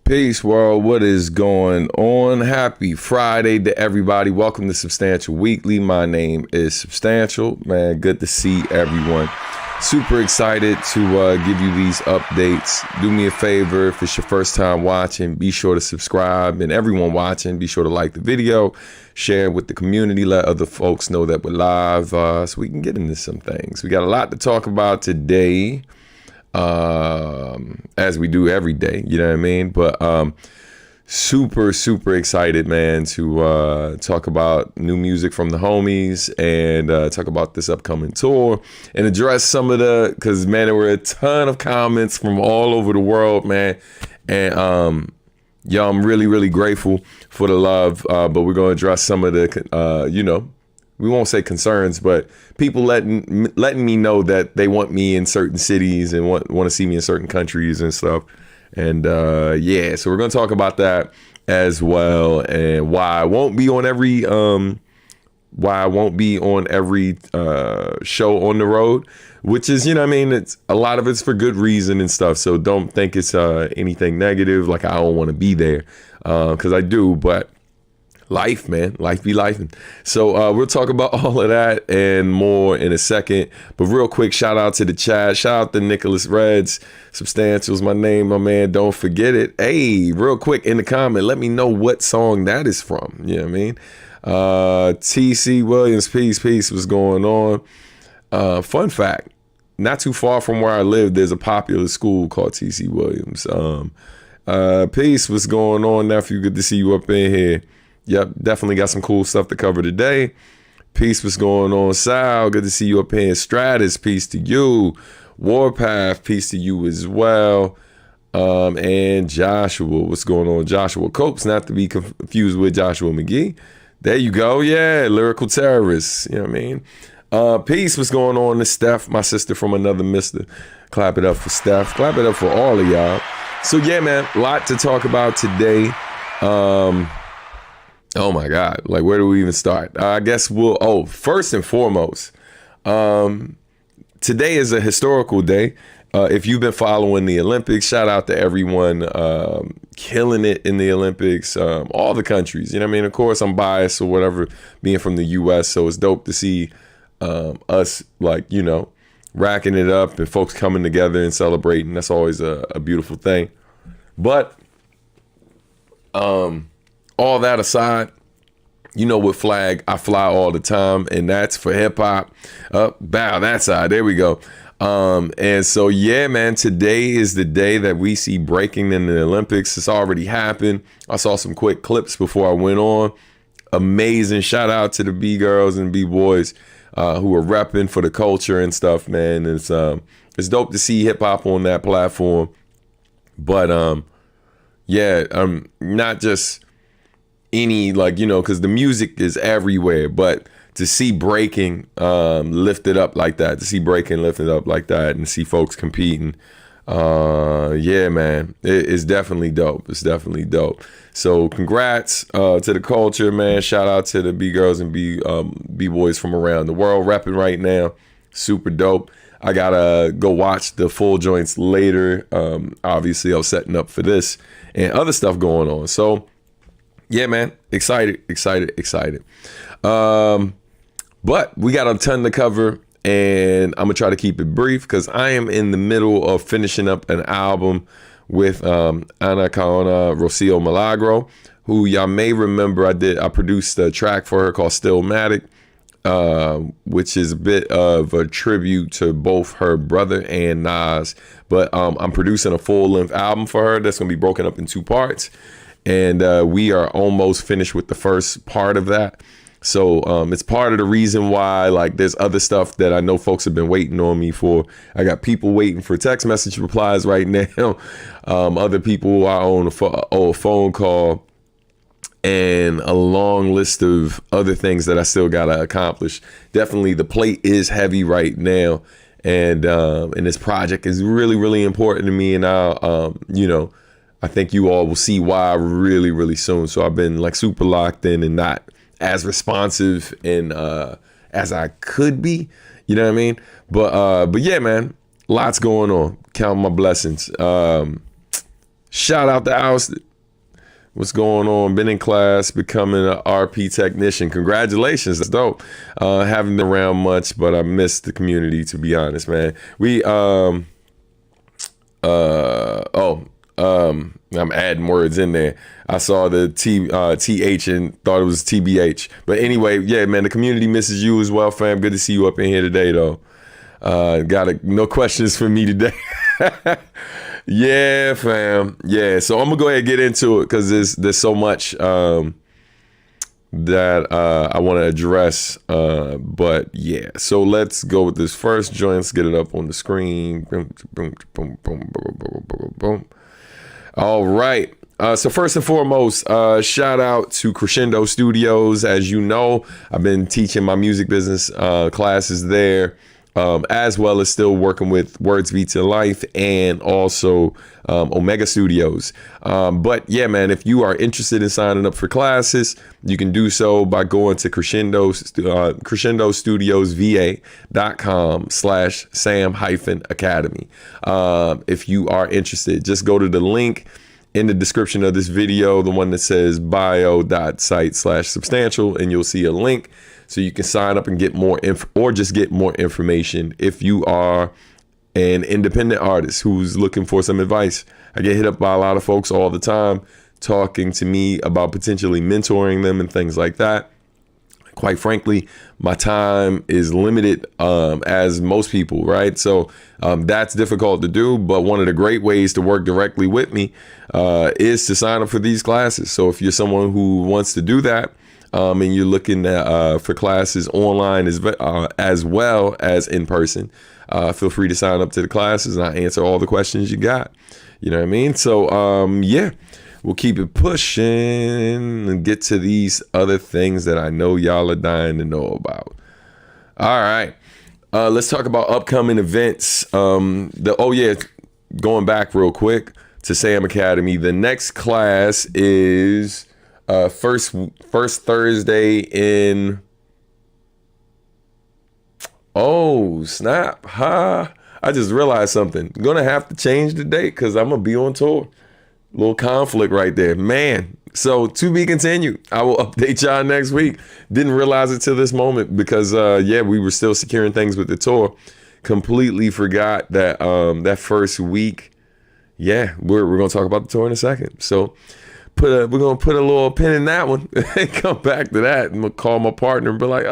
Peace, world. What is going on? Happy Friday to everybody. Welcome to Substantial Weekly. My name is Substantial. Man, good to see everyone. Super excited to give you these updates. Do me a favor, if it's your first time watching, be sure to subscribe. And everyone watching, be sure to like the video, share it with the community, let other folks know that we're live so we can get into some things. We got a lot to talk about today. As we do every day, you know what I mean? But super excited, man, to talk about new music from the homies and talk about this upcoming tour and address some of because man, there were a ton of comments from all over the world, man, and yo, I'm really grateful for the love, but we're gonna address some of the we won't say concerns, but people letting me know that they want me in certain cities and want to see me in certain countries and stuff. And so we're gonna talk about that as well, and why I won't be on every show on the road, which is, it's a lot of it's for good reason and stuff. So don't think it's anything negative, like I don't want to be there, because I do, but life, man, life be lifing. So we'll talk about all of that and more in a second, but real quick, shout out to the chat, shout out to Nicholas Reds. Substantial's my name, my man, don't forget it. Hey, real quick in the comment, let me know what song that is from. You know what I mean? TC Williams, peace, what's going on? Fun fact, not too far from where I live, there's a popular school called TC Williams. Peace, what's going on, nephew? Good to see you up in here. Yep, definitely got some cool stuff to cover today. Peace, what's going on, Sal? Good to see you up here. Stratus, peace to you. Warpath, peace to you as well. And Joshua, what's going on? Joshua Copes, not to be confused with Joshua McGee. There you go. Yeah, lyrical terrorist. You know what I mean? Peace, what's going on to Steph, my sister from another mister. Clap it up for Steph. Clap it up for all of y'all. So yeah, man, a lot to talk about today. Oh my God, like where do we even start? I guess first and foremost, today is a historical day. If you've been following the Olympics, shout out to everyone killing it in the Olympics, all the countries, you know what I mean? Of course, I'm biased or whatever, being from the US, so it's dope to see us racking it up and folks coming together and celebrating. That's always a beautiful thing. But all that aside, what flag I fly all the time, and that's for hip hop. Bow that side. There we go. And so, yeah, man, today is the day that we see breaking in the Olympics. It's already happened. I saw some quick clips before I went on. Amazing. Shout out to the B girls and B boys who are repping for the culture and stuff, man. It's dope to see hip hop on that platform. But not just any because the music is everywhere, but to see breaking lifted up like that, and see folks competing, man, it's definitely dope. It's definitely dope. So congrats to the culture, man. Shout out to the B girls and B boys from around the world repping right now. Super dope. I gotta go watch the full joints later. Obviously, I was setting up for this and other stuff going on. So yeah, man, excited. But we got a ton to cover, and I'm gonna try to keep it brief because I am in the middle of finishing up an album with Ana Kaona Rocio Milagro, who y'all may remember I produced a track for her called Stillmatic, which is a bit of a tribute to both her brother and Nas. But I'm producing a full-length album for her that's gonna be broken up in 2 parts. And we are almost finished with the first part of that. So it's part of the reason why there's other stuff that I know folks have been waiting on me for. I got people waiting for text message replies right now. Other people are on a phone call, and a long list of other things that I still got to accomplish. Definitely the plate is heavy right now. And this project is really important to me. And I think you all will see why really soon. So I've been super locked in and not as responsive and as I could be, you know what I mean? But yeah, man, lots going on. Count my blessings. Shout out to Ousted. What's going on? Been in class, becoming an RP technician. Congratulations, that's dope. Haven't been around much, but I miss the community, to be honest, man. I'm adding words in there. I saw the TH and thought it was TBH. But anyway, yeah, man, the community misses you as well, fam. Good to see you up in here today, though. No questions for me today. Yeah, fam. Yeah, so I'm gonna go ahead and get into it because there's so much that I want to address. But yeah, so let's go with this first joint. Let's get it up on the screen. Boom, boom, boom, boom, boom, boom, boom, boom. All right. So first and foremost, shout out to Crescendo Studios. As you know, I've been teaching my music business classes there. As well as still working with Words Beats in Life and also Omega Studios. But yeah, man, if you are interested in signing up for classes, you can do so by going to crescendostudiosva.com/Sam-Academy. If you are interested, just go to the link in the description of this video, the one that says bio.site/substantial, and you'll see a link. So you can sign up and get more or just get more information if you are an independent artist who's looking for some advice. I get hit up by a lot of folks all the time talking to me about potentially mentoring them and things like that. Quite frankly, my time is limited, as most people, right? So that's difficult to do. But one of the great ways to work directly with me is to sign up for these classes. So if you're someone who wants to do that, and you're looking for classes online as well as in person, feel free to sign up to the classes and I'll answer all the questions you got. You know what I mean? So, yeah, we'll keep it pushing and get to these other things that I know y'all are dying to know about. All right. Let's talk about upcoming events. Going back real quick to Sam Academy. The next class is... first Thursday in, oh snap, I just realized something. I'm gonna have to change the date because I'm gonna be on tour. Little conflict right there, man. So to be continued. I will update y'all next week. Didn't realize it till this moment because we were still securing things with the tour. Completely forgot that that first week. Yeah, we're gonna talk about the tour in a second. So we're gonna put a little pin in that one and come back to that. I'm gonna call my partner and be like,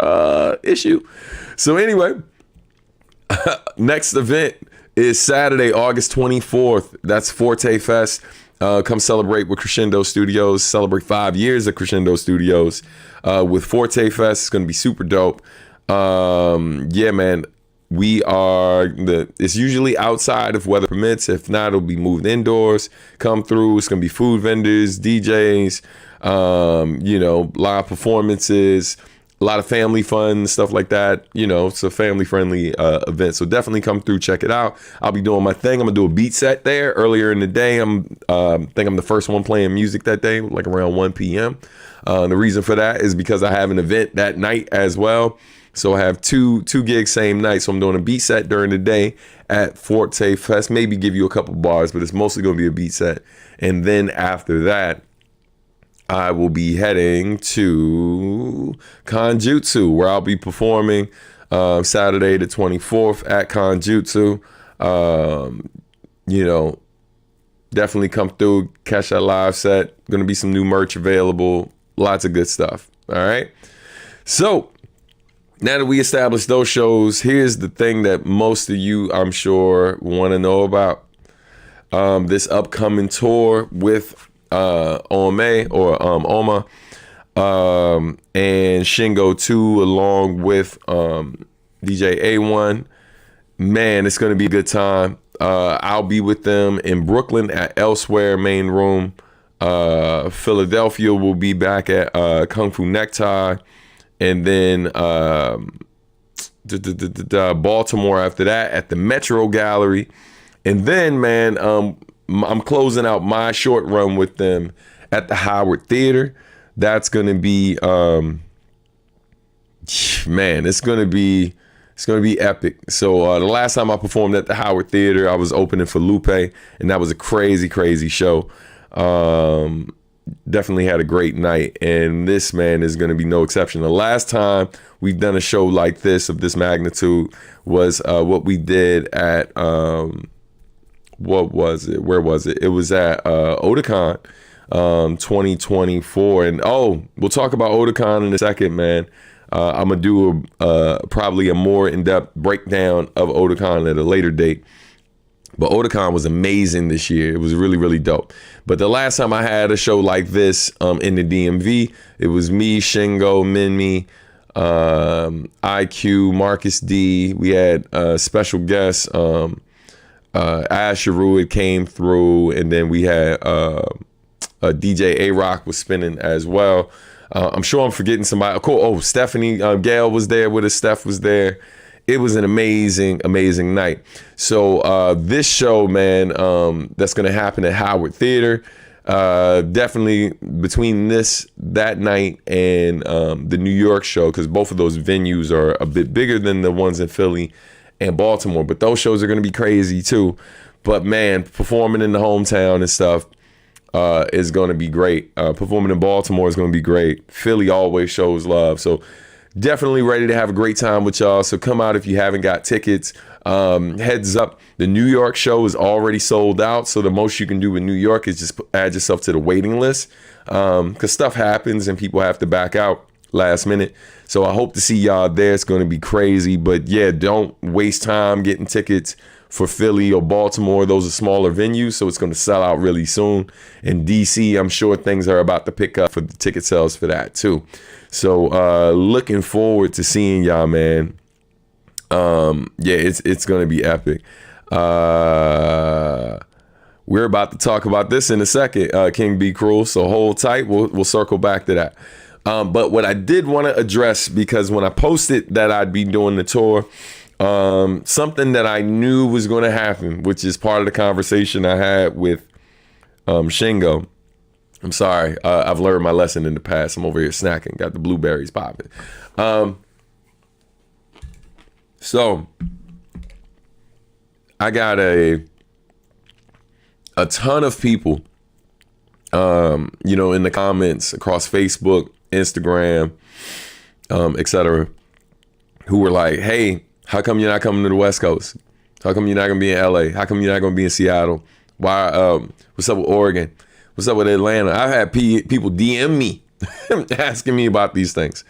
issue. So anyway, next event is Saturday, August 24th. That's Forte Fest. Come celebrate with Crescendo Studios. Celebrate 5 years of Crescendo Studios with Forte Fest. It's gonna be super dope. Yeah, man. It's usually outside if weather permits. If not, it'll be moved indoors. Come through. It's gonna be food vendors, DJs, live performances, a lot of family fun, stuff like that. It's a family friendly event. So definitely come through, check it out. I'll be doing my thing. I'm gonna do a beat set there earlier in the day. I think I'm the first one playing music that day, like around 1 p.m. The reason for that is because I have an event that night as well. So I have two gigs same night. So I'm doing a beat set during the day at Forte Fest. Maybe give you a couple bars, but it's mostly going to be a beat set. And then after that, I will be heading to Kanjutsu, where I'll be performing Saturday the 24th at Kanjutsu. Definitely come through, catch that live set. Going to be some new merch available. Lots of good stuff. All right. So now that we established those shows, here's the thing that most of you, I'm sure, want to know about. This upcoming tour with OMA or OMA and Shing02 along with DJ A1. Man, it's going to be a good time. I'll be with them in Brooklyn at Elsewhere Main Room. Philadelphia will be back at Kung Fu Necktie. And then Baltimore after that at the Metro Gallery. And then, man, I'm closing out my short run with them at the Howard Theater. That's going to be, man, it's going to be It's going to be epic. So the last time I performed at the Howard Theater, I was opening for Lupe, and that was a crazy, crazy show. Definitely had a great night, and this, man, is going to be no exception. The last time we've done a show like this, of this magnitude, was what we did at, what was it? Where was it? It was at Otakon 2024. And we'll talk about Otakon in a second, man. I'm gonna do probably a more in-depth breakdown of Otakon at a later date. But Otakon was amazing this year. It was really, really dope. But the last time I had a show like this in the DMV, it was me, Shingo, Minmi, IQ, Marcus D. We had special guests. Asheru came through, and then we had DJ A-Rock was spinning as well. I'm sure I'm forgetting somebody. Cool. Stephanie Gale was there with us. Steph was there. It was an amazing, amazing night. So this show, man, that's going to happen at Howard Theater. Definitely between that night and the New York show, because both of those venues are a bit bigger than the ones in Philly and Baltimore. But those shows are going to be crazy too. But man, performing in the hometown and stuff is going to be great. Performing in Baltimore is going to be great. Philly always shows love. So definitely ready to have a great time with y'all. So come out if you haven't got tickets. Heads up, the New York show is already sold out. So the most you can do in New York is just add yourself to the waiting list, because stuff happens and people have to back out last minute. So I hope to see y'all there. It's going to be crazy. But yeah, don't waste time getting tickets for Philly or Baltimore. Those are smaller venues, so it's going to sell out really soon. In DC, I'm sure things are about to pick up for the ticket sales for that too. So looking forward to seeing y'all, man. Yeah, it's going to be epic. We're about to talk about this in a second, King B. Cruel, so hold tight. We'll circle back to that. But what I did want to address, because when I posted that I'd be doing the tour, something that I knew was going to happen, which is part of the conversation I had with Shingo. I'm sorry, I've learned my lesson in the past. I'm over here snacking, got the blueberries popping. So I got a ton of people, in the comments across Facebook, Instagram, etc., who were like, hey, how come you're not coming to the West Coast? How come you're not gonna be in LA? How come you're not gonna be in Seattle? Why? What's up with Oregon? What's up with Atlanta? I've had people DM me asking me about these things.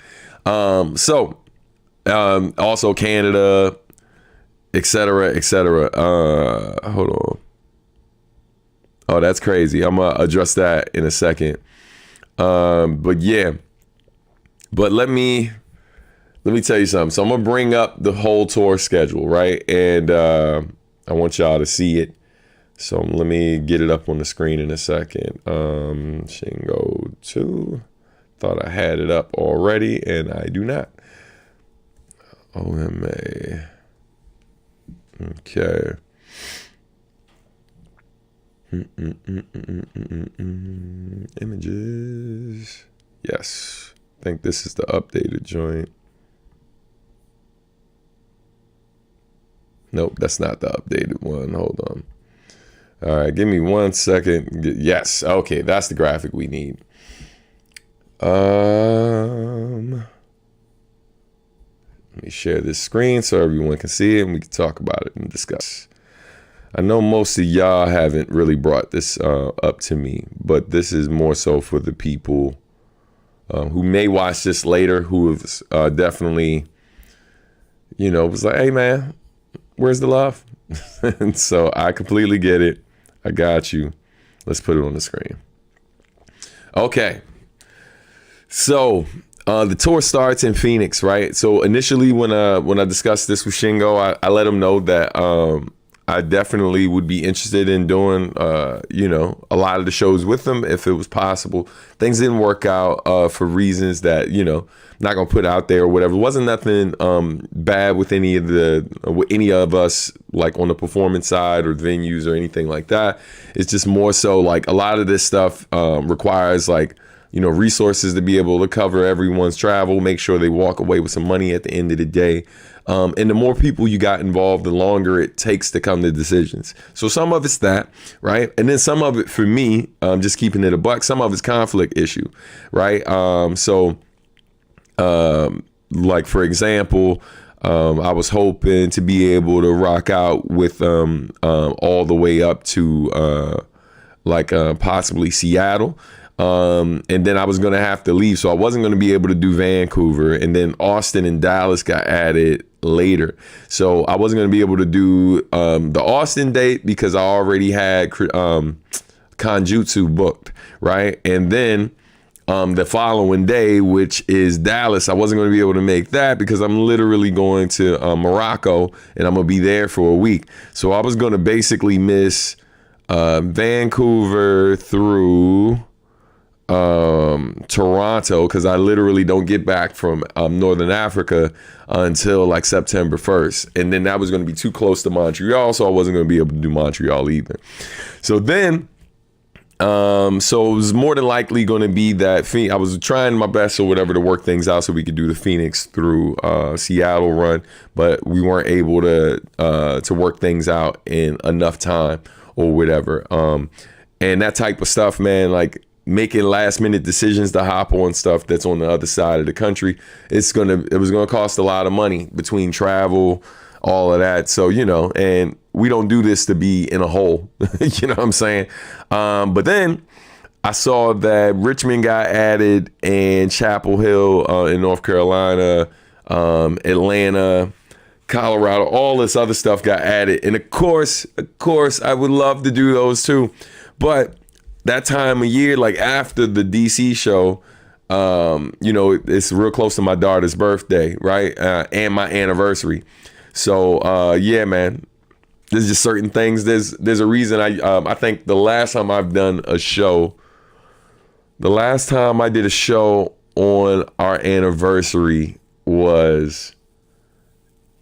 Also Canada, etc., etc. Hold on. Oh, that's crazy. I'm gonna address that in a second. But yeah. But let me tell you something. So I'm gonna bring up the whole tour schedule, right? And I want y'all to see it. So let me get it up on the screen in a second. Shing02. Thought I had it up already, and I do not. OMA. Okay. Images. Yes. I think this is the updated joint. Nope, that's not the updated one. Hold on. All right, give me 1 second. Yes, okay, that's the graphic we need. Let me share this screen so everyone can see it and we can talk about it and discuss. I know most of y'all haven't really brought this up to me, but this is more so for the people who may watch this later, who have definitely, was like, hey man, where's the love? And so I completely get it. I got you. Let's put it on the screen. Okay. So the tour starts in Phoenix, right? So initially when I discussed this with Shingo, I let him know that I definitely would be interested in doing a lot of the shows with them if it was possible. Things didn't work out for reasons that, I'm not gonna put out there or whatever. It wasn't nothing bad with any of us, like on the performance side or venues or anything like that. It's just more so like a lot of this stuff requires like resources to be able to cover everyone's travel, make sure they walk away with some money at the end of the day. And the more people you got involved, the longer it takes to come to decisions. So some of it's that, right? And then some of it, for me, just keeping it a buck, some of it's conflict issue, right? Like, for example, I was hoping to be able to rock out with all the way up to possibly Seattle. And then I was going to have to leave. So I wasn't going to be able to do Vancouver. And then Austin and Dallas got added later. So I wasn't going to be able to do the Austin date because I already had Kanjutsu booked, right? And then the following day, which is Dallas, I wasn't going to be able to make that because I'm literally going to Morocco and I'm going to be there for a week. So I was going to basically miss Vancouver through Toronto, because I literally don't get back from Northern Africa until like September 1st. And then that was going to be too close to Montreal, so I wasn't going to be able to do Montreal either. So then so it was more than likely going to be that I was trying my best or whatever to work things out so we could do the Phoenix through Seattle run, but we weren't able to work things out in enough time or whatever. And that type of stuff, man, like making last minute decisions to hop on stuff that's on the other side of the country, it was gonna cost a lot of money between travel, all of that. So, and we don't do this to be in a hole, you know what I'm saying? But then I saw that Richmond got added and Chapel Hill in North Carolina, Atlanta, Colorado, all this other stuff got added. And of course, I would love to do those too. But that time of year, like after the DC show, it's real close to my daughter's birthday, right? And my anniversary. So, yeah, man, there's just certain things. There's a reason I think the last time I did a show on our anniversary was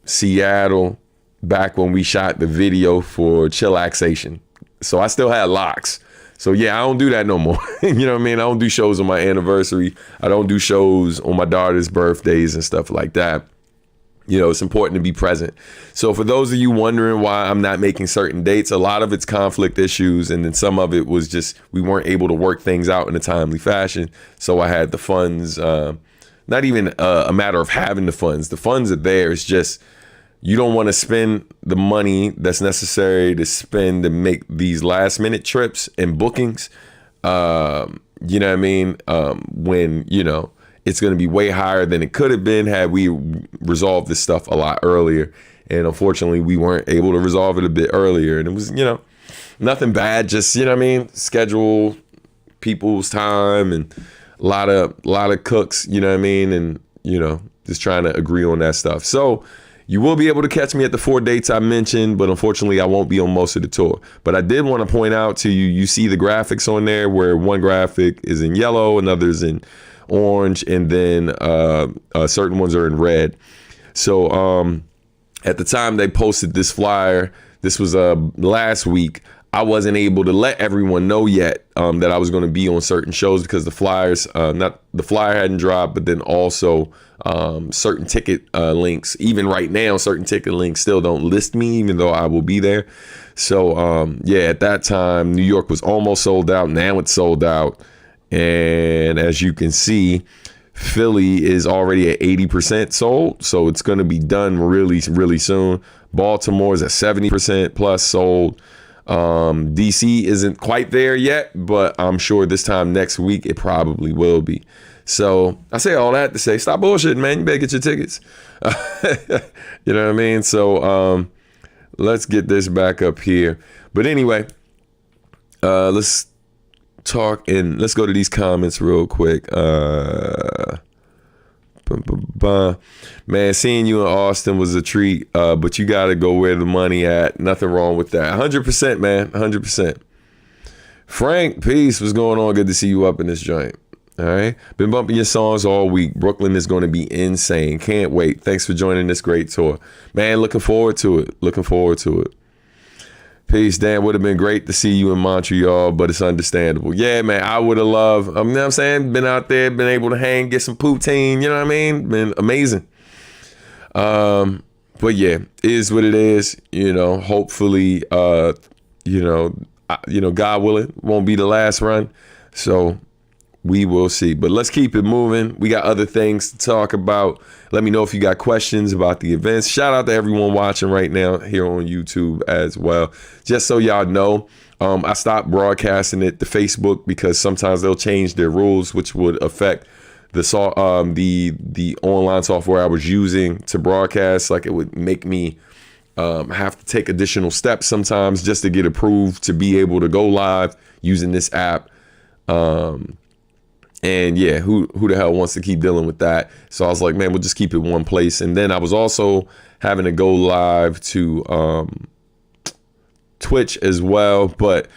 Seattle, back when we shot the video for Chillaxation. So I still had locks. So yeah, I don't do that no more. You know what I mean? I don't do shows on my anniversary. I don't do shows on my daughter's birthdays and stuff like that. It's important to be present. So for those of you wondering why I'm not making certain dates, a lot of it's conflict issues. And then some of it was just, we weren't able to work things out in a timely fashion. So I had the funds, not even a matter of having the funds. The funds are there. It's just, you don't want to spend the money that's necessary to spend to make these last minute trips and bookings. You know what I mean? When, it's going to be way higher than it could have been had we resolved this stuff a lot earlier. And unfortunately, we weren't able to resolve it a bit earlier. And it was, nothing bad, just, schedule people's time and a lot of cooks, you know what I mean? And, just trying to agree on that stuff. So you will be able to catch me at the 4 dates I mentioned, but unfortunately I won't be on most of the tour. But I did want to point out to you, you see the graphics on there where one graphic is in yellow, another's in orange, and then certain ones are in red. So at the time they posted this flyer, this was last week, I wasn't able to let everyone know yet that I was going to be on certain shows because the flyer hadn't dropped, but then also certain ticket links, even right now, certain ticket links still don't list me, even though I will be there. So yeah, at that time, New York was almost sold out. Now it's sold out. And as you can see, Philly is already at 80% sold. So it's going to be done really, really soon. Baltimore is at 70% plus sold. DC isn't quite there yet, but I'm sure this time next week it probably will be. So I say all that to say, stop bullshitting, man. You better get your tickets. You know what I mean? So let's get this back up here. But anyway, let's talk and let's go to these comments real quick. Man, seeing you in Austin was a treat, but you got to go where the money at. Nothing wrong with that. 100%, man. 100%. Frank, peace. What's going on? Good to see you up in this joint. All right. Been bumping your songs all week. Brooklyn is going to be insane. Can't wait. Thanks for joining this great tour. Man, looking forward to it. Peace, Dan. Would have been great to see you in Montreal, but it's understandable. Yeah, man, I would have loved, you know what I'm saying? Been out there, been able to hang, get some poutine, you know what I mean? Been amazing. But yeah, it is what it is. You know, hopefully, God willing, won't be the last run. So we will see. But let's keep it moving. We got other things to talk about. Let me know if you got questions about the events. Shout out to everyone watching right now here on YouTube as well. Just so y'all know, I stopped broadcasting it to Facebook because sometimes they'll change their rules, which would affect the online software I was using to broadcast. Like, it would make me have to take additional steps sometimes just to get approved to be able to go live using this app. And yeah, who the hell wants to keep dealing with that? So I was like, man, we'll just keep it one place. And then I was also having to go live to Twitch as well. But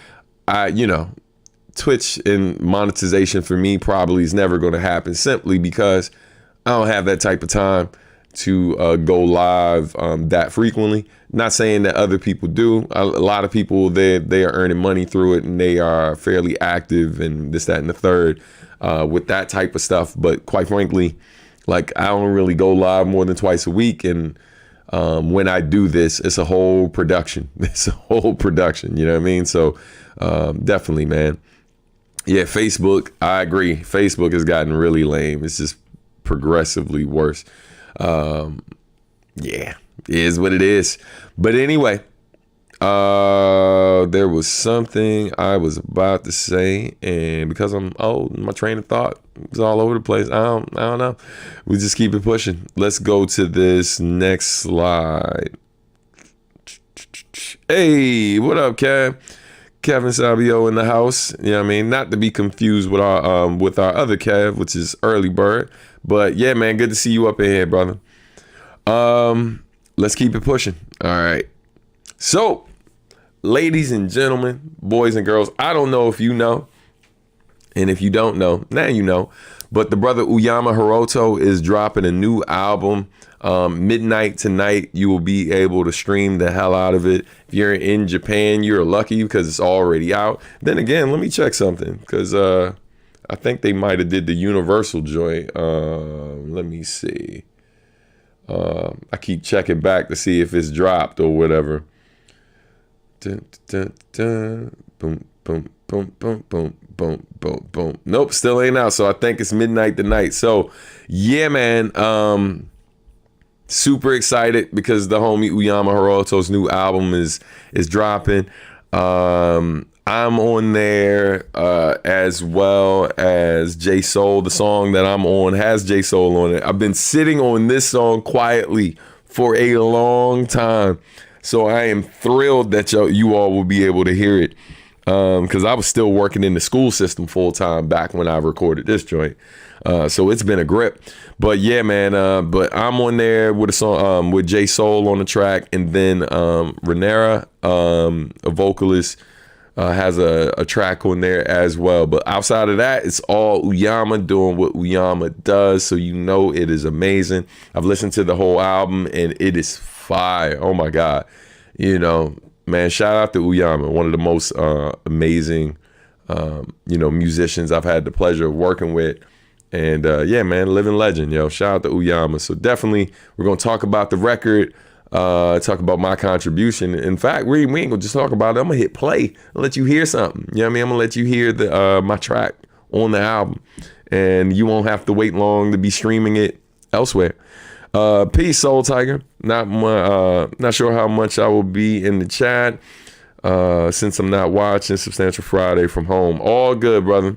Twitch and monetization for me probably is never going to happen, simply because I don't have that type of time to go live that frequently. Not saying that other people do. A lot of people, they are earning money through it, and they are fairly active and this, that, and the third with that type of stuff. But quite frankly, like, I don't really go live more than twice a week. And when I do this, it's a whole production. It's a whole production. You know what I mean? So definitely, man. Yeah, Facebook, I agree. Facebook has gotten really lame. It's just progressively worse. Yeah, it is what it is. But anyway, there was something I was about to say, and because I'm old, my train of thought was all over the place. I don't know. We just keep it pushing. Let's go to this next slide. Hey, what up, Kev? Kevin Sabio in the house. You know what I mean? Not to be confused with our other Kev, which is Early Bird. But yeah, man, good to see you up in here, brother. Let's keep it pushing. All right. So, ladies and gentlemen, boys and girls, I don't know if you know, and if you don't know, now you know, but the brother Uyama Hiroto is dropping a new album. Midnight tonight, you will be able to stream the hell out of it. If you're in Japan, you're lucky because it's already out. Then again, let me check something, because I think they might have did the Universal joint. Let me see. I keep checking back to see if it's dropped or whatever. Dun, dun, dun, boom, boom, boom, boom, boom, boom, boom, boom. Nope, still ain't out. So I think it's midnight tonight. So yeah, man. Super excited because the homie Uyama Hiroto's new album is dropping. I'm on there as well as J Soul. The song that I'm on has J Soul on it. I've been sitting on this song quietly for a long time, so I am thrilled that you all will be able to hear it, because I was still working in the school system full time back when I recorded this joint. So it's been a grip. But yeah, man, but I'm on there with a song with J Soul on the track, and then Renera, a vocalist, has a track on there as well. But outside of that, it's all Uyama doing what Uyama does, so you know it is amazing. I've listened to the whole album and it is fire. Oh my God. You know, man, shout out to Uyama, one of the most amazing musicians I've had the pleasure of working with. And yeah, man, living legend, yo. Shout out to Uyama. So definitely, we're gonna talk about the record, talk about my contribution. In fact, we ain't gonna just talk about it. I'm gonna hit play and let you hear something. You know what I mean? I'm gonna let you hear the my track on the album, and you won't have to wait long to be streaming it elsewhere. Peace, Soul Tiger. Not sure how much I will be in the chat since I'm not watching Substantial Friday from home. All good, brother.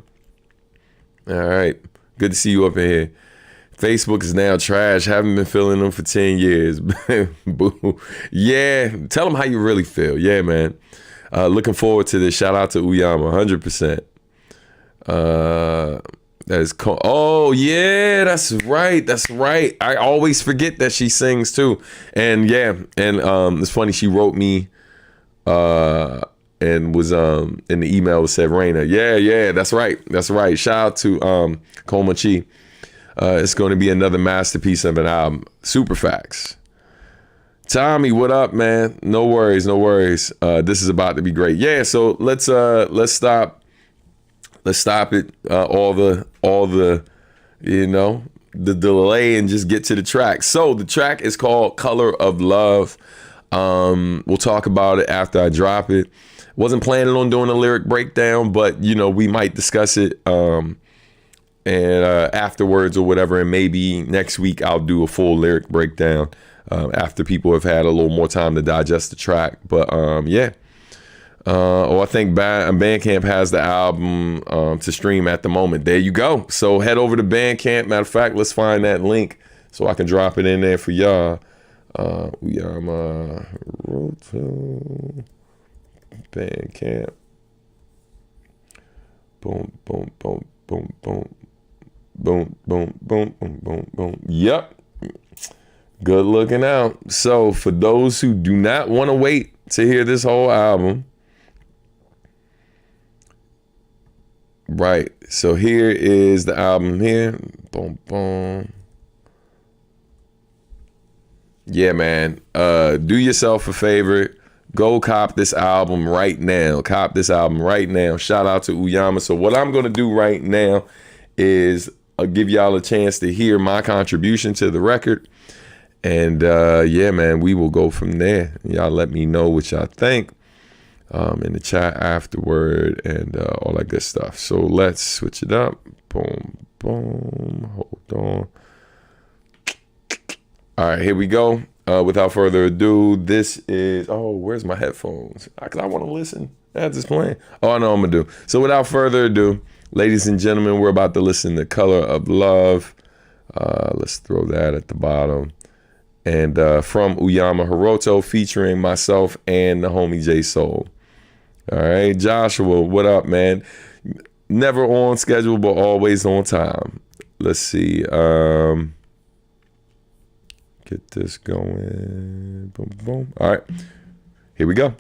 All right. Good to see you up in here. Facebook is now trash. Haven't been feeling them for 10 years. Boo. Yeah, tell them how you really feel. Yeah, man. Looking forward to this. Shout out to Uyama, 100%. That is cool. Oh, yeah, that's right. That's right. I always forget that she sings too. And yeah, and it's funny. She wrote me and was in the email that said Raina. Yeah, that's right. That's right. Shout out to Komachi. It's going to be another masterpiece of an album. Super facts. Tommy, what up, man? No worries, no worries. This is about to be great. Yeah, so let's stop it. All the the delay and just get to the track. So the track is called Color of Love. We'll talk about it after I drop it. Wasn't planning on doing a lyric breakdown, but we might discuss it and afterwards or whatever, and maybe next week I'll do a full lyric breakdown after people have had a little more time to digest the track. But yeah. I think Bandcamp has the album to stream at the moment. There you go. So head over to Bandcamp. Matter of fact, let's find that link so I can drop it in there for y'all. Uyama, Hiroto, Bandcamp. Boom, boom, boom, boom, boom. Boom, boom, boom, boom, boom, boom. Yep. Good looking out. So for those who do not want to wait to hear this whole album, right, so here is the album here. Boom, boom. Yeah, man. Do yourself a favor. Go cop this album right now. Cop this album right now. Shout out to Uyama. So what I'm going to do right now is I'll give y'all a chance to hear my contribution to the record. And yeah, man, we will go from there. Y'all let me know what y'all think in the chat afterward and all that good stuff. So let's switch it up. Boom, boom. Hold on. All right, here we go. Without further ado, this is, where's my headphones? Because I want to listen. That's just playing. Oh, I know I'm going to do. So without further ado, ladies and gentlemen, we're about to listen to Color of Love. Let's throw that at the bottom. And from Uyama, Hiroto, featuring myself and the homie J Soul. All right, Joshua, what up, man? Never on schedule, but always on time. Let's see. Get this going. Boom, boom. All right, here we go.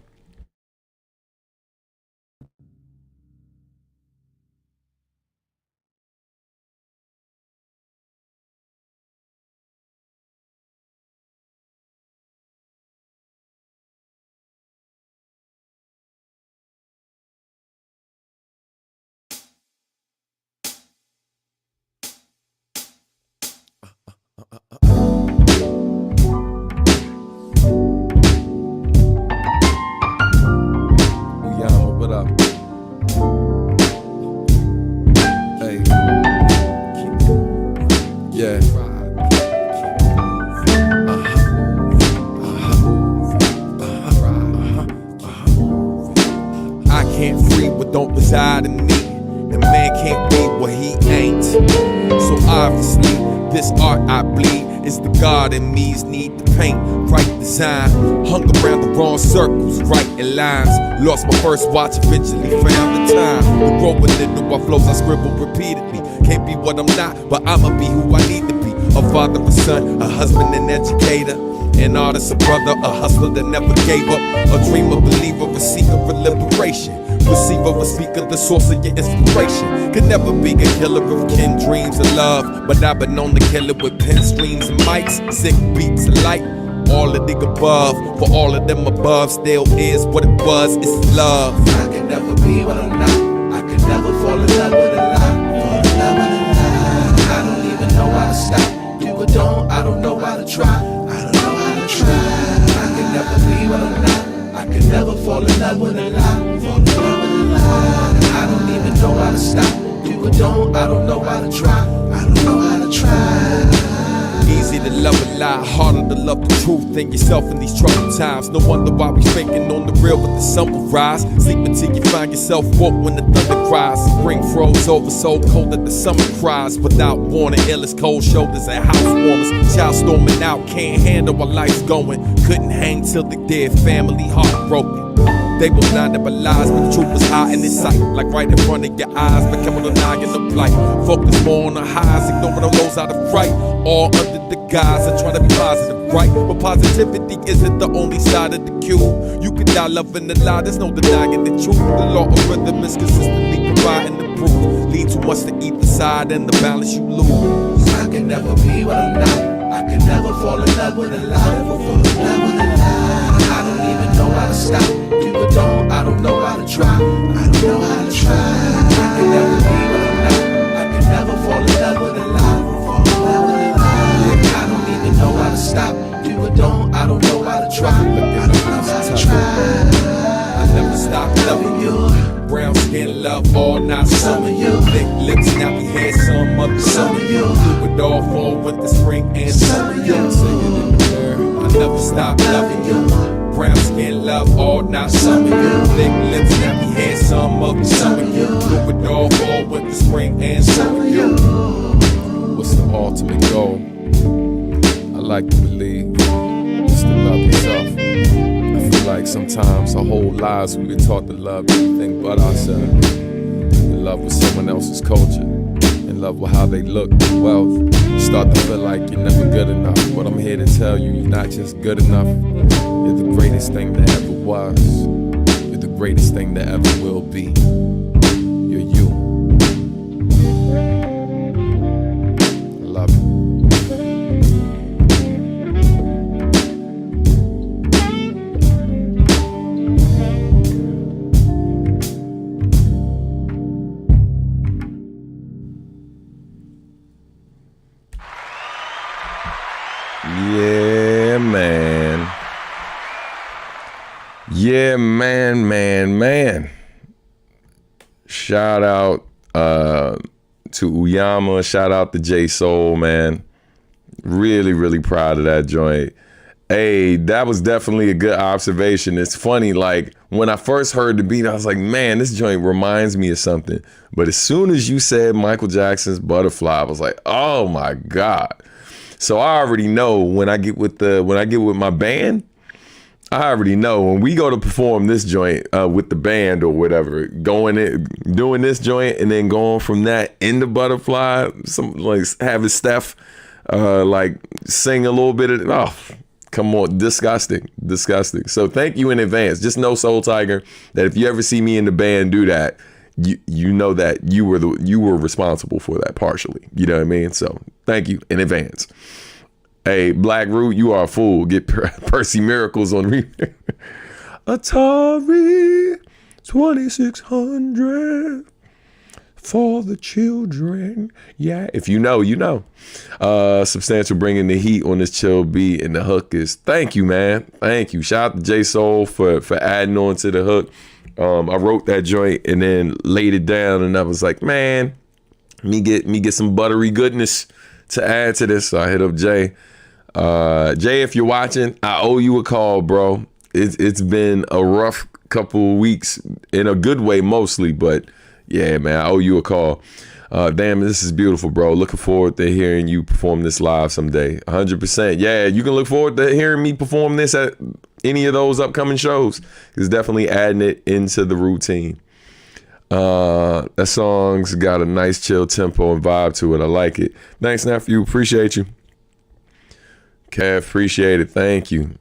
Don't reside in me, and man can't be what he ain't. So obviously, this art I bleed is the God in me's need to paint. Right design, hung around the wrong circles, writing lines. Lost my first watch, eventually found the time. The growing into my flows I scribble repeatedly. Can't be what I'm not, but I'ma be who I need to be. A father, a son, a husband, an educator, an artist, a brother, a hustler that never gave up, a dreamer, believer, a seeker for liberation, receiver, a speaker, the source of your inspiration. Could never be a killer of kin dreams of love, but I've been known to kill it with pen streams and mics, sick beats alike. All of the above, for all of them above, still is what it was, it's love. I could never be what I'm not, I could never fall in love with a lie, fall in love with a lie. I don't even know how to stop, do or don't, I don't know how to try, I don't know how to try. I could never be what I'm not, I could never fall in love with a lie, fall in love with a lie. I don't even know how to stop, do or don't, I don't know how to try, I don't know how to try. Easy to love a lie, harder to love the truth than yourself in these troubled times. No wonder why we faking on the real, but the sun will rise. Sleep until you find yourself woke when the thunder cries. Spring froze over so cold that the summer cries. Without warning, illest cold shoulders and house warmers. Child storming out, can't handle while life's going. Couldn't hang till the dead family heartbroken. They were blinded by lies, but the truth was high in their sight, like right in front of your eyes, but kept on denying the plight. Focus more on the highs, ignoring the lows out of fright. All under the guise of trying to be positive, right? But positivity isn't the only side of the cube. You can die loving the lie, there's no denying the truth. The law of rhythm is consistently providing the proof. Lean too much to either side and the balance you lose. I can never be what I'm not, I could never fall in love with a lie. I don't even know how to stop. Do or don't, I don't know how to try. I don't know how to try. I could never be what I'm not. I could never fall in love with a lie. I don't even know how to stop. Do or don't, I don't know how to try. I don't know how to try. I never stop loving you. Brown skin, love all night. Some of you. Thick lips, now we had some of Some of you. Do it all fall with the spring and Some of you. Singing in the air. I never stop loving you. Brown skin, love all night. Some of you. Thick lips, now we had some of Some of you. Do it all fall with the spring and Some of you. What's the ultimate goal? I like to believe it's to love yourself. I feel like sometimes our whole lives we've been taught to love anything but ourselves. In love with someone else's culture, in love with how they look and wealth. You start to feel like you're never good enough. But I'm here to tell you, you're not just good enough. You're the greatest thing that ever was. You're the greatest thing that ever will be. You're you. I love you. Yeah, man. Yeah, man. Shout out to Uyama. Shout out to J Soul, man. Really, really proud of that joint. Hey, that was definitely a good observation. It's funny, like when I first heard the beat, I was like, man, this joint reminds me of something. But as soon as you said Michael Jackson's Butterfly, I was like, oh my God. So I already know when I get with my band, I already know when we go to perform this joint with the band or whatever, doing this joint and then going from that into Butterfly, some like having Steph like sing a little bit of come on, disgusting. So thank you in advance. Just know, Soul Tiger, that if you ever see me in the band do that, you know that you were responsible for that partially. You know what I mean? So thank you in advance. Hey, Black Root, you are a fool. Get Percy Miracles on Atari 2600 for the children. Yeah, if you know, you know. Substantial bringing the heat on this chill beat, and the hook is thank you, man. Thank you. Shout out to J Soul for adding on to the hook. I wrote that joint and then laid it down, and I was like, man, me get some buttery goodness to add to this. So I hit up Jay. Jay, if you're watching, I owe you a call, bro. It's been a rough couple of weeks in a good way mostly, but yeah, man, I owe you a call. Damn, this is beautiful, bro. Looking forward to hearing you perform this live someday. 100%. Yeah, you can look forward to hearing me perform this at any of those upcoming shows. It's definitely adding it into the routine. That song's got a nice chill tempo and vibe to it. I like it. Thanks, nephew. Appreciate you. Kev, appreciate it. Thank you.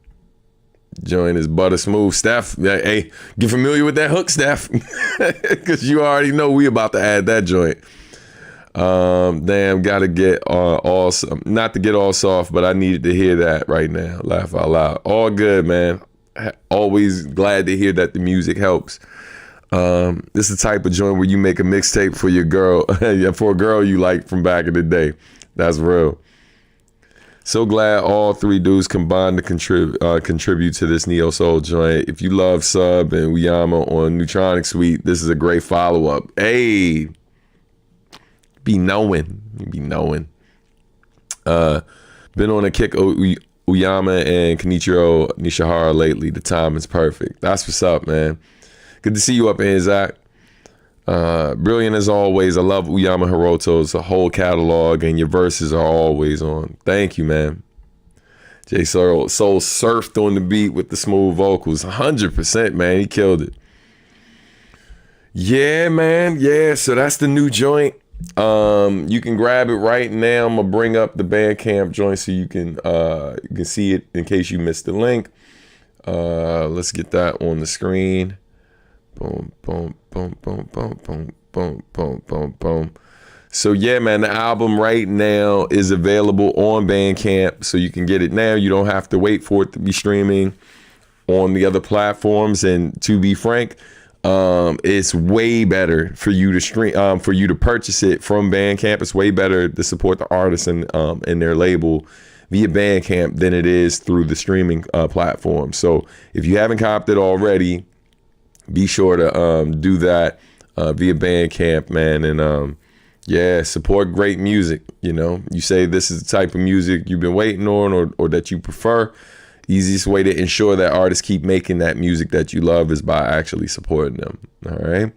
Join is butter smooth. Steph, hey, get familiar with that hook, Steph. Because you already know we about to add that joint. Damn, gotta get all, not to get all soft, but I needed to hear that right now. Laugh out loud. All good, man. Always glad to hear that the music helps. This is the type of joint where you make a mixtape for your girl, for a girl you like from back in the day. That's real. So glad all three dudes combined to contribute to this neo soul joint. If you love Sub and Uyama on Neutronic Suite, this is a great follow up. Hey, be knowing. Been on a kick Uyama and Kenichiro Nishihara lately. The time is perfect. That's what's up, man. Good to see you up in here, Zach. Brilliant as always. I love Uyama Hiroto's whole catalog, and your verses are always on. Thank you, man. J Soul surfed on the beat with the smooth vocals. 100%, man. He killed it. Yeah, man. Yeah, so that's the new joint. You can grab it right now. I'm gonna bring up the Bandcamp joint so you can see it in case you missed the link. Let's get that on the screen. Boom, boom, boom, boom, boom, boom, boom, boom, boom, boom. So yeah, man, the album right now is available on Bandcamp, so you can get it now. You don't have to wait for it to be streaming on the other platforms. And to be frank, it's way better for you to stream, for you to purchase it from Bandcamp. It's way better to support the artists and their label via Bandcamp than it is through the streaming platform. So if you haven't copped it already, be sure to do that via Bandcamp, man. And yeah, support great music. You know, you say this is the type of music you've been waiting on, or that you prefer. Easiest way to ensure that artists keep making that music that you love is by actually supporting them. All right.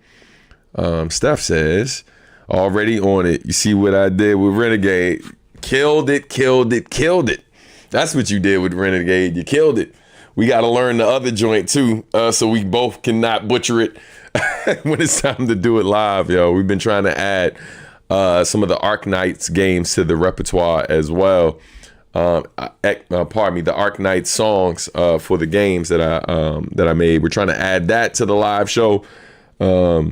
Steph says, already on it. You see what I did with Renegade? Killed it. That's what you did with Renegade. You killed it. We got to learn the other joint too, so we both cannot butcher it when it's time to do it live, yo. We've been trying to add some of the Arknights games to the repertoire as well. Pardon me, the Arknight songs for the games that I made. We're trying to add that to the live show for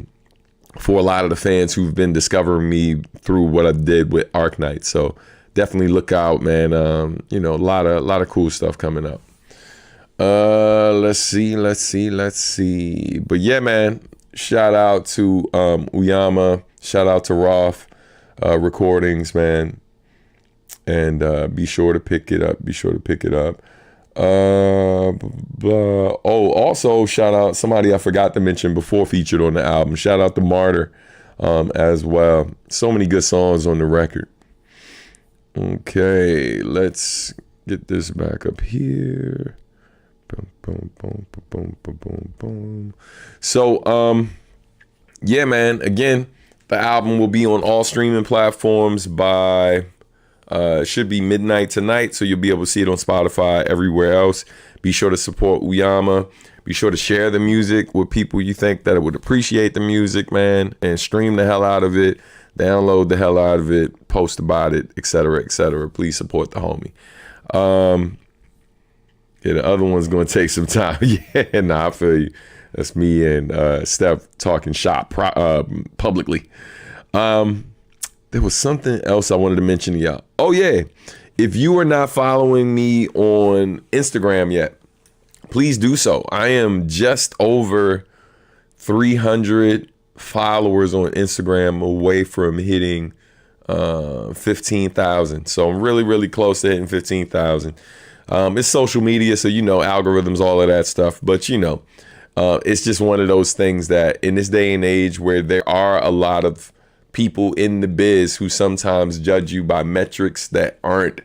a lot of the fans who've been discovering me through what I did with Arknight. So definitely look out, man. You know, a lot of cool stuff coming up. Let's see. But yeah, man, shout out to Uyama, shout out to Roth Recordings, man. And be sure to pick it up. Also shout out somebody I forgot to mention before featured on the album. Shout out to Martyr as well. So many good songs on the record. Okay, let's get this back up here. Boom. So yeah, man, again, the album will be on all streaming platforms by should be midnight tonight, so you'll be able to see it on Spotify, everywhere else. Be sure to support Uyama. Be sure to share the music with people you think that would appreciate the music, man, and stream the hell out of it, download the hell out of it, post about it, etc., etc. Please support the homie. Yeah, the other one's gonna take some time. Yeah, nah, I feel you. That's me and Steph talking shop publicly. There was something else I wanted to mention to y'all. Oh yeah, if you are not following me on Instagram yet, please do so. I am just over 300 followers on Instagram away from hitting 15,000. So I'm really, really close to hitting 15,000. It's social media, so you know, algorithms, all of that stuff. But you know, it's just one of those things that in this day and age where there are a lot of people in the biz who sometimes judge you by metrics that aren't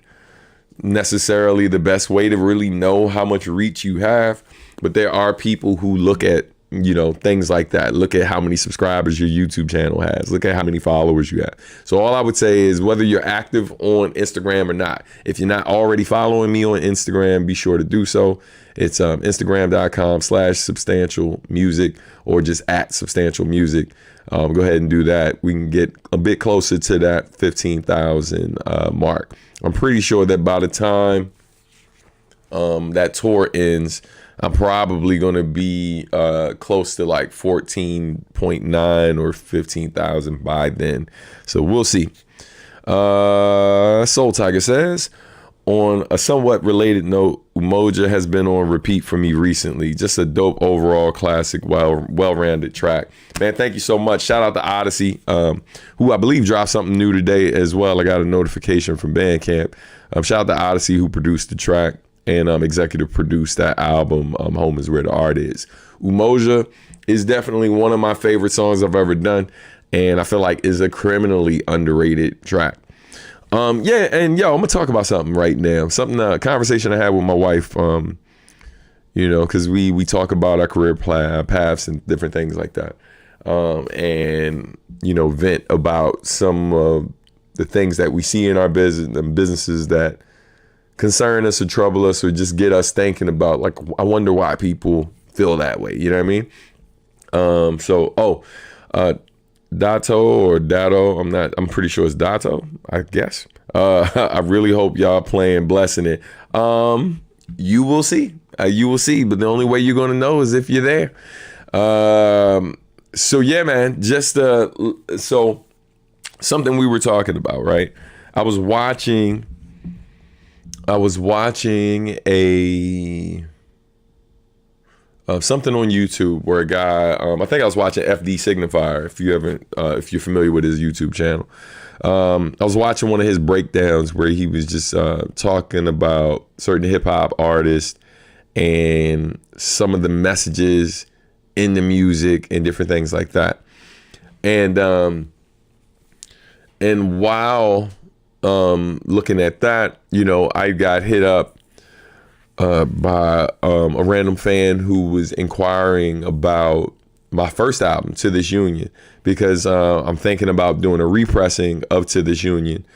necessarily the best way to really know how much reach you have. But there are people who look at, you know, things like that. Look at how many subscribers your YouTube channel has. Look at how many followers you have. So all I would say is whether you're active on Instagram or not, if you're not already following me on Instagram, be sure to do so. It's Instagram.com/substantial music or just @substantial music. Go ahead and do that. We can get a bit closer to that 15,000 mark. I'm pretty sure that by the time that tour ends, I'm probably going to be close to like 14.9 or 15,000 by then. So we'll see. Soul Tiger says, on a somewhat related note, Umoja has been on repeat for me recently. Just a dope overall classic, well-rounded track. Man, thank you so much. Shout out to Odyssey, who I believe dropped something new today as well. I got a notification from Bandcamp. Shout out to Odyssey, who produced the track and executive produced that album, Home Is Where the Art Is. Umoja is definitely one of my favorite songs I've ever done, and I feel like is a criminally underrated track. Yeah, and yo, I'm gonna talk about something right now. A conversation I had with my wife. You know, because we talk about our career paths and different things like that, and you know, vent about some of the things that we see in our businesses that concern us or trouble us or just get us thinking about, like, I wonder why people feel that way. You know what I mean? Dato or Dato, I'm pretty sure it's Dato, I guess. I really hope y'all playing Blessing It. You will see, but the only way you're gonna know is if you're there. So yeah, man, just so something we were talking about, right? I was watching a something on YouTube where a guy, I think I was watching FD Signifier. If you're familiar with his YouTube channel, I was watching one of his breakdowns where he was just talking about certain hip hop artists and some of the messages in the music and different things like that. And while looking at that, I got hit up by a random fan who was inquiring about my first album, To This Union, because I'm thinking about doing a repressing of To This Union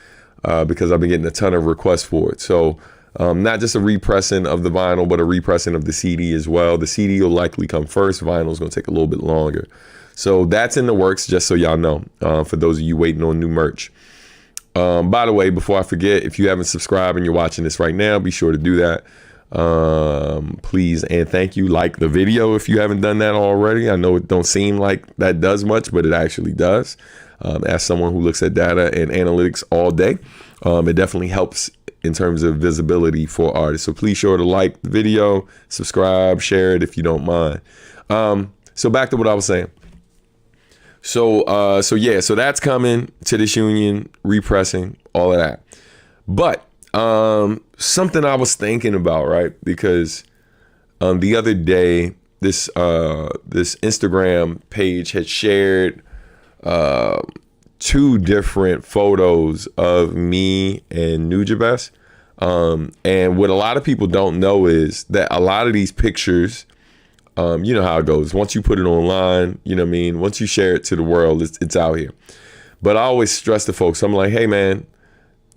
because I've been getting a ton of requests for it. So not just a repressing of the vinyl, but a repressing of the CD as well. The CD will likely come first. Vinyl is going to take a little bit longer. So that's in the works, just so y'all know, for those of you waiting on new merch. By the way, before I forget, if you haven't subscribed and you're watching this right now, be sure to do that. Please and thank you. Like the video if you haven't done that already. I know it don't seem like that does much, but it actually does. As someone who looks at data and analytics all day, it definitely helps in terms of visibility for artists. So please sure to like the video, subscribe, share it if you don't mind. So back to what I was saying. So that's coming, To This Union, repressing, all of that. But something I was thinking about, right? Because the other day, this Instagram page had shared 2 different photos of me and Nujabes. And what a lot of people don't know is that a lot of these pictures, you know how it goes. Once you put it online, you know what I mean? Once you share it to the world, it's out here. But I always stress to folks, I'm like, hey man,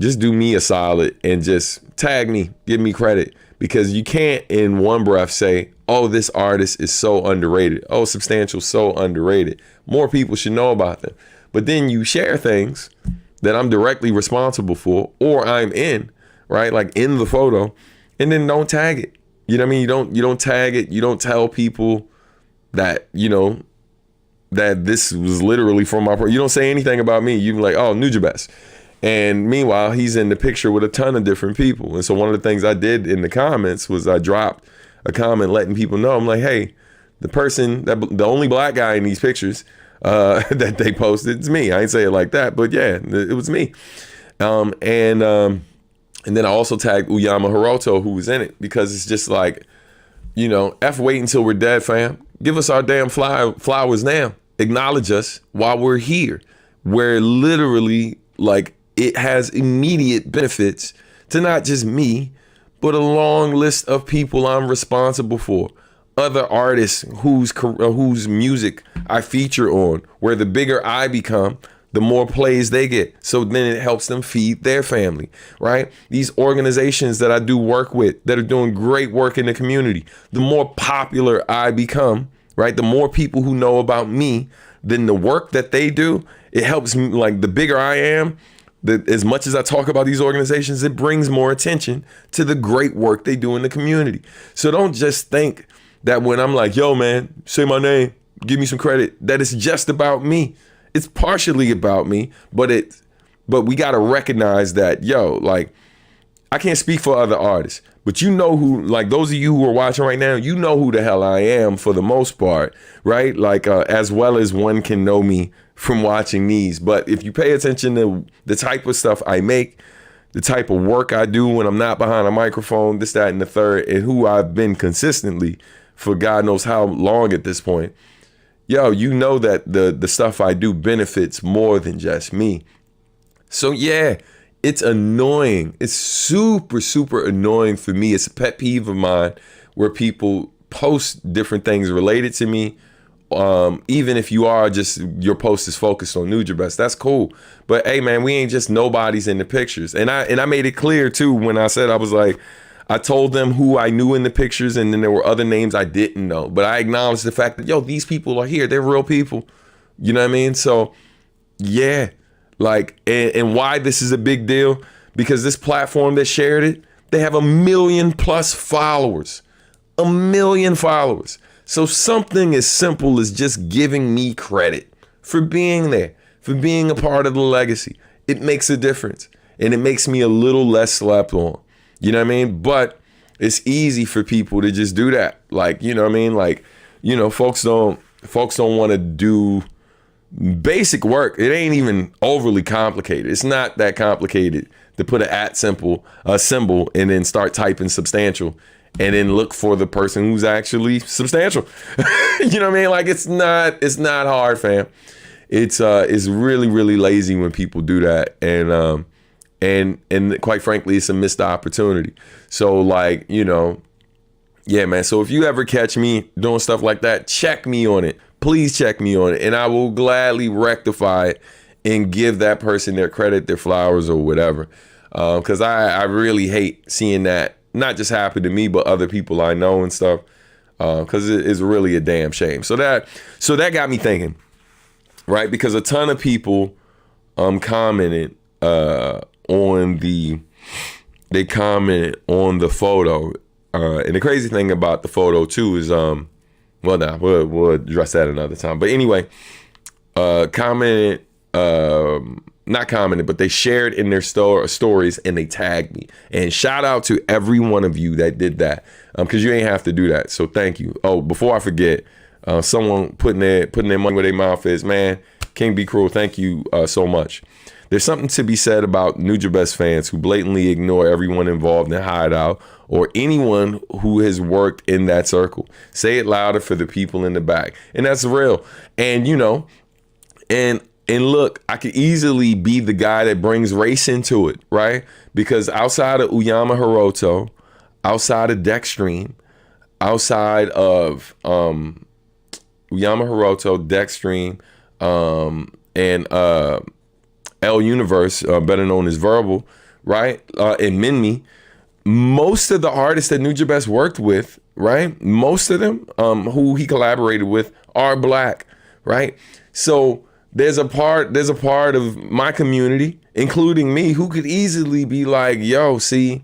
just do me a solid and just tag me, give me credit. Because you can't in one breath say, oh, this artist is so underrated. Oh, Substantial, so underrated. More people should know about them. But then you share things that I'm directly responsible for or I'm in, right? Like in the photo, and then don't tag it. You know what I mean? You don't tag it. You don't tell people that, that this was literally from my, you don't say anything about me. You be like, oh, Nujabes. And meanwhile, he's in the picture with a ton of different people. And so one of the things I did in the comments was I dropped a comment letting people know, I'm like, hey, the only black guy in these pictures that they posted, it's me. I ain't say it like that, but yeah, it was me. And then I also tagged Uyama Hiroto, who was in it, because it's just like, F wait until we're dead, fam. Give us our damn flowers now. Acknowledge us while we're here. Where literally, like, it has immediate benefits to not just me, but a long list of people I'm responsible for. Other artists whose music I feature on, where the bigger I become, the more plays they get. So then it helps them feed their family, right? These organizations that I do work with that are doing great work in the community, the more popular I become, right? The more people who know about me, then the work that they do, it helps me, like the bigger I am, as much as I talk about these organizations, it brings more attention to the great work they do in the community. So don't just think that when I'm like, yo, man, say my name, give me some credit, that it's just about me. It's partially about me, but we got to recognize that, yo, like, I can't speak for other artists, but who, like those of you who are watching right now, you know who the hell I am for the most part, right? Like, as well as one can know me from watching these. But if you pay attention to the type of stuff I make, the type of work I do when I'm not behind a microphone, this, that, and the third, and who I've been consistently for God knows how long at this point, yo, you know that the stuff I do benefits more than just me. So yeah, it's annoying. It's super, super annoying for me. It's a pet peeve of mine where people post different things related to me. Even if you are just, your post is focused on Nujabes, that's cool. But hey man, we ain't just nobodies in the pictures. And I made it clear too when I said, I was like, I told them who I knew in the pictures, and then there were other names I didn't know. But I acknowledged the fact that, yo, these people are here. They're real people. You know what I mean? So, yeah. Like, and why this is a big deal? Because this platform that shared it, they have 1 million+ followers. 1 million followers. So something as simple as just giving me credit for being there, for being a part of the legacy. It makes a difference. And it makes me a little less slept on. You know what I mean? But it's easy for people to just do that. Like, you know what I mean? Like, you know, folks don't want to do basic work. It ain't even overly complicated. It's not that complicated to put a symbol, and then start typing substantial and then look for the person who's actually substantial. You know what I mean? Like, it's not hard, fam. It's really, really lazy when people do that. And quite frankly, it's a missed opportunity. So, like, you know, yeah, man. So if you ever catch me doing stuff like that, check me on it. Please check me on it. And I will gladly rectify it and give that person their credit, their flowers, or whatever. Because I really hate seeing that not just happen to me, but other people I know and stuff. Because it's really a damn shame. So that got me thinking, right? Because a ton of people commented they commented on the photo. And the crazy thing about the photo too is, we'll address that another time. But anyway, not commented, but they shared in their stories and they tagged me. And shout out to every one of you that did that, because you ain't have to do that. So thank you. Oh, before I forget, someone putting their money where their mouth is, man. King Be Cruel, thank you so much. There's something to be said about Nujabes fans who blatantly ignore everyone involved in Hideout or anyone who has worked in that circle. Say it louder for the people in the back. And that's real. And, you know, and look, I could easily be the guy that brings race into it, right? Because outside of Uyama Hiroto, outside of Dexstream, outside of Uyama Hiroto, Dexstream, and L Universe, better known as Verbal, right? And Minmi, most of the artists that Nujabes worked with, right? Most of them who he collaborated with are black, right? So there's a part of my community, including me, who could easily be like, yo, see,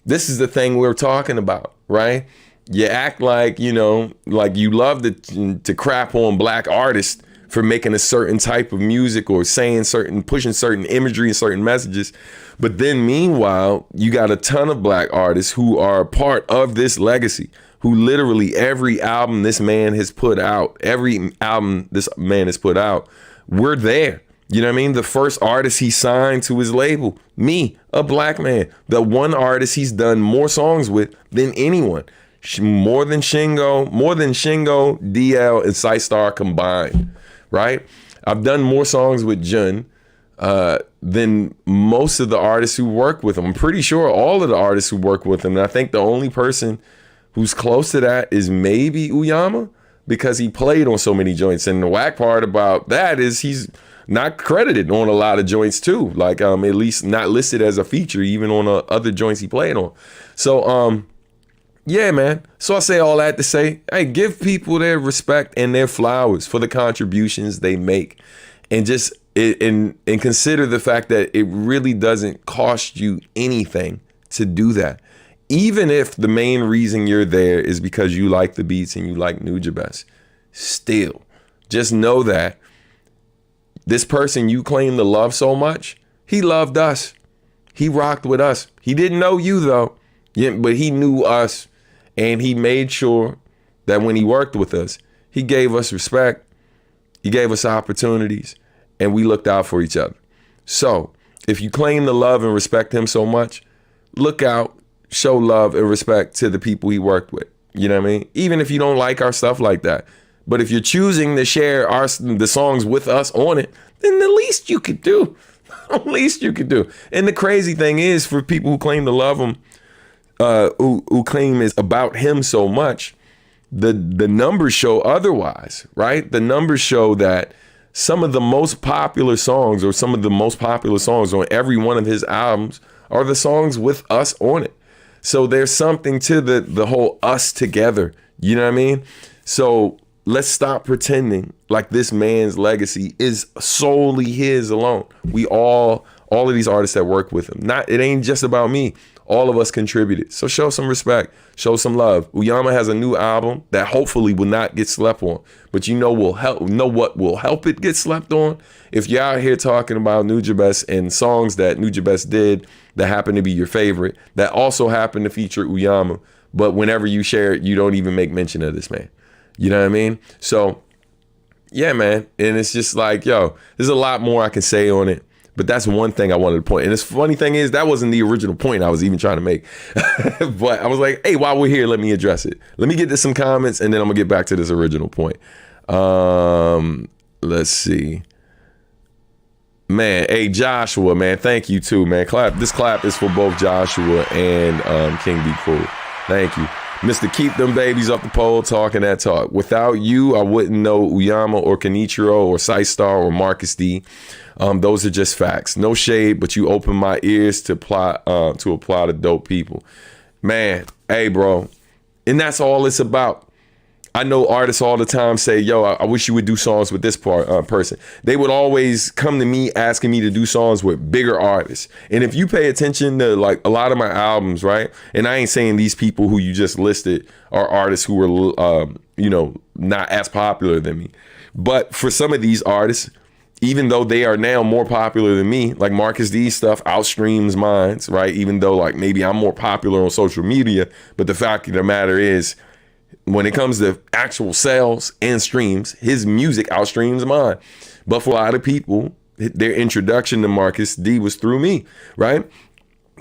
this is the thing we're talking about, right? You act like, you know, like you love to crap on black artists for making a certain type of music or pushing certain imagery and certain messages. But then meanwhile, you got a ton of black artists who are part of this legacy, who literally every album this man has put out, we're there. You know what I mean? The first artist he signed to his label, me, a black man, the one artist he's done more songs with than anyone. More than Shingo, DL, and Sightstar combined. Right? I've done more songs with Jun than most of the artists who work with him. I'm pretty sure all of the artists who work with him. And I think the only person who's close to that is maybe Uyama, because he played on so many joints. And the whack part about that is he's not credited on a lot of joints too. Like at least not listed as a feature, even on other joints he played on. So yeah, man. So I say all that to say, hey, give people their respect and their flowers for the contributions they make, and just and consider the fact that it really doesn't cost you anything to do that. Even if the main reason you're there is because you like the beats and you like Nujabes, still, just know that this person you claim to love so much, he loved us. He rocked with us. He didn't know you though, but he knew us. And he made sure that when he worked with us, he gave us respect, he gave us opportunities, and we looked out for each other. So if you claim to love and respect him so much, look out, show love and respect to the people he worked with. You know what I mean? Even if you don't like our stuff like that. But if you're choosing to share the songs with us on it, then the least you could do. The least you could do. And the crazy thing is, for people who claim to love him, who claim is about him so much, the numbers show otherwise, right? The numbers show that some of the most popular songs, or some of the most popular songs on every one of his albums, are the songs with us on it. So there's something to the whole us together, you know what I mean? So let's stop pretending like this man's legacy is solely his alone. We all all of these artists that work with him. It ain't just about me. All of us contributed. So show some respect, show some love. Uyama has a new album that hopefully will not get slept on, but what will help it get slept on? If you're out here talking about Nujabes and songs that Nujabes did that happen to be your favorite, that also happen to feature Uyama, but whenever you share it, you don't even make mention of this man. You know what I mean? So yeah, man. And it's just like, yo, there's a lot more I can say on it. But that's one thing I wanted to point. And the funny thing is, that wasn't the original point I was even trying to make. But I was like, hey, while we're here, let me address it. Let me get to some comments, and then I'm going to get back to this original point. Let's see. Man, hey, Joshua, man, thank you too, man. This clap is for both Joshua and King Be Cool. Thank you. Mr. Keep Them Babies Up the Pole, talking that talk. Without you, I wouldn't know Uyama or Kenichiro or Systar or Marcus D. Those are just facts. No shade, but you open my ears to apply to dope people. Man, hey, bro. And that's all it's about. I know artists all the time say, yo, I wish you would do songs with this person. They would always come to me asking me to do songs with bigger artists. And if you pay attention to like a lot of my albums, right? And I ain't saying these people who you just listed are artists who were, not as popular than me. But for some of these artists, even though they are now more popular than me, like Marcus D's stuff outstreams mine, right? Even though like maybe I'm more popular on social media, but the fact of the matter is, when it comes to actual sales and streams, his music outstreams mine. But for a lot of people, their introduction to Marcus D was through me, right?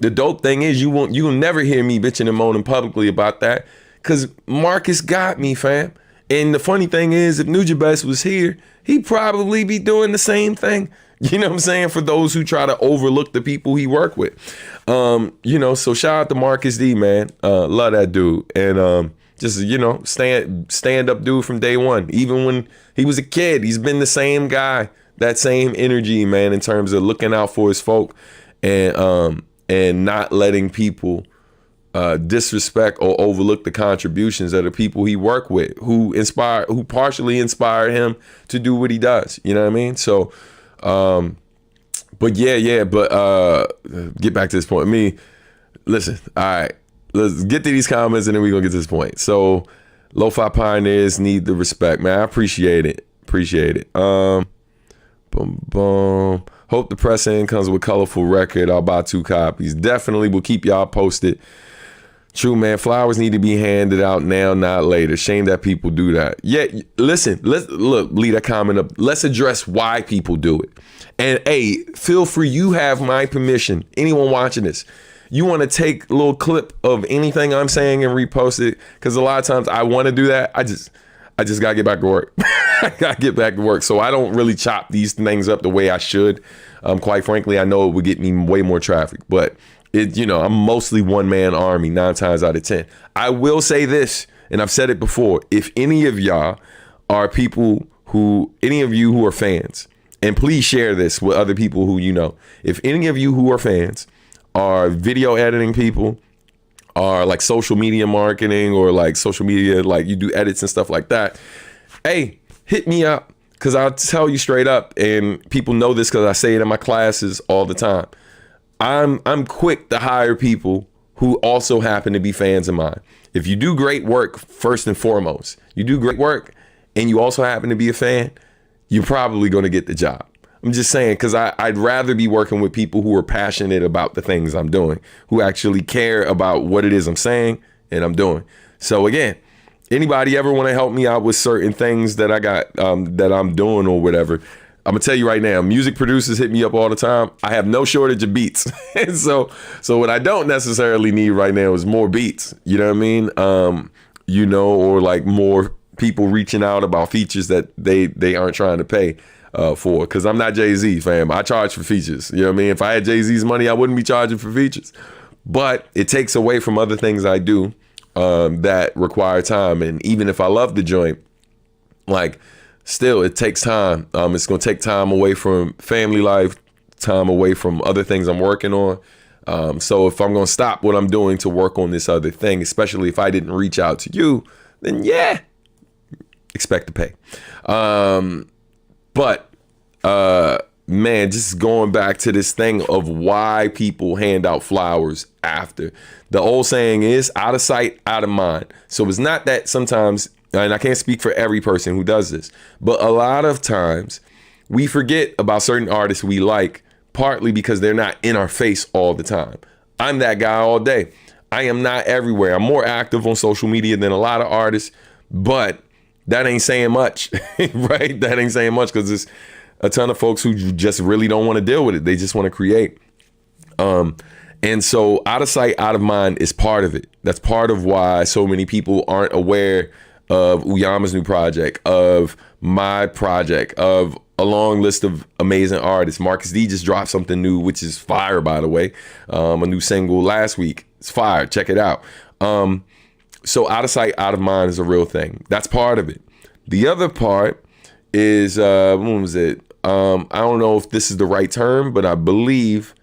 The dope thing is you will never hear me bitching and moaning publicly about that, because Marcus got me, fam. And the funny thing is, if Nujabes was here, he'd probably be doing the same thing. You know what I'm saying? For those who try to overlook the people he worked with. So shout out to Marcus D, man. Love that dude. And just, stand up dude from day one. Even when he was a kid, he's been the same guy, that same energy, man, in terms of looking out for his folk and not letting people disrespect or overlook the contributions of the people he worked with, who partially inspired him to do what he does. You know what I mean? So, but get back to this point. Listen, all right. Let's get to these comments and then we're going to get to this point. So, Lo-Fi Pioneers need the respect, man. I appreciate it. Boom, boom. Hope the press in comes with colorful record. I'll buy 2 copies. Definitely will keep y'all posted. True, man. Flowers need to be handed out now, not later. Shame that people do that. Yeah, listen. Leave that comment up. Let's address why people do it. And, hey, feel free. You have my permission. Anyone watching this. You want to take a little clip of anything I'm saying and repost it, because a lot of times I want to do that. I just gotta get back to work. I gotta get back to work. So I don't really chop these things up the way I should. Quite frankly, I know it would get me way more traffic, but I'm mostly one-man army 9 times out of 10. I will say this, and I've said it before. If any of y'all are any of you who are fans, and please share this with other people who you know. If any of you who are fans are video editing people, are like social media marketing, or like social media, like you do edits and stuff like that, hey, hit me up, because I'll tell you straight up, and people know this because I say it in my classes all the time. I'm quick to hire people who also happen to be fans of mine. If you do great work, first and foremost, you do great work and you also happen to be a fan, you're probably going to get the job. I'm just saying, because I'd rather be working with people who are passionate about the things I'm doing, who actually care about what it is I'm saying and I'm doing. So again, anybody ever want to help me out with certain things that I got that I'm doing or whatever, I'm gonna tell you right now, music producers hit me up all the time. I have no shortage of beats. And so what I don't necessarily need right now is more beats. You know what I mean? Or like more people reaching out about features that they aren't trying to pay for, because I'm not Jay-Z, fam. I charge for features. You know what I mean? If I had Jay-Z's money, I wouldn't be charging for features. But it takes away from other things I do that require time. And even if I love the joint, like, still, it takes time. It's going to take time away from family life, time away from other things I'm working on. So if I'm going to stop what I'm doing to work on this other thing, especially if I didn't reach out to you, then yeah, expect to pay. But man, just going back to this thing of why people hand out flowers after. The old saying is out of sight, out of mind. So it's not that sometimes, and I can't speak for every person who does this, but a lot of times we forget about certain artists we like, partly because they're not in our face all the time. I'm that guy all day. I am not everywhere. I'm more active on social media than a lot of artists, but that ain't saying much, right? That ain't saying much because there's a ton of folks who just really don't want to deal with it. They just want to create. And so out of sight, out of mind is part of it. That's part of why so many people aren't aware of Uyama's new project, of my project, of a long list of amazing artists. Marcus D just dropped something new, which is fire, by the way. A new single last week. It's fire. Check it out. So out of sight, out of mind is a real thing. That's part of it. The other part is, what was it? I don't know if this is the right term, but I believe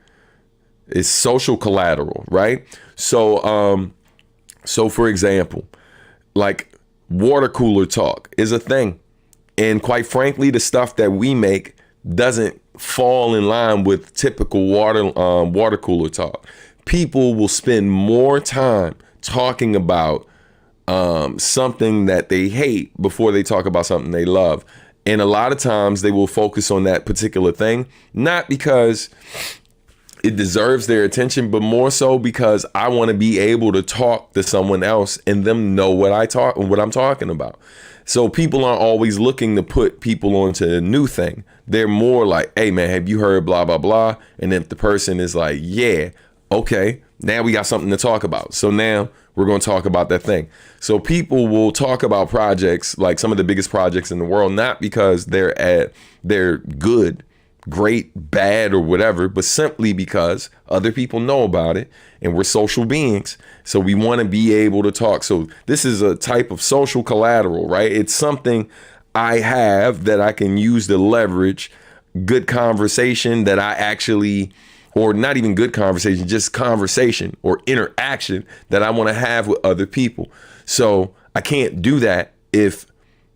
it's social collateral, right? So, so for example, like water cooler talk is a thing. And quite frankly, the stuff that we make doesn't fall in line with typical water cooler talk. People will spend more time talking about something that they hate before they talk about something they love. And a lot of times they will focus on that particular thing, not because it deserves their attention, but more so because I want to be able to talk to someone else and them know what I'm talking about. So people aren't always looking to put people onto a new thing. They're more like, hey man, have you heard blah, blah, blah? And if the person is like, yeah, okay, now we got something to talk about. So now we're going to talk about that thing. So people will talk about projects, like some of the biggest projects in the world, not because they're good, great, bad, or whatever, but simply because other people know about it and we're social beings. So we want to be able to talk. So this is a type of social collateral, right? It's something I have that I can use to leverage good conversation that I actually, or not even good conversation, just conversation or interaction that I want to have with other people. So I can't do that if,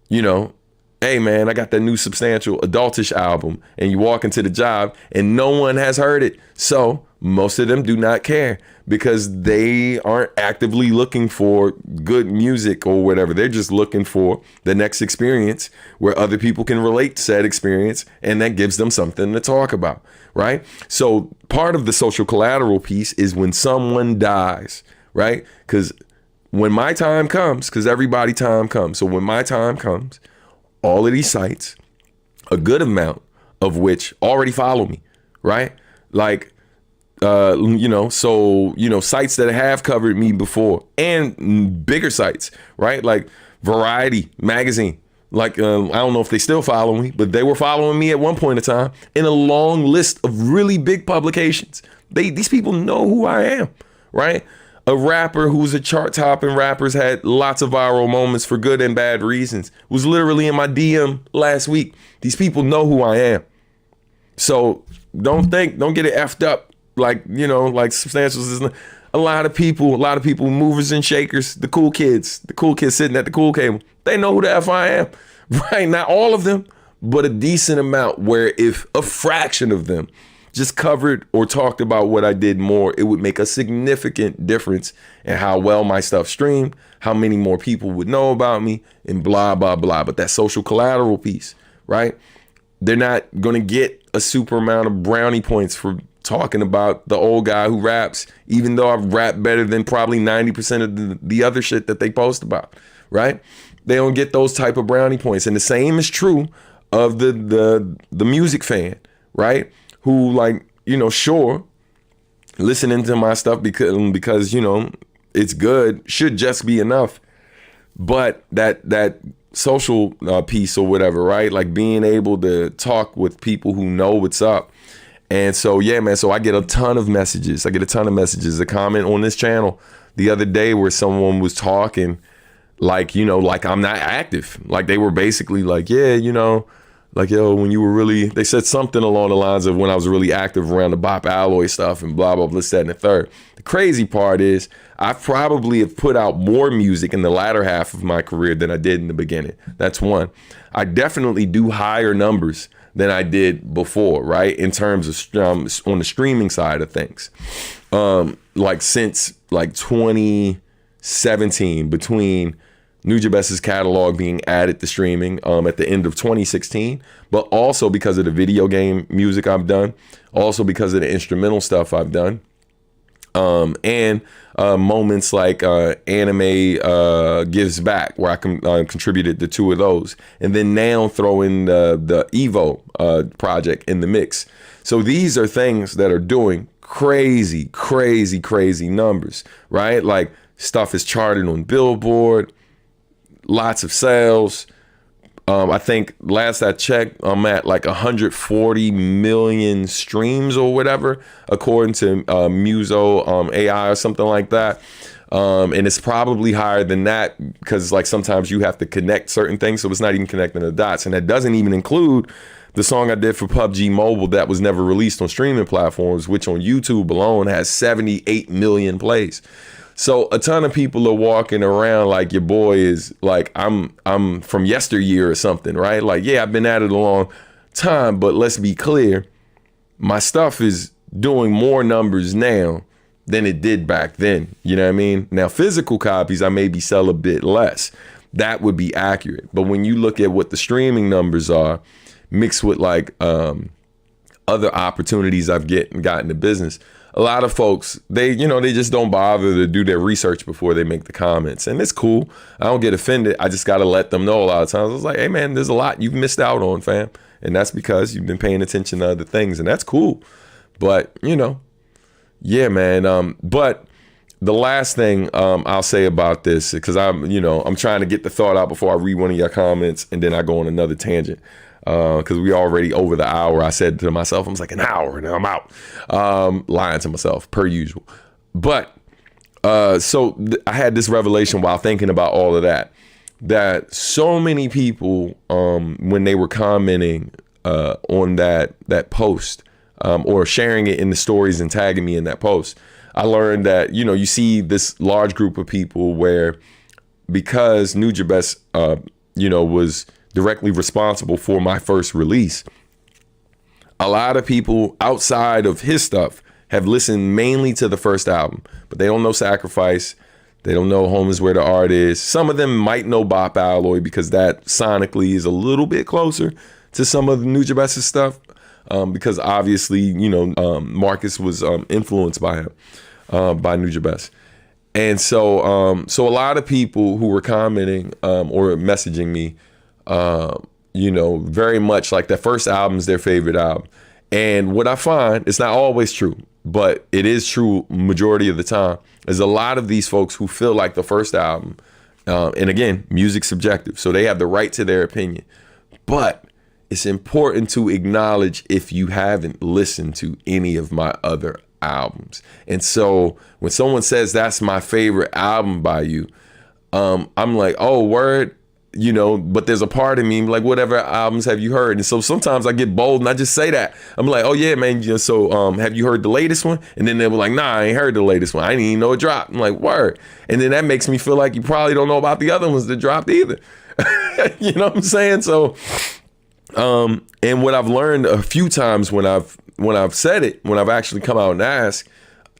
you know, hey man, I got that new Substantial Adultish album, and you walk into the job and no one has heard it. So most of them do not care because they aren't actively looking for good music or whatever. They're just looking for the next experience where other people can relate to said experience, and that gives them something to talk about, right? So part of the social collateral piece is when someone dies, right? Because when my time comes, because everybody time comes. So when my time comes, all of these sites, a good amount of which already follow me, right? Like, sites that have covered me before, and bigger sites, right? Like Variety magazine. Like, I don't know if they still follow me, but they were following me at one point in time in a long list of really big publications. These people know who I am, right? A rapper who's a chart-topping rapper's had lots of viral moments for good and bad reasons. Was literally in my DM last week. These people know who I am. So don't get it effed up like, like Substantials is a lot of people, movers and shakers, the cool kids sitting at the cool cable. They know who the F I am, right? Not all of them, but a decent amount, where if a fraction of them just covered or talked about what I did more, it would make a significant difference in how well my stuff streamed, how many more people would know about me, and blah, blah, blah. But that social collateral piece, right? They're not going to get a super amount of brownie points for talking about the old guy who raps, even though I've rapped better than probably 90% of the other shit that they post about, right? They don't get those type of brownie points. And the same is true of the music fan, right? Who, like, sure, listening to my stuff because it's good should just be enough. But that social piece or whatever, right? Like being able to talk with people who know what's up. And so, yeah, man, so I get a ton of messages. A comment on this channel the other day where someone was talking like I'm not active. Like they were basically like, yeah, like, yo, when you were really, they said something along the lines of when I was really active around the Bop Alloy stuff and blah, blah, blah, this, that, and the third. The crazy part is I probably have put out more music in the latter half of my career than I did in the beginning. That's one. I definitely do higher numbers than I did before, right? In terms of on the streaming side of things. Like since like 2017, between Nujabes's catalog being added to streaming at the end of 2016, but also because of the video game music I've done, also because of the instrumental stuff I've done, and moments like Anime Gives Back, where I contributed to 2 of those, and then now throw in the Evo project in the mix. So these are things that are doing crazy numbers, right? Like stuff is charted on Billboard, lots of sales. I think last I checked, I'm at like 140 million streams or whatever, according to Muso AI or something like that. And it's probably higher than that because like sometimes you have to connect certain things, so it's not even connecting the dots. And that doesn't even include the song I did for PUBG Mobile that was never released on streaming platforms, which on YouTube alone has 78 million plays. So a ton of people are walking around like your boy is like, I'm from yesteryear or something, right? Like, yeah, I've been at it a long time, but let's be clear. My stuff is doing more numbers now than it did back then. You know what I mean? Now, physical copies, I maybe sell a bit less. That would be accurate. But when you look at what the streaming numbers are, mixed with like other opportunities I've gotten to business, a lot of folks, they just don't bother to do their research before they make the comments. And it's cool. I don't get offended. I just got to let them know a lot of times. I was like, hey, man, there's a lot you've missed out on, fam. And that's because you've been paying attention to other things. And that's cool. But, yeah, man. But the last thing I'll say about this, because I'm trying to get the thought out before I read one of your comments and then I go on another tangent. Because we already over the hour. I said to myself, I was like, an hour, and I'm out. Lying to myself, per usual. But I had this revelation while thinking about all of that so many people, when they were commenting on that post, or sharing it in the stories and tagging me in that post, I learned that, you see this large group of people where, because Nujabes, was directly responsible for my first release, a lot of people outside of his stuff have listened mainly to the first album, but they don't know Sacrifice. They don't know Home Is Where the Art Is. Some of them might know Bop Alloy because that sonically is a little bit closer to some of the Nujabes' stuff, because obviously, Marcus was influenced by him, by Nujabes. And so a lot of people who were commenting or messaging me, very much like that first album is their favorite album. And what I find, it's not always true, but it is true majority of the time, is a lot of these folks who feel like the first album, and again, music's subjective, so they have the right to their opinion. But it's important to acknowledge if you haven't listened to any of my other albums. And so when someone says that's my favorite album by you, I'm like, oh, word. But there's a part of me like, whatever albums have you heard? And so sometimes I get bold and I just say that. I'm like, oh yeah, man. So have you heard the latest one? And then they were like, nah, I ain't heard the latest one. I didn't even know it dropped. I'm like, word. And then that makes me feel like you probably don't know about the other ones that dropped either. You know what I'm saying? So, and what I've learned a few times when I've said it, when I've actually come out and asked,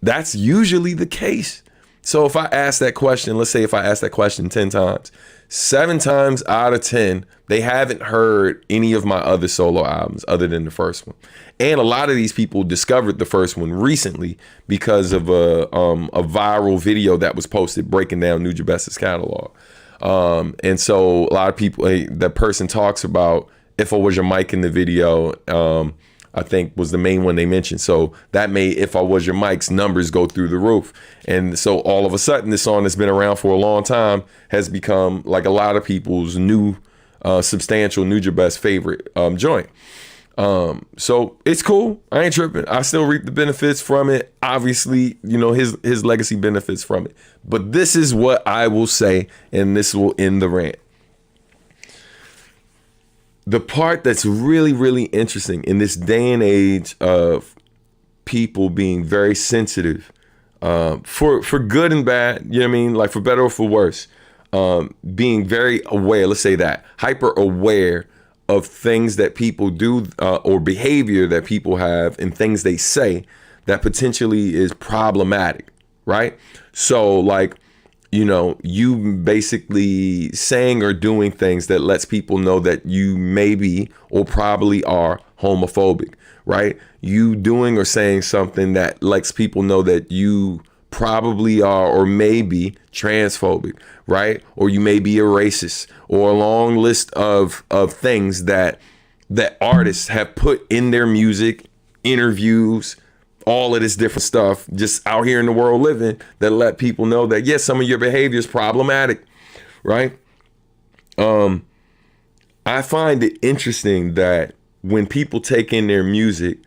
that's usually the case. So if I ask that question, let's say if I ask that question 10 times, 7 times out of 10, they haven't heard any of my other solo albums other than the first one. And a lot of these people discovered the first one recently because of a viral video that was posted breaking down Nujabes' catalog. And so a lot of people, that person talks about If I Was Your Mic in the video, I think was the main one they mentioned. So that made If I Was Your Mic's numbers go through the roof. And so all of a sudden, this song that's been around for a long time has become like a lot of people's new substantial Nujabes favorite joint. So it's cool. I ain't tripping. I still reap the benefits from it. Obviously, his legacy benefits from it. But this is what I will say, and this will end the rant. The part that's really, really interesting in this day and age of people being very sensitive, for good and bad, you know what I mean? Like for better or for worse, being very aware, let's say that, hyper aware of things that people do or behavior that people have and things they say that potentially is problematic, right? So like, you know, you basically saying or doing things that lets people know that you maybe or probably are homophobic, right? You doing or saying something that lets people know that you probably are or may be transphobic, right? Or you may be a racist, or a long list of things that artists have put in their music, interviews, all of this different stuff just out here in the world living that let people know that, yes, some of your behavior is problematic, right? I find it interesting that when people take in their music,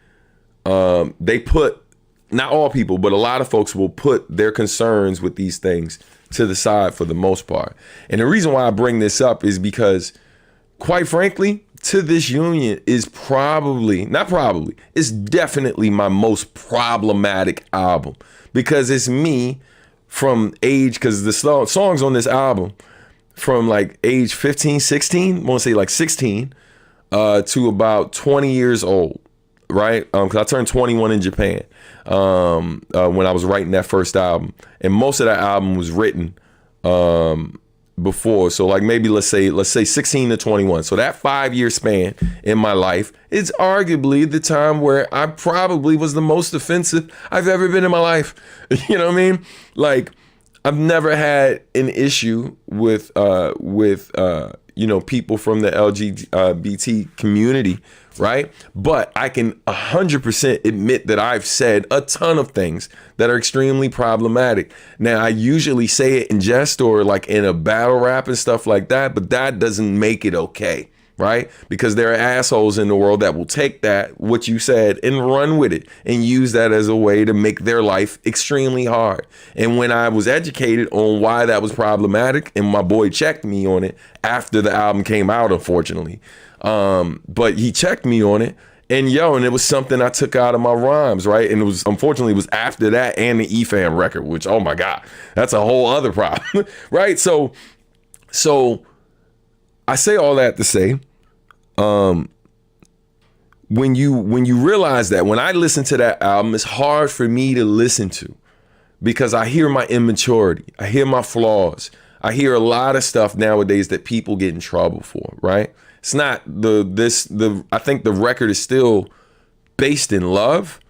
they put, not all people, but a lot of folks will put their concerns with these things to the side for the most part. And the reason why I bring this up is because, quite frankly, To This Union is it's definitely my most problematic album, because it's me from age, because the songs on this album from like age 15, 16, I want to say like 16 to about 20 years old, right? Because I turned 21 in Japan when I was writing that first album, and most of that album was written before. So like maybe let's say 16 to 21. So that 5-year span in my life is arguably the time where I probably was the most offensive I've ever been in my life. You know what I mean? Like, I've never had an issue with you know, people from the LGBT community, right? But I can 100% admit that I've said a ton of things that are extremely problematic. Now, I usually say it in jest or like in a battle rap and stuff like that, but that doesn't make it okay, right? Because there are assholes in the world that will take that, what you said, and run with it and use that as a way to make their life extremely hard. And when I was educated on why that was problematic, and my boy checked me on it after the album came out, unfortunately, but he checked me on it, and it was something I took out of my rhymes, right? And it was, unfortunately, it was after that and the EFAM record, which, oh my God, that's a whole other problem, right? So I say all that to say, when you realize that, when I listen to that album, it's hard for me to listen to, because I hear my immaturity, I hear my flaws, I hear a lot of stuff nowadays that people get in trouble for, right? It's not I think the record is still based in love,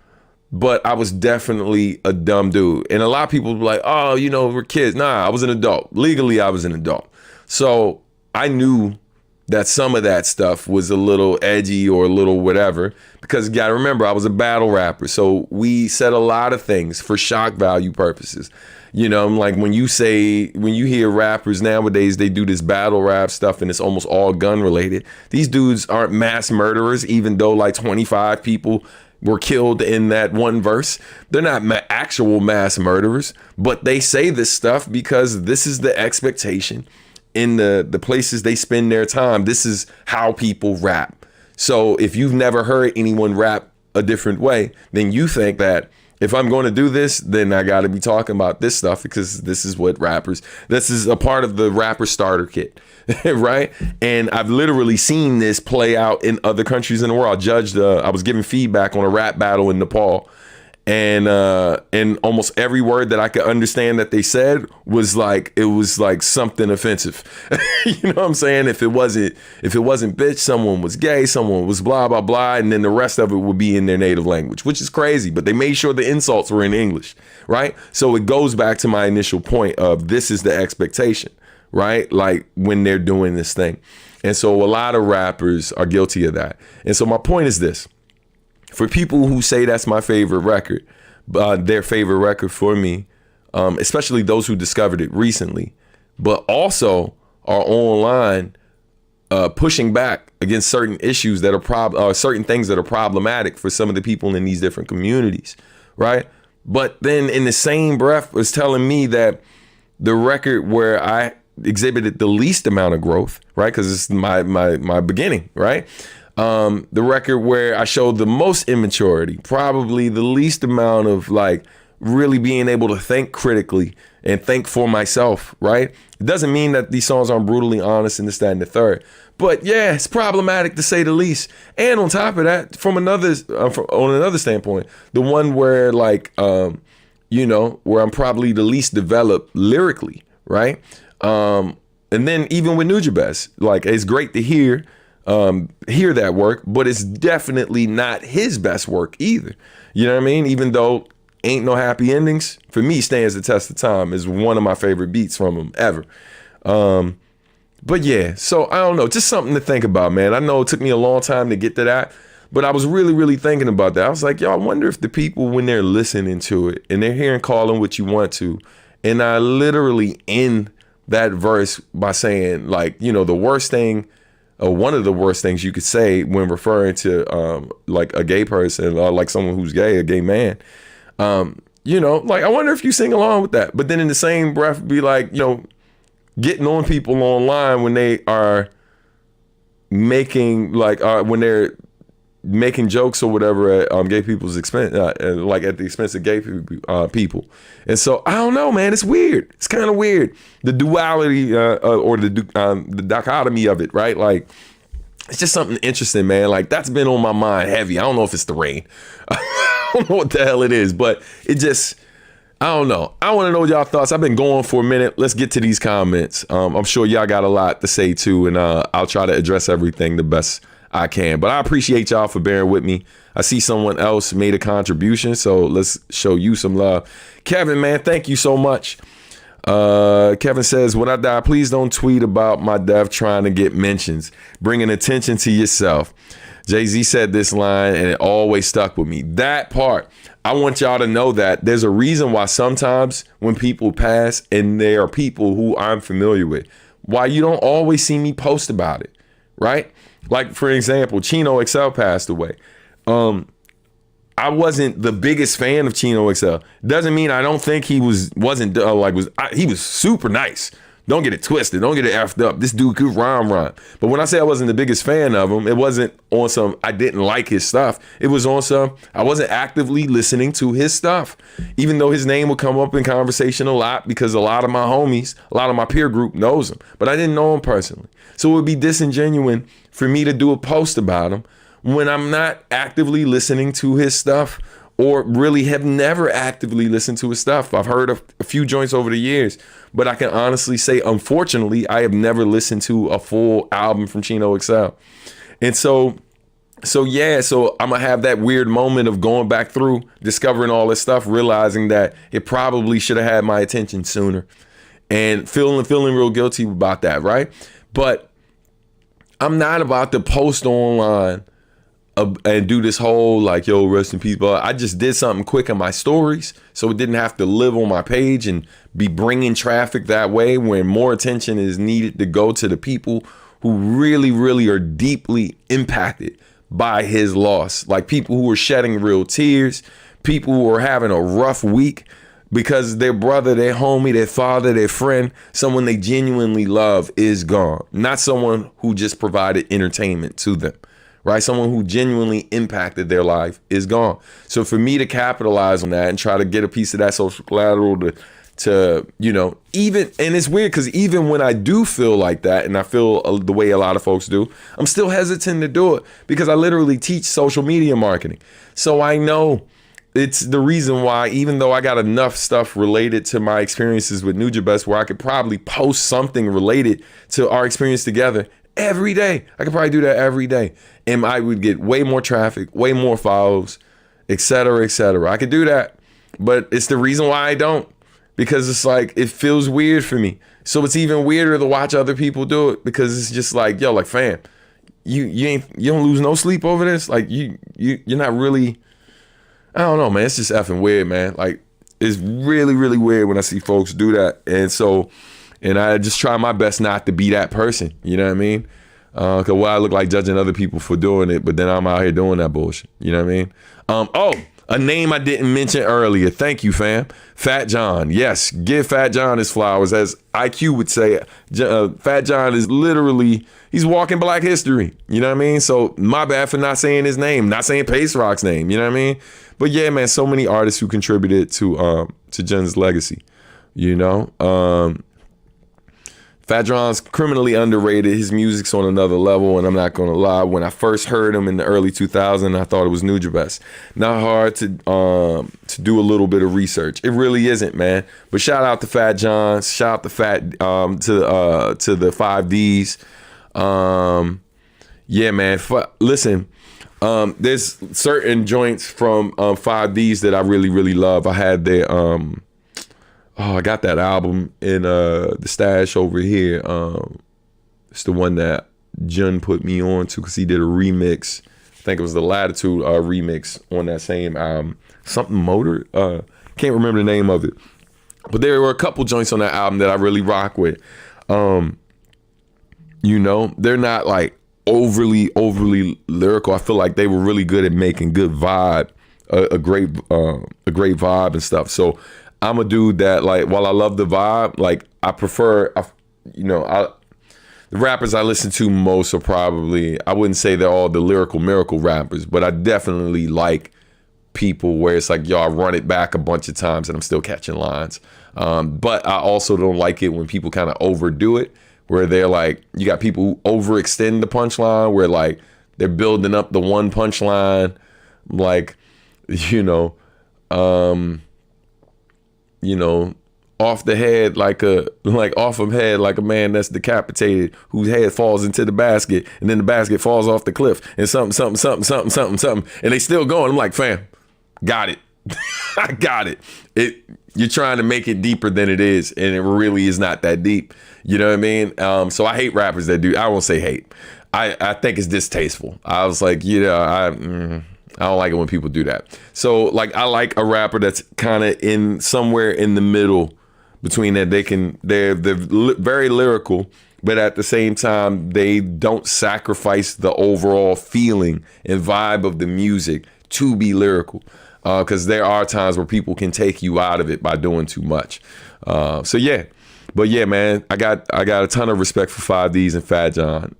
but I was definitely a dumb dude. And a lot of people be like, oh, we're kids. Nah, I was an adult. Legally, I was an adult. So I knew that some of that stuff was a little edgy or a little whatever, because you gotta remember, I was a battle rapper. So we said a lot of things for shock value purposes. Like when you hear rappers nowadays, they do this battle rap stuff and it's almost all gun related. These dudes aren't mass murderers, even though like 25 people were killed in that one verse. They're not actual mass murderers, but they say this stuff because this is the expectation in the places they spend their time. This is how people rap. So if you've never heard anyone rap a different way, then you think that if I'm going to do this, then I got to be talking about this stuff, because this is a part of the rapper starter kit, right? And I've literally seen this play out in other countries in the world. I was giving feedback on a rap battle in Nepal, and almost every word that I could understand that they said was like something offensive. You know what I'm saying? If it wasn't bitch, someone was gay, someone was blah blah blah, and then the rest of it would be in their native language, which is crazy. But they made sure the insults were in English, right? So it goes back to my initial point of this is the expectation, right? Like when they're doing this thing, and so a lot of rappers are guilty of that. And so my point is this. For people who say that's my favorite record, their favorite record for me, especially those who discovered it recently, but also are online pushing back against certain issues that are certain things that are problematic for some of the people in these different communities, right? But then in the same breath was telling me that the record where I exhibited the least amount of growth, right? Because it's my beginning, right? The record where I showed the most immaturity, probably the least amount of like really being able to think critically and think for myself, right? It doesn't mean that these songs aren't brutally honest and this, that, and the third, But yeah, it's problematic to say the least. And on top of that, from another on another standpoint, the one where like where I'm probably the least developed lyrically, right? And then even with Nujabes, like it's great to hear that work, but it's definitely not his best work either. You know what I mean? Even though Ain't No Happy Endings, for me, stands the test of time, is one of my favorite beats from him ever. But yeah, so I don't know, just something to think about, man. I know it took me a long time to get to that, but I was really, really thinking about that. I was like, yo, I wonder if the people, when they're listening to it and they're hearing Call 'Em What You Want To, and I literally end that verse by saying, like, the worst thing, or one of the worst things you could say when referring to like a gay person, or like someone who's gay, a gay man, like I wonder if you sing along with that. But then in the same breath be like, getting on people online when they are making when they're making jokes or whatever at gay people's expense, like at the expense of gay people. And so I don't know, man, it's weird. It's kind of weird, the duality or the dichotomy of it, right? Like, it's just something interesting, man. Like, that's been on my mind heavy. I don't know if it's the rain. I don't know what the hell it is, but it just, I don't know. I want to know y'all thoughts. I've been going for a minute. Let's get to these comments. I'm sure y'all got a lot to say too, and I'll try to address everything the best I can. But I appreciate y'all for bearing with me. I see someone else made a contribution, so let's show you some love. Kevin, man, thank you so much. Kevin says, when I die, please don't tweet about my death trying to get mentions, bringing attention to yourself. Jay-Z said this line and it always stuck with me. That part, I want y'all to know that there's a reason why sometimes when people pass, and there are people who I'm familiar with, why you don't always see me post about it, right? Like, for example, Chino XL passed away. I wasn't the biggest fan of Chino XL. Doesn't mean I don't think he wasn't he was super nice. Don't get it twisted. Don't get it effed up. This dude could rhyme. But when I say I wasn't the biggest fan of him, it wasn't on some I didn't like his stuff. It was on some I wasn't actively listening to his stuff, even though his name would come up in conversation a lot because a lot of my homies, a lot of my peer group knows him, but I didn't know him personally. So it would be disingenuous for me to do a post about him when I'm not actively listening to his stuff, or really have never actively listened to his stuff. I've heard a few joints over the years, but I can honestly say, unfortunately, I have never listened to a full album from Chino XL. And so I'm gonna have that weird moment of going back through, discovering all this stuff, realizing that it probably should have had my attention sooner, and feeling real guilty about that, right? But I'm not about to post online and do this whole like, yo, rest in peace, but I just did something quick in my stories, so it didn't have to live on my page and be bringing traffic that way, when more attention is needed to go to the people who really, really are deeply impacted by his loss. Like people who are shedding real tears, people who are having a rough week because their brother, their homie, their father, their friend, someone they genuinely love is gone. Not someone who just provided entertainment to them. Right? Someone who genuinely impacted their life is gone. So for me to capitalize on that and try to get a piece of that social collateral to even, and it's weird because even when I do feel like that, and I feel the way a lot of folks do, I'm still hesitant to do it because I literally teach social media marketing. So I know it's the reason why, even though I got enough stuff related to my experiences with Nujabes where I could probably post something related to our experience together every day. I could probably do that every day. And I would get way more traffic, way more follows, et cetera, et cetera. I could do that. But it's the reason why I don't. Because it's like, it feels weird for me. So it's even weirder to watch other people do it, because it's just like, yo, like, fam, you don't lose no sleep over this? Like you're not really, I don't know, man. It's just effing weird, man. Like, it's really, really weird when I see folks do that. And I just try my best not to be that person. You know what I mean? Cause I look like judging other people for doing it, but then I'm out here doing that bullshit. You know what I mean? A name I didn't mention earlier. Thank you, fam. Fat John. Yes, give Fat John his flowers. As IQ would say, Fat John is literally, he's walking Black history. You know what I mean? So my bad for not saying his name, not saying Pace Rock's name. You know what I mean? But yeah, man, so many artists who contributed to Jen's legacy. You know? Fat John's criminally underrated. His music's on another level, and I'm not gonna lie. When I first heard him in the early 2000s, I thought it was Nujabes. Not hard to do a little bit of research. It really isn't, man. But shout out to Fat John. Shout out to to the 5Ds. Yeah, man. Listen, there's certain joints from 5Ds that I really love. I had their I got that album in the stash over here. It's the one that Jun put me on to because he did a remix. I think it was the Latitude remix on that same album. Something Motor. Can't remember the name of it. But there were a couple joints on that album that I really rock with. You know, they're not like overly lyrical. I feel like they were really good at making good vibe, a great vibe and stuff. So I'm a dude that, like, while I love the vibe, like, I prefer, the rappers I listen to most are probably, I wouldn't say they're all the lyrical miracle rappers, but I definitely like people where it's like, yo, I run it back a bunch of times and I'm still catching lines. But I also don't like it when people kind of overdo it, where they're like, you got people who overextend the punchline, where like they're building up the one punchline, like, off the head off of head like a man that's decapitated, whose head falls into the basket, and then the basket falls off the cliff, and something, and they still going. I'm like, fam, got it. I got it. You're trying to make it deeper than it is, and it really is not that deep. You know what I mean? So I hate rappers that do. I won't say hate. I think it's distasteful. I was like, I don't like it when people do that. So like, I like a rapper that's kind of in somewhere in the middle between that. They're very lyrical, but at the same time, they don't sacrifice the overall feeling and vibe of the music to be lyrical. Because there are times where people can take you out of it by doing too much. So yeah, but yeah, man, I got a ton of respect for 5Ds and Fat John.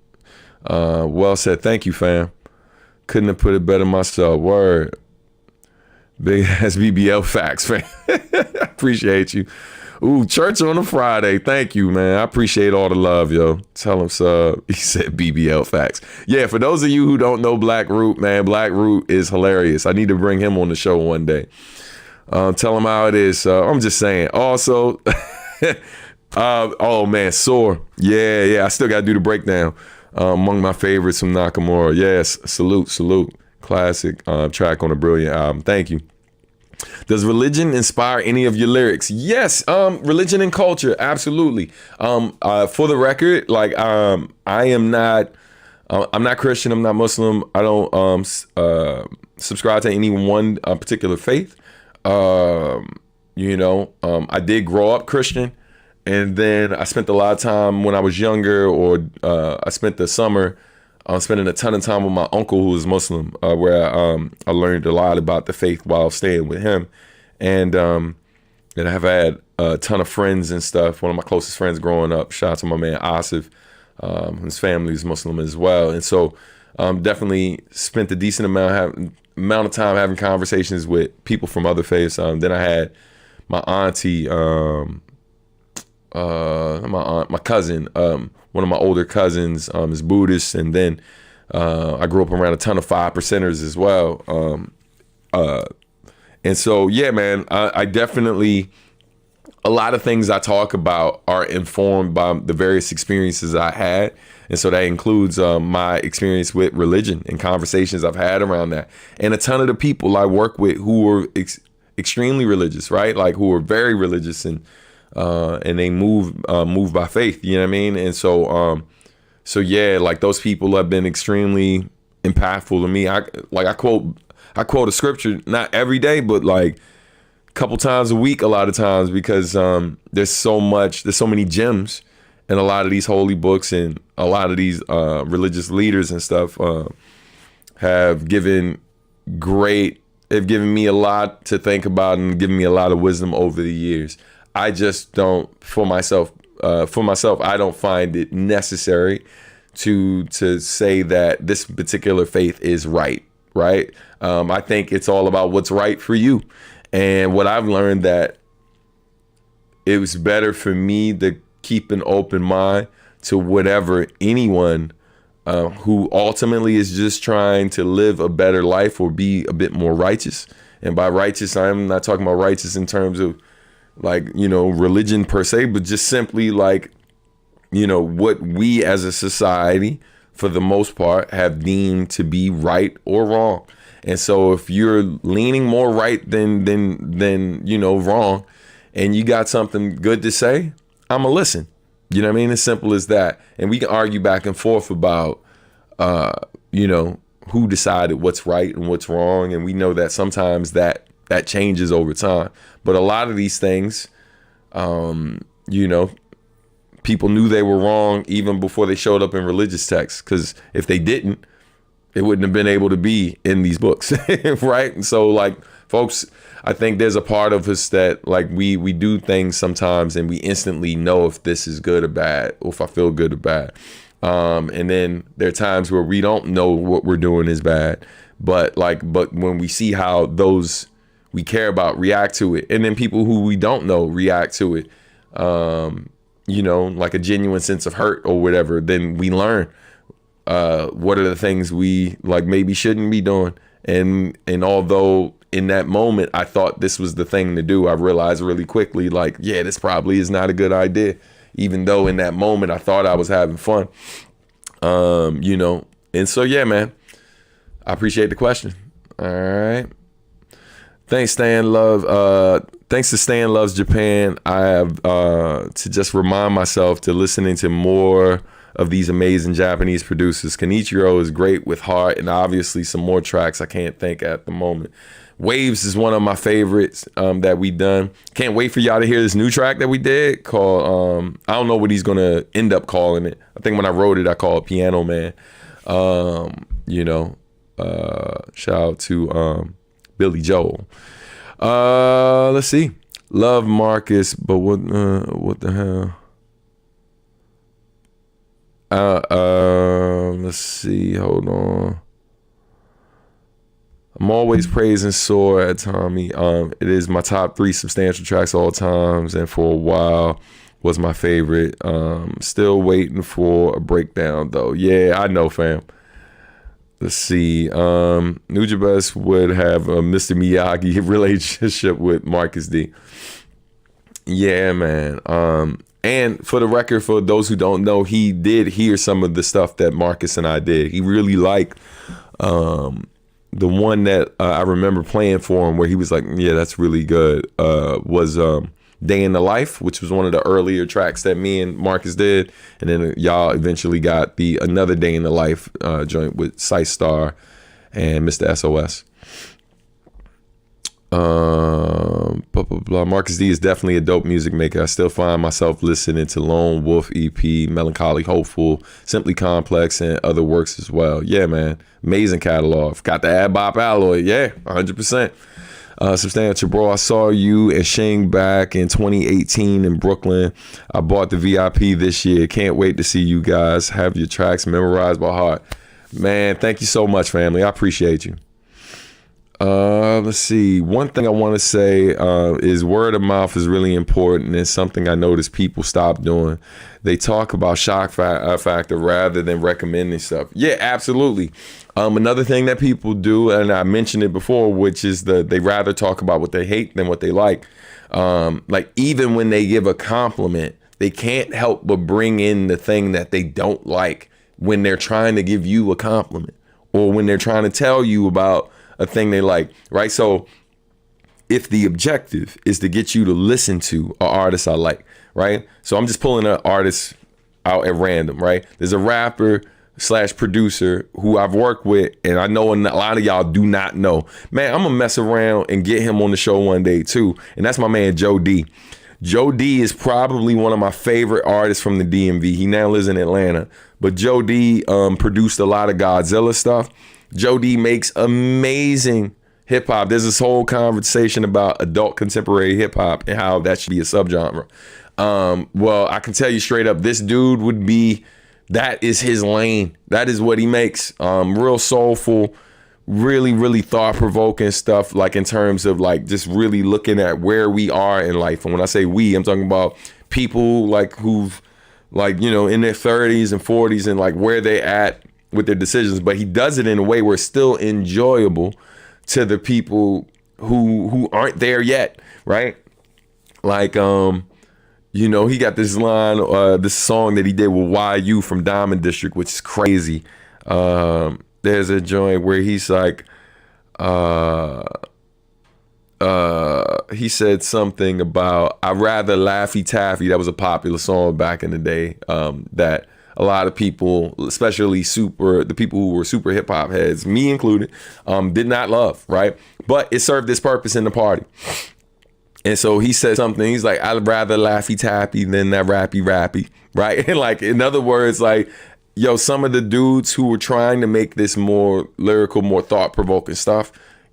Well said. Thank you, fam. Couldn't have put it better myself. Word. Big ass BBL facts, fam. Appreciate you. Ooh, church on a Friday. Thank you, man. I appreciate all the love, yo. Tell him sub. He said BBL facts. Yeah, for those of you who don't know Black Root, man, Black Root is hilarious. I need to bring him on the show one day. Tell him how it is. I'm just saying. Also, oh man, Sore. Yeah. I still got to do the breakdown. Among my favorites from Nakamura. Yes, salute. Classic track on a brilliant album. Thank you. Does religion inspire any of your lyrics? Yes, religion and culture, absolutely. For the record, like, I'm not Christian, I'm not Muslim. I don't subscribe to any one particular faith. I did grow up Christian. And then I spent a lot of time when I was younger, or I spent the summer spending a ton of time with my uncle who is Muslim, where I learned a lot about the faith while staying with him. And I have had a ton of friends and stuff. One of my closest friends growing up, shout out to my man Asif, his family is Muslim as well. And so definitely spent a decent amount of time having conversations with people from other faiths. Then I had my auntie, my cousin, one of my older cousins is Buddhist, and then I grew up around a ton of 5%ers as well. And so yeah, man, I definitely, a lot of things I talk about are informed by the various experiences I had, and so that includes my experience with religion and conversations I've had around that, and a ton of the people I work with who were extremely religious, right? Like, who were very religious and they move by faith, you know what I mean? And so yeah, like, those people have been extremely impactful to me. I quote a scripture, not every day, but like a couple times a week, a lot of times, because there's so many gems in a lot of these holy books, and a lot of these religious leaders and stuff have given me a lot to think about and given me a lot of wisdom over the years. I just don't, for myself, I don't find it necessary to say that this particular faith is right. I think it's all about what's right for you. And what I've learned, that it was better for me to keep an open mind to whatever anyone who ultimately is just trying to live a better life or be a bit more righteous. And by righteous, I'm not talking about righteous in terms of like, you know, religion per se, but just simply like, you know, what we as a society, for the most part, have deemed to be right or wrong. And so if you're leaning more right than you know, wrong, and you got something good to say, I'ma listen. You know what I mean? As simple as that. And we can argue back and forth about, you know, who decided what's right and what's wrong. And we know that sometimes that changes over time. But a lot of these things, you know, people knew they were wrong even before they showed up in religious texts. Because if they didn't, it wouldn't have been able to be in these books, right? And so, like, folks, I think there's a part of us that, like, we do things sometimes and we instantly know if this is good or bad, or if I feel good or bad. And then there are times where we don't know what we're doing is bad, but when we see how those we care about react to it, and then people who we don't know react to it, you know, like a genuine sense of hurt or whatever, then we learn what are the things we like maybe shouldn't be doing. And although in that moment I thought this was the thing to do, I realized really quickly, like, yeah, this probably is not a good idea, even though in that moment I thought I was having fun. You know, and so yeah, man, I appreciate the question. All right, thanks, Stan Love. Thanks to Stan Loves Japan. I have to just remind myself to listening to more of these amazing Japanese producers. Kenichiro is great with heart, and obviously some more tracks I can't think at the moment. Waves is one of my favorites that we done. Can't wait for y'all to hear this new track that we did called, I don't know what he's gonna end up calling it. I think when I wrote it, I called it Piano Man. You know, shout out to Billy Joel. Let's see. Love Marcus, but what the hell? Let's see. Hold on. I'm always praising Soar at Tommy. It is my top 3 substantial tracks all times, and for a while was my favorite. Still waiting for a breakdown though. Yeah, I know, fam. Let's see. Nujabes would have a Mr. Miyagi relationship with Marcus D. Yeah, man. And for the record, for those who don't know, he did hear some of the stuff that Marcus and I did. He really liked the one that I remember playing for him where he was like, yeah, that's really good, was Day in the Life, which was one of the earlier tracks that me and Marcus did. And then y'all eventually got the Another Day in the Life joint with Sight Star and Mr. SOS. Blah, blah, blah. Marcus D is definitely a dope music maker. I still find myself listening to Lone Wolf EP, Melancholy Hopeful, Simply Complex, and other works as well. Yeah, man. Amazing catalog. Got the Ad Bop Alloy. Yeah, 100%. Substantial Bro, I saw you and Shing back in 2018 in Brooklyn. I bought the VIP this year. Can't wait to see you guys. Have your tracks memorized by heart. Man, thank you so much, family. I appreciate you. Let's see. One thing I want to say is word of mouth is really important. It's something I noticed people stop doing. They talk about shock factor rather than recommending stuff. Yeah, absolutely. Another thing that people do, and I mentioned it before, which is they rather talk about what they hate than what they like. Like even when they give a compliment, they can't help but bring in the thing that they don't like when they're trying to give you a compliment or when they're trying to tell you about a thing they like, right? So if the objective is to get you to listen to an artist I like, right? So I'm just pulling an artist out at random, right? There's a rapper / producer who I've worked with, and I know a lot of y'all do not know. Man, I'm gonna mess around and get him on the show one day too, and that's my man Joe D. Joe D is probably one of my favorite artists from the DMV. He now lives in Atlanta, but Joe D produced a lot of Godzilla stuff. Joe D makes amazing hip hop. There's this whole conversation about adult contemporary hip hop and how that should be a subgenre. Well, I can tell you straight up, this dude that is his lane. That is what he makes. Real soulful, really, really thought-provoking stuff, like in terms of like just really looking at where we are in life. And when I say we, I'm talking about people like who've like, you know, in their 30s and 40s and like where they at with their decisions, but he does it in a way where it's still enjoyable to the people who aren't there yet, right? Like, you know, he got this line, this song that he did with YU from Diamond District, which is crazy. There's a joint where he's like, he said something about I'd rather Laffy Taffy. That was a popular song back in the day, that a lot of people, especially the people who were super hip hop heads, me included, did not love, right? But it served its purpose in the party. And so he said something, he's like, I'd rather Laffy Taffy than that rappy, right? And like, in other words, like, yo, some of the dudes who were trying to make this more lyrical, more thought-provoking stuff,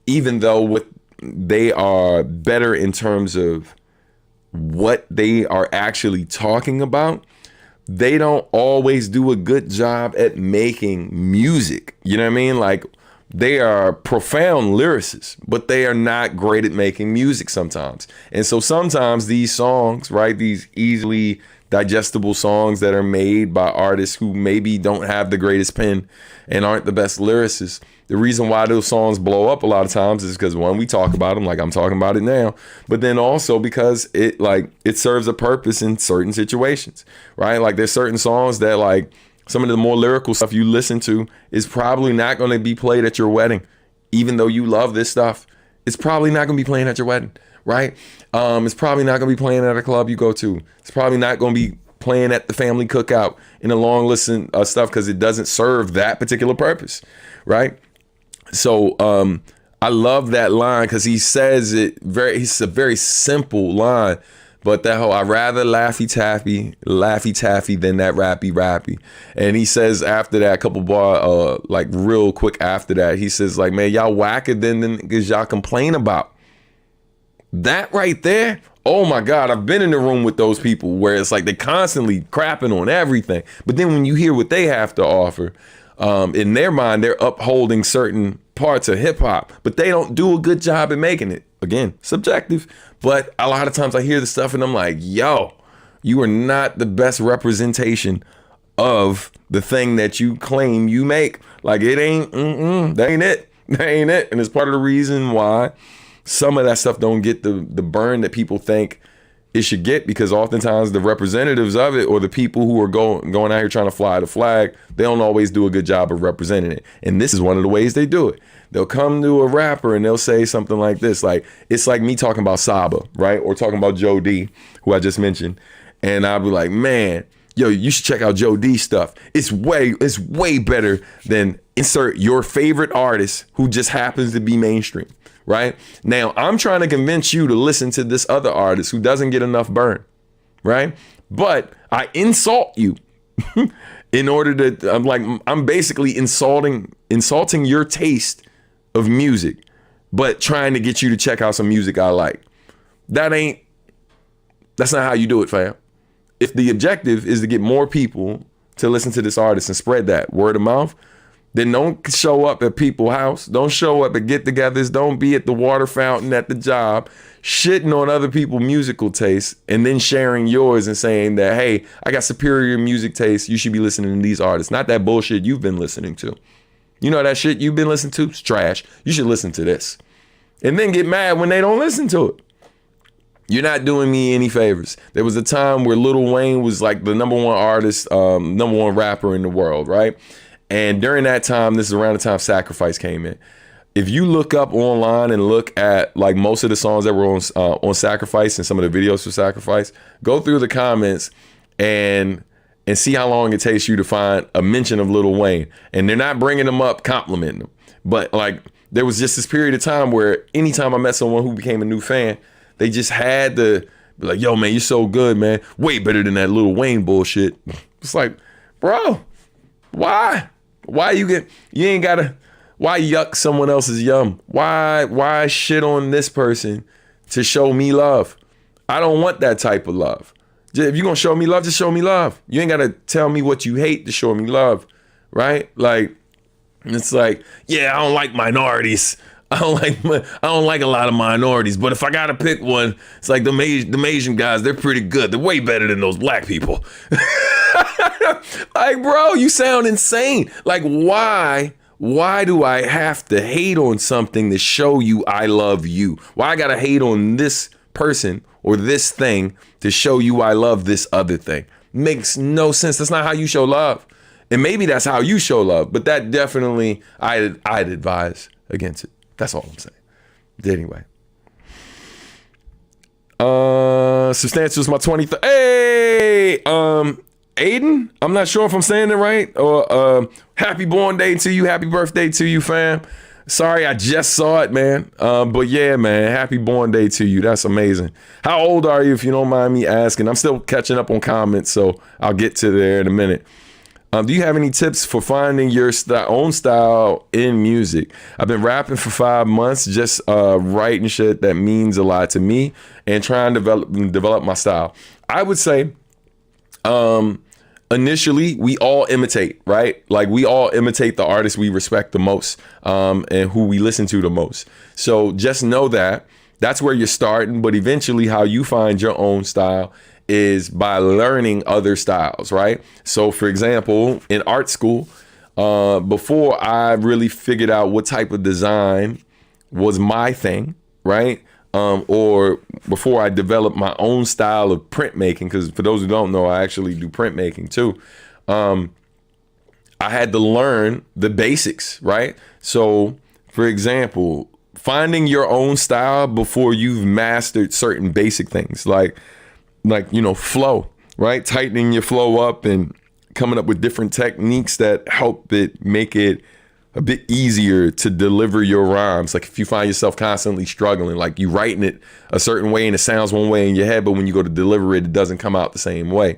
even though they are better in terms of what they are actually talking about, they don't always do a good job at making music. You know what I mean? Like, they are profound lyricists, but they are not great at making music sometimes. And so sometimes these songs, right, these easily digestible songs that are made by artists who maybe don't have the greatest pen and aren't the best lyricists, the reason why those songs blow up a lot of times is because, one, we talk about them like I'm talking about it now, but then also because it serves a purpose in certain situations, right? Like, there's certain songs that, like, some of the more lyrical stuff you listen to is probably not going to be played at your wedding. Even though you love this stuff, it's probably not going to be playing at your wedding, right? It's probably not going to be playing at a club you go to. It's probably not going to be playing at the family cookout in a long list of stuff because it doesn't serve that particular purpose, right? So I love that line because he says it's a very simple line, but that whole, I'd rather Laffy Taffy than that rappy. And he says after that, a couple bar, like real quick after that, he says like, man, y'all whacker than the niggas y'all complain about. That right there, oh my God, I've been in the room with those people where it's like they constantly crapping on everything. But then when you hear what they have to offer, in their mind, they're upholding certain parts of hip hop, but they don't do a good job at making it. Again, subjective, but a lot of times I hear the stuff and I'm like, yo, you are not the best representation of the thing that you claim you make. Like, it ain't, that ain't it. That ain't it. And it's part of the reason why some of that stuff don't get the burn that people think it should get, because oftentimes the representatives of it, or the people who are going out here trying to fly the flag, they don't always do a good job of representing it. And this is one of the ways they do it. They'll come to a rapper and they'll say something like this, like, it's like me talking about Saba, right? Or talking about Joe D, who I just mentioned. And I'll be like, man, yo, you should check out Joe D stuff. It's way better than insert your favorite artist who just happens to be mainstream. Right? Now, I'm trying to convince you to listen to this other artist who doesn't get enough burn, right? But I insult you in order to, I'm basically insulting your taste of music, but trying to get you to check out some music I like. That's not how you do it, fam. If the objective is to get more people to listen to this artist and spread that word of mouth, then don't show up at people's house. Don't show up at get-togethers. Don't be at the water fountain at the job, shitting on other people's musical tastes, and then sharing yours and saying that, hey, I got superior music taste. You should be listening to these artists. Not that bullshit you've been listening to. You know that shit you've been listening to? It's trash. You should listen to this. And then get mad when they don't listen to it. You're not doing me any favors. There was a time where Lil Wayne was like the number one artist, number one rapper in the world, right? And during that time, this is around the time Sacrifice came in. If you look up online and look at like most of the songs that were on Sacrifice and some of the videos for Sacrifice, go through the comments and see how long it takes you to find a mention of Lil Wayne. And they're not bringing them up, complimenting them. But like, there was just this period of time where anytime I met someone who became a new fan, they just had to be like, yo, man, you're so good, man. Way better than that Lil Wayne bullshit. It's like, bro, why? Why why yuck someone else's yum? Why shit on this person to show me love? I don't want that type of love. If you're gonna show me love, just show me love. You ain't gotta tell me what you hate to show me love, right? Like, it's like, yeah, I don't like minorities. I don't like a lot of minorities, but if I gotta pick one, it's like the Asian guys. They're pretty good. They're way better than those black people. Like, bro, you sound insane. Like, why do I have to hate on something to show you I love you? Why I gotta hate on this person or this thing to show you I love this other thing? Makes no sense. That's not how you show love. And maybe that's how you show love, but that definitely I'd advise against it. That's all I'm saying. Anyway. Substantial is my 23rd. Hey, Aiden, I'm not sure if I'm saying it right. Or happy born day to you. Happy birthday to you, fam. Sorry, I just saw it, man. But yeah, man, happy born day to you. That's amazing. How old are you, if you don't mind me asking? I'm still catching up on comments, so I'll get to there in a minute. Do you have any tips for finding your own style in music? I've been rapping for 5 months, just writing shit that means a lot to me and trying to develop my style. I would say initially we all imitate, right? Like we all imitate the artists we respect the most and who we listen to the most. So just know that that's where you're starting, but eventually how you find your own style is by learning other styles, right? So for example, in art school, before I really figured out what type of design was my thing, right? Or before I developed my own style of printmaking, because for those who don't know, I actually do printmaking too. I had to learn the basics, right? So for example, finding your own style before you've mastered certain basic things, like flow, right? Tightening your flow up and coming up with different techniques that help it make it a bit easier to deliver your rhymes. Like if you find yourself constantly struggling, like you writing it a certain way and it sounds one way in your head, but when you go to deliver it, it doesn't come out the same way.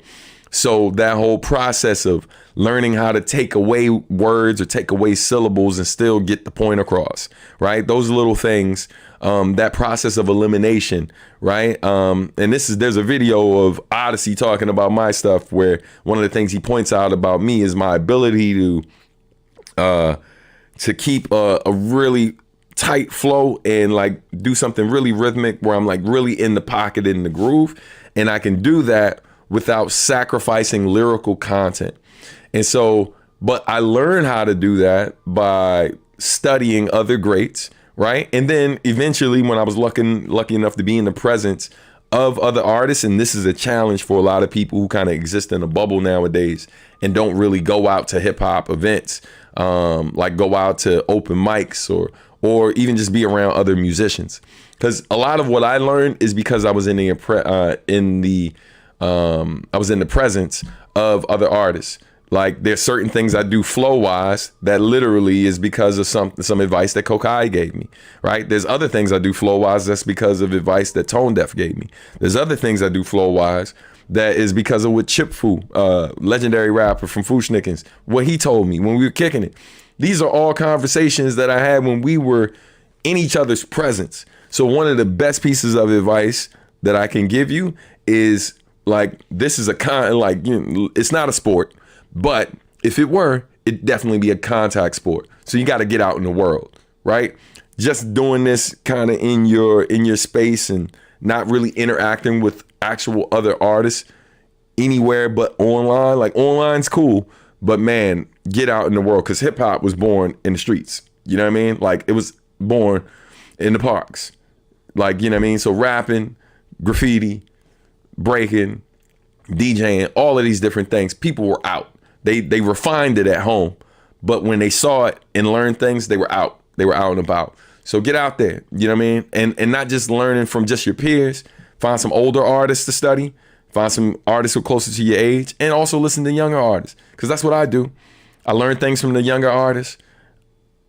So that whole process of learning how to take away words or take away syllables and still get the point across, right? Those little things, that process of elimination, right? And there's a video of Odyssey talking about my stuff where one of the things he points out about me is my ability to keep a really tight flow and like do something really rhythmic where I'm like really in the pocket, in the groove. And I can do that without sacrificing lyrical content. And so, but I learned how to do that by studying other greats, right? And then eventually when I was lucky enough to be in the presence of other artists, and this is a challenge for a lot of people who kind of exist in a bubble nowadays and don't really go out to hip hop events, like go out to open mics or even just be around other musicians. Because a lot of what I learned is because I was in the presence of other artists. Like there's certain things I do flow wise that literally is because of some advice that Kokai gave me, right? There's other things I do flow wise that's because of advice that Tone Deaf gave me. There's other things I do flow wise that is because of what Chip Fu, legendary rapper from Fushnikins, what he told me when we were kicking it. These are all conversations that I had when we were in each other's presence. So one of the best pieces of advice that I can give you is like, this is it's not a sport, but if it were, it'd definitely be a contact sport. So you got to get out in the world, right? Just doing this kind of in your space and not really interacting with actual other artists anywhere but online. Like online's cool, but man, get out in the world, because hip hop was born in the streets. You know what I mean? Like it was born in the parks. Like, you know what I mean? So rapping, graffiti, breaking, DJing, all of these different things, people were out. They refined it at home, but when they saw it and learned things, they were out. They were out and about. So get out there, you know what I mean? And not just learning from just your peers. Find some older artists to study. Find some artists who are closer to your age, and also listen to younger artists, because that's what I do. I learn things from the younger artists.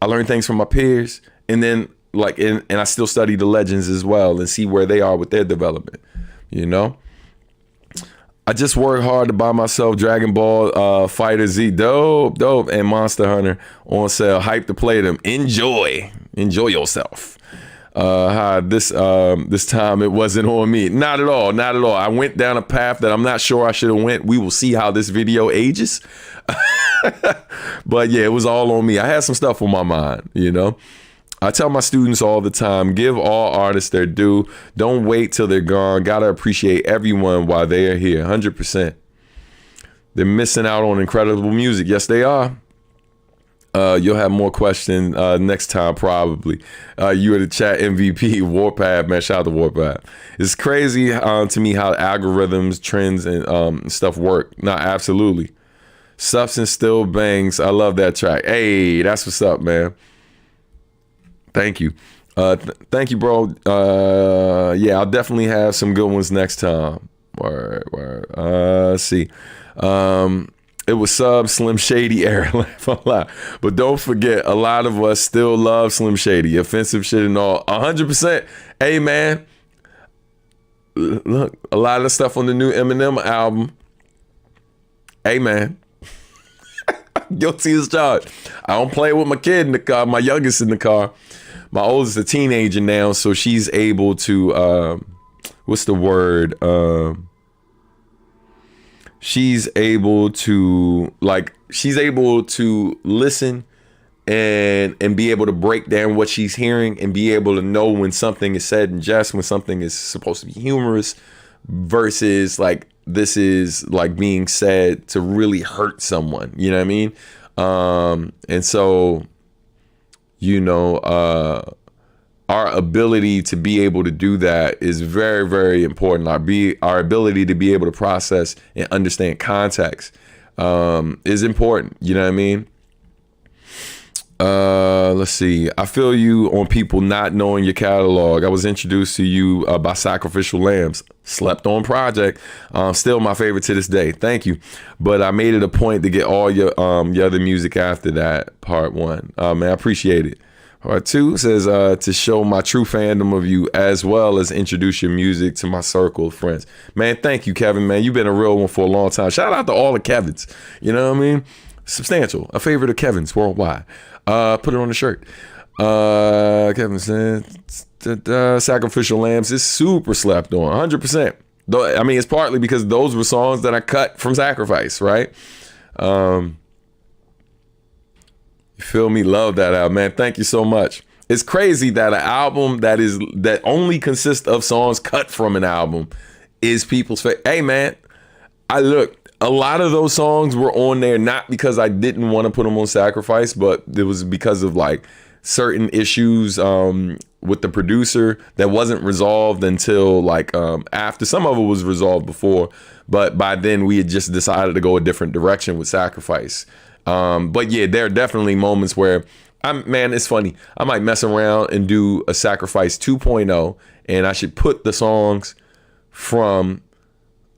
I learn things from my peers, and then and I still study the legends as well and see where they are with their development, you know? I just worked hard to buy myself Dragon Ball Fighter Z, dope, and Monster Hunter on sale. Hype to play them. Enjoy yourself. This time it wasn't on me. Not at all. I went down a path that I'm not sure I should have went. We will see how this video ages. But yeah, it was all on me. I had some stuff on my mind, you know. I tell my students all the time, give all artists their due. Don't wait till they're gone. Gotta appreciate everyone while they are here. 100%. They're missing out on incredible music. Yes, they are. You'll have more questions next time, probably. You are the chat MVP, Warpath, man. Shout out to Warpath. It's crazy to me how algorithms, trends, and stuff work. No, absolutely. Substance still bangs. I love that track. Hey, that's what's up, man. Thank you. Thank you, bro. Yeah, I'll definitely have some good ones next time. Word. Let's see. It was Slim Shady era, laugh out loud. But don't forget, a lot of us still love Slim Shady. Offensive shit and all. 100%. Hey, man. Look, a lot of the stuff on the new Eminem album. Hey, man. Guilty as charged. I don't play with my kid in the car, my youngest in the car. My oldest is a teenager now, so she's able to, what's the word? She's able to listen and be able to break down what she's hearing and be able to know when something is said in jest, when something is supposed to be humorous versus like this is like being said to really hurt someone. You know what I mean? And so, you know, our ability to be able to do that is very, very important. Our ability to be able to process and understand context is important. You know what I mean? Let's see. I feel you on people not knowing your catalog. I was introduced to you by Sacrificial Lambs. Slept on project. Still my favorite to this day. Thank you. But I made it a point to get all your other music after that. Part 1. Man, I appreciate it. Part 2 says to show my true fandom of you as well as introduce your music to my circle of friends. Man, thank you, Kevin. Man, you've been a real one for a long time. Shout out to all the Kevins. You know what I mean? Substantial. A favorite of Kevin's worldwide. Put it on the shirt. Kevin said Sacrificial Lambs is super slept on. 100%. I mean, it's partly because those were songs that I cut from Sacrifice, right? You feel me? Love that album, man. Thank you so much. It's crazy that an album that only consists of songs cut from an album is people's favorite. Hey, man, a lot of those songs were on there not because I didn't want to put them on Sacrifice, but it was because of like certain issues with the producer that wasn't resolved until like after. Some of it was resolved before, but by then we had just decided to go a different direction with Sacrifice. But yeah, there are definitely moments where it's funny. I might mess around and do a Sacrifice 2.0 and I should put the songs from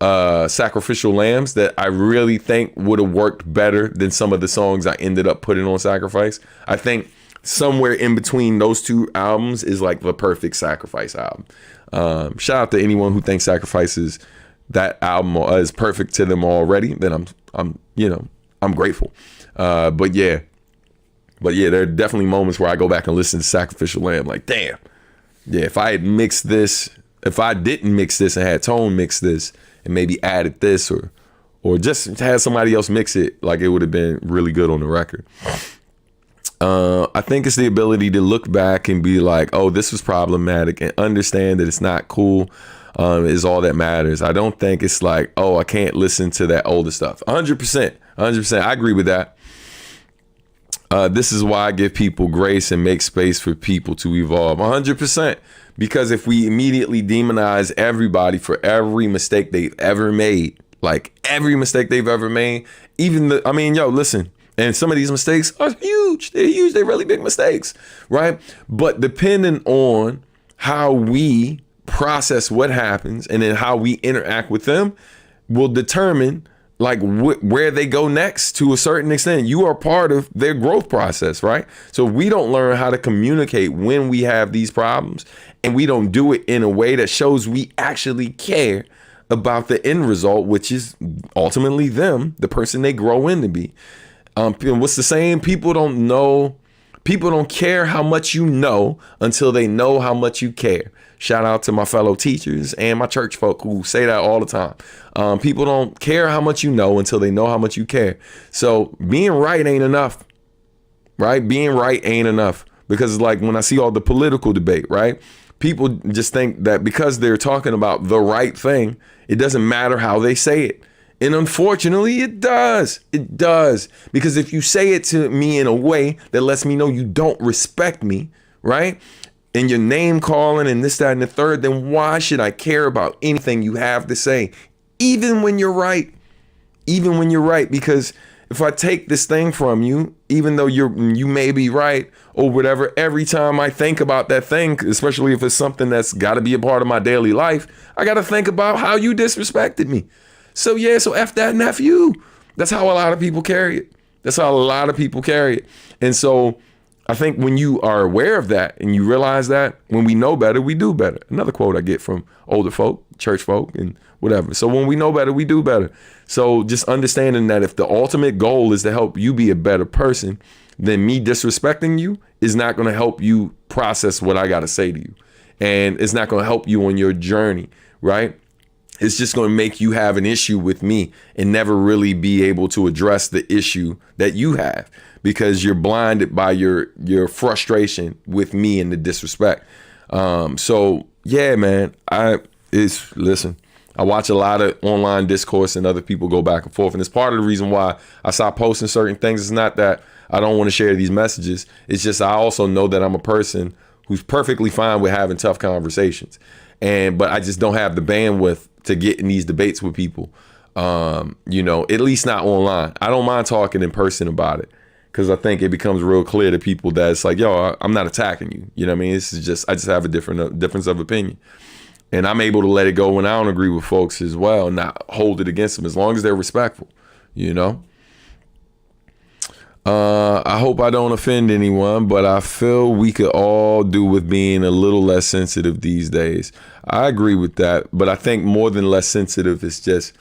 Sacrificial Lambs that I really think would have worked better than some of the songs I ended up putting on Sacrifice. I think somewhere in between those two albums is like the perfect Sacrifice album. Shout out to anyone who thinks Sacrifice is that album is perfect to them already. Then I'm grateful. But yeah, there are definitely moments where I go back and listen to Sacrificial Lamb like, damn, yeah, if I didn't mix this and had Tone mix this and maybe added this or just had somebody else mix it, like it would have been really good on the record. I think it's the ability to look back and be like, oh, this was problematic, and understand that it's not cool is all that matters. I don't think it's like, oh, I can't listen to that older stuff. 100%. I agree with that. This is why I give people grace and make space for people to evolve. 100%. Because if we immediately demonize everybody for every mistake they've ever made, like every mistake they've ever made, listen, and some of these mistakes are huge. They're huge. They're really big mistakes, right? But depending on how we process what happens and then how we interact with them will determine like where they go next. To a certain extent, you are part of their growth process, right? So if we don't learn how to communicate when we have these problems, and we don't do it in a way that shows we actually care about the end result, which is ultimately them, the person they grow into be. What's the saying? People don't care how much you know until they know how much you care. Shout out to my fellow teachers and my church folk who say that all the time. People don't care how much you know until they know how much you care. So being right ain't enough, right? Being right ain't enough. Because like when I see all the political debate, right? People just think that because they're talking about the right thing, it doesn't matter how they say it. And unfortunately, it does. It does. Because if you say it to me in a way that lets me know you don't respect me, right? And your name calling and this, that, and the third, then why should I care about anything you have to say? Even when you're right. Even when you're right. Because if I take this thing from you, even though you may be right or whatever, every time I think about that thing, especially if it's something that's got to be a part of my daily life, I got to think about how you disrespected me. So yeah, so F that and F you. That's how a lot of people carry it. That's how a lot of people carry it. And so I think when you are aware of that and you realize that, when we know better, we do better. Another quote I get from older folk, church folk, and whatever. So when we know better, we do better. So just understanding that if the ultimate goal is to help you be a better person, then me disrespecting you is not going to help you process what I got to say to you. And it's not going to help you on your journey, right? It's just going to make you have an issue with me and never really be able to address the issue that you have because you're blinded by your frustration with me and the disrespect. So yeah, man, listen, I watch a lot of online discourse and other people go back and forth. And it's part of the reason why I stopped posting certain things. It's not that I don't want to share these messages. It's just I also know that I'm a person who's perfectly fine with having tough conversations. But I just don't have the bandwidth to get in these debates with people, at least not online. I don't mind talking in person about it because I think it becomes real clear to people that it's like, yo, I'm not attacking you. You know what I mean? This is just, I just have a difference of opinion. And I'm able to let it go when I don't agree with folks as well, and not hold it against them as long as they're respectful, I hope I don't offend anyone, but I feel we could all do with being a little less sensitive these days. I agree with that, but I think more than less sensitive is just,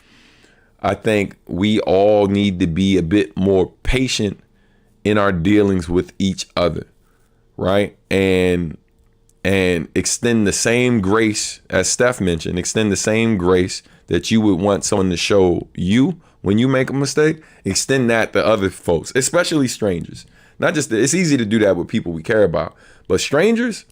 I think we all need to be a bit more patient in our dealings with each other, right? And extend the same grace, as Steph mentioned, extend the same grace that you would want someone to show you when you make a mistake. Extend that to other folks, especially strangers. Not just, it's easy to do that with people we care about, but strangers,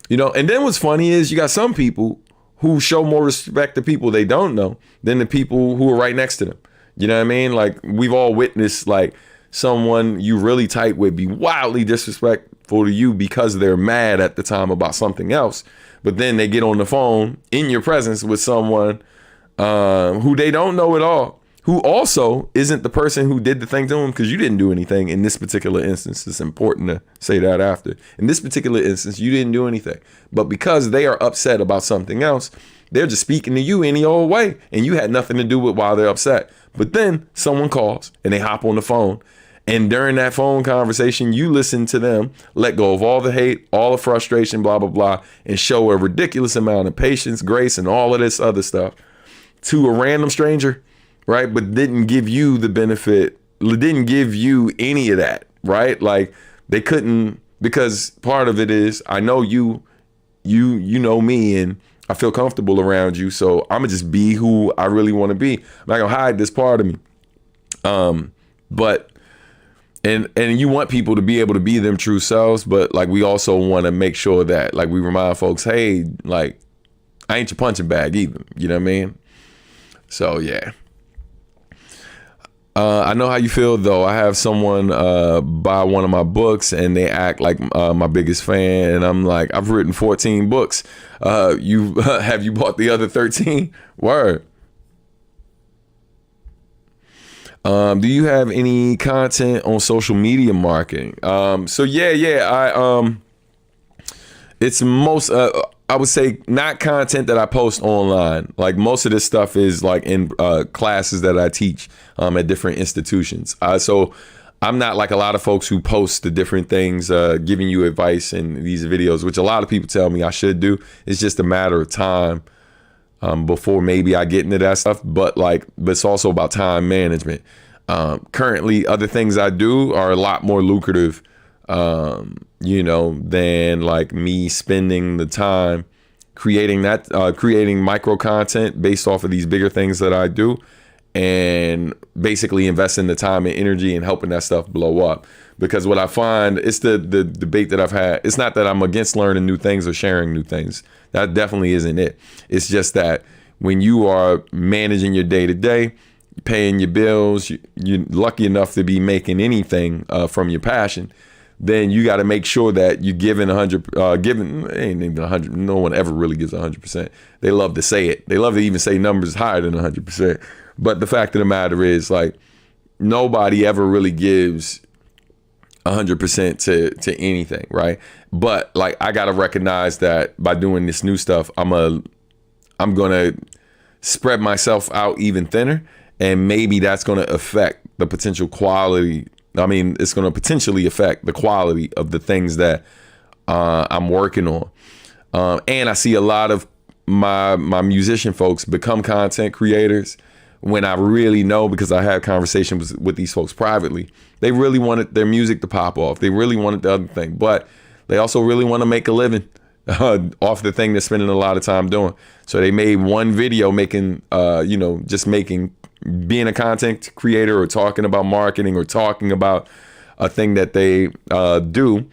and then what's funny is you got some people who show more respect to people they don't know than the people who are right next to them. You know what I mean? Like we've all witnessed like someone you really tight with be wildly disrespectful to you because they're mad at the time about something else. But then they get on the phone in your presence with someone who they don't know at all, who also isn't the person who did the thing to them because you didn't do anything in this particular instance. It's important to say that after. In this particular instance, you didn't do anything. But because they are upset about something else, they're just speaking to you any old way, and you had nothing to do with why they're upset. But then someone calls and they hop on the phone, and during that phone conversation, you listen to them, let go of all the hate, all the frustration, blah, blah, blah, and show a ridiculous amount of patience, grace, and all of this other stuff to a random stranger, right? But didn't give you the benefit, didn't give you any of that, right? Like they couldn't, because part of it is, I know you know me, and I feel comfortable around you, so I'm gonna just be who I really want to be. I'm not gonna hide this part of me. But you want people to be able to be them true selves, but like we also want to make sure that like we remind folks, hey, like I ain't your punching bag either. You know what I mean? So yeah. I know how you feel though. I have someone buy one of my books and they act like my biggest fan, and I'm like, I've written 14 books. Have you bought the other 13? Word. Do you have any content on social media marketing? So yeah. It's most, I would say not content that I post online. Like most of this stuff is like in classes that I teach at different institutions. So I'm not like a lot of folks who post the different things, giving you advice in these videos, which a lot of people tell me I should do. It's just a matter of time before maybe I get into that stuff. But it's also about time management. Currently, other things I do are a lot more lucrative, than like me spending the time creating micro content based off of these bigger things that I do, and basically investing the time and energy and helping that stuff blow up. because what I find, it's the debate that I've had. It's not that I'm against learning new things or sharing new things. That definitely isn't it. It's just that when you are managing your day to day, paying your bills, you're lucky enough to be making anything from your passion, then you got to make sure that you're giving 100, ain't even 100. No one ever really gives 100%. They love to say it. They love to even say numbers higher than 100%. But the fact of the matter is, like, nobody ever really gives 100% to anything, right? But like, I got to recognize that by doing this new stuff, I'm going to spread myself out even thinner, and maybe that's going to affect the potential quality. I mean, it's going to potentially affect the quality of the things that I'm working on. And I see a lot of my musician folks become content creators when I really know, because I had conversations with these folks privately, they really wanted their music to pop off. They really wanted the other thing, but they also really want to make a living off the thing they're spending a lot of time doing. So they made one video making, being a content creator or talking about marketing or talking about a thing that they do.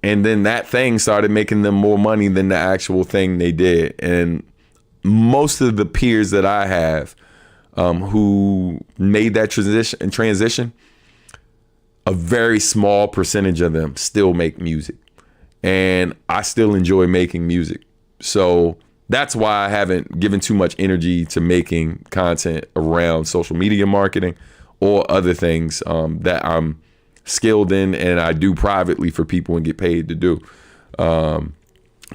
And then that thing started making them more money than the actual thing they did. And most of the peers that I have who made that transition, a very small percentage of them still make music. And I still enjoy making music. So that's why I haven't given too much energy to making content around social media marketing or other things that I'm skilled in and I do privately for people and get paid to do.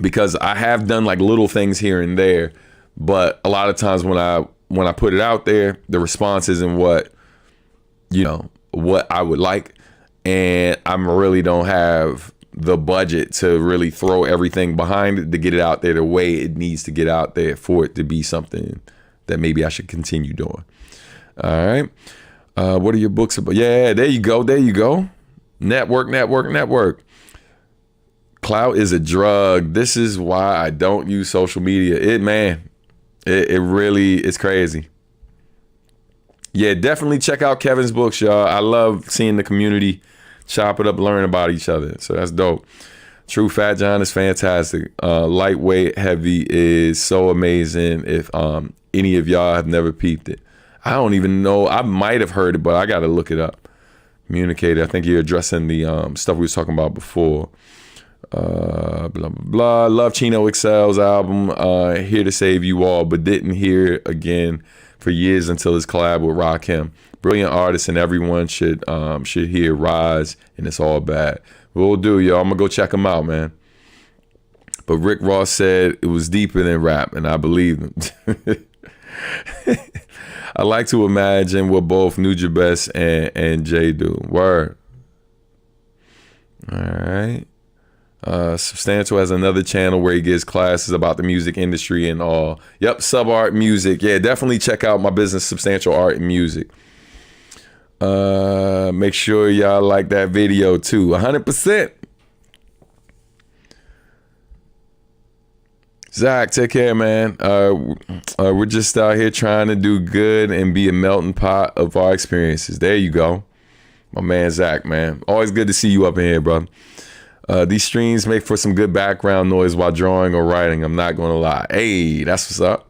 Because I have done like little things here and there, but a lot of times when I put it out there, the response isn't what I would like. And I really don't have the budget to really throw everything behind it to get it out there the way it needs to get out there for it to be something that maybe I should continue doing. All right. What are your books about? Yeah, there you go. There you go. Network. Clout is a drug. This is why I don't use social media. It really is crazy. Yeah, definitely check out Kevin's books, y'all. I love seeing the community chop it up, learn about each other. So that's dope. True Fat John is fantastic. Lightweight Heavy is so amazing. If any of y'all have never peeped it, I don't even know. I might have heard it, but I got to look it up. Communicator. I think you're addressing the stuff we was talking about before. Blah, blah, blah. Love Chino Excel's album, Here to Save You All, but didn't hear it again for years until his collab with Rakim. Brilliant artist, and everyone should hear Rise and It's All Bad. We'll do, y'all. I'm gonna go check him out, man. But Rick Ross said it was deeper than rap, and I believe him. I like to imagine what both Nujabes and Jay do. Word. All right. Substantial has another channel where he gives classes about the music industry and all. Yep, Sub Art Music. Yeah, definitely check out my business, Substantial Art and Music. Make sure y'all like that video too. 100%. Zach, take care, man. We're just out here trying to do good and be a melting pot of our experiences. There you go. My man, Zach, man. Always good to see you up in here, bro. These streams make for some good background noise while drawing or writing. I'm not going to lie. Hey, that's what's up.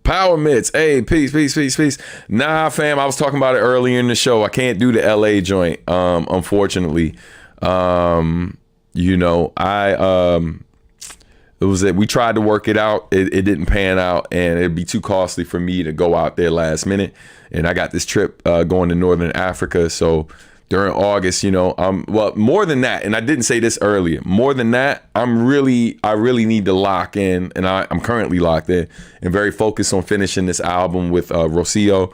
Power Mitts. Hey, peace. Nah, fam, I was talking about it earlier in the show. I can't do the LA joint, unfortunately. We tried to work it out. It didn't pan out, and it'd be too costly for me to go out there last minute. And I got this trip going to Northern Africa, so during August, more than that, and I didn't say this earlier, more than that, I really need to lock in, and I'm currently locked in and very focused on finishing this album with Anacaona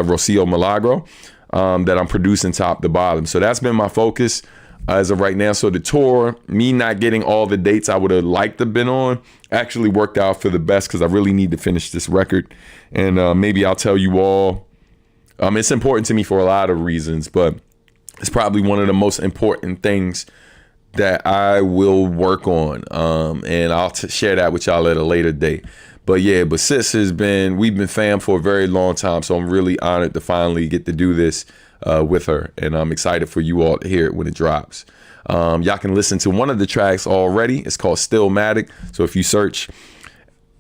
Rocio Milagro, that I'm producing top to bottom. So that's been my focus as of right now. So the tour, me not getting all the dates I would have liked to have been on, actually worked out for the best, because I really need to finish this record. And maybe I'll tell you all. It's important to me for a lot of reasons, but it's probably one of the most important things that I will work on. And I'll share that with y'all at a later date. But yeah, but sis we've been fam for a very long time, so I'm really honored to finally get to do this with her, and I'm excited for you all to hear it when it drops. Y'all can listen to one of the tracks already. It's called Stillmatic. So if you search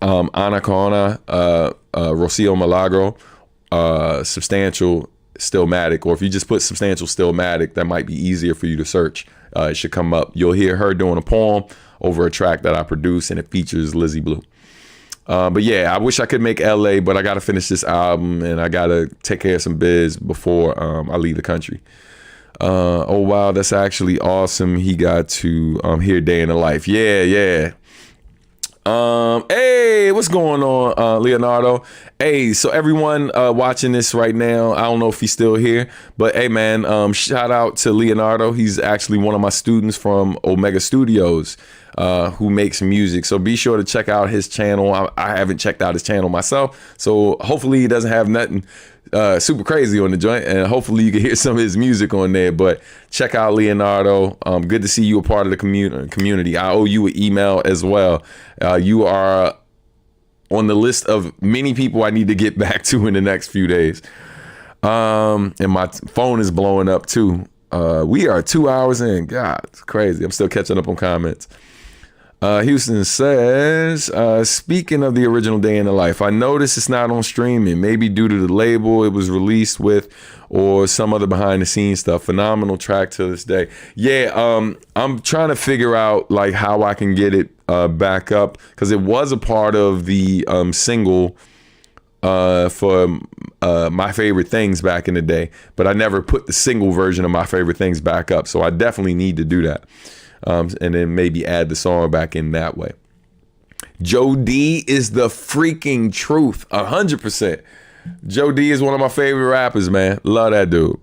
Ana Corona, Rocio Milagro, Substantial Stillmatic, or if you just put Substantial Stillmatic, that might be easier for you to search. It should come up. You'll hear her doing a poem over a track that I produced, and it features Lizzie Blue. But yeah, I wish I could make LA, but I got to finish this album, and I got to take care of some biz before I leave the country. Oh, wow, that's actually awesome. He got to hear Day in the Life. Yeah. Hey, what's going on, Leonardo? Hey, so everyone watching this right now, I don't know if he's still here, but hey, man, shout out to Leonardo. He's actually one of my students from Omega Studios, who makes music. So be sure to check out his channel. I haven't checked out his channel myself, so hopefully he doesn't have nothing super crazy on the joint, and hopefully you can hear some of his music on there. But check out Leonardo. Good to see you a part of the community. I owe you an email as well. You are on the list of many people I need to get back to in the next few days. And my phone is blowing up too. We are 2 hours in. God, it's crazy. I'm still catching up on comments. Houston says, speaking of the original Day in the Life, I noticed it's not on streaming, maybe due to the label it was released with or some other behind the scenes stuff. Phenomenal track to this day. Yeah, I'm trying to figure out like how I can get it back up, because it was a part of the single for My Favorite Things back in the day, but I never put the single version of My Favorite Things back up, so I definitely need to do that. And then maybe add the song back in that way. Joe D is the freaking truth, 100%. Joe D is one of my favorite rappers, man. Love that dude.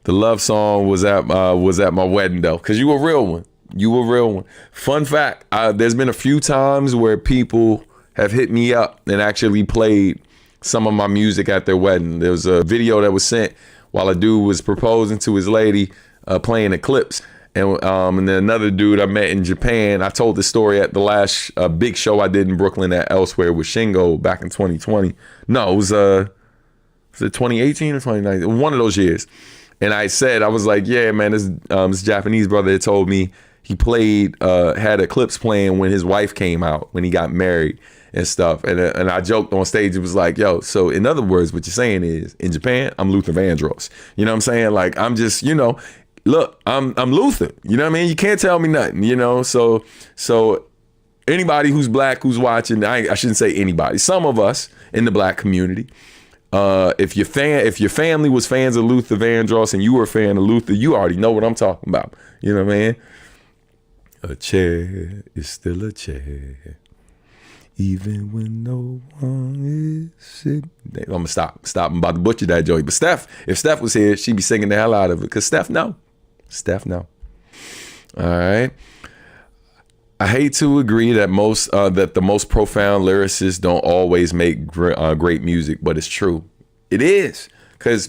The love song was at my wedding though, because you a real one. You a real one. Fun fact: there's been a few times where people have hit me up and actually played some of my music at their wedding. There was a video that was sent while a dude was proposing to his lady, playing Eclipse. And then another dude I met in Japan. I told this story at the last big show I did in Brooklyn at Elsewhere with Shingo back in 2020. No, it was it 2018 or 2019? One of those years. And I was like, yeah, man, this Japanese brother had told me he had Eclipse playing when his wife came out, when he got married and stuff. And I joked on stage, it was like, yo, so in other words, what you're saying is, in Japan, I'm Luther Vandross. You know what I'm saying? Like, I'm just, look, I'm Luther, you know what I mean? You can't tell me nothing, so anybody who's black, who's watching, I shouldn't say anybody, some of us in the black community, if your family was fans of Luther Vandross and you were a fan of Luther, you already know what I'm talking about, you know what I mean? A chair is still a chair, even when no one is sitting. I'm gonna stop. I'm about to butcher that joke. But if Steph was here, she'd be singing the hell out of it, because Steph know. All right. I hate to agree that that the most profound lyricists don't always make great music, but it's true. It is, because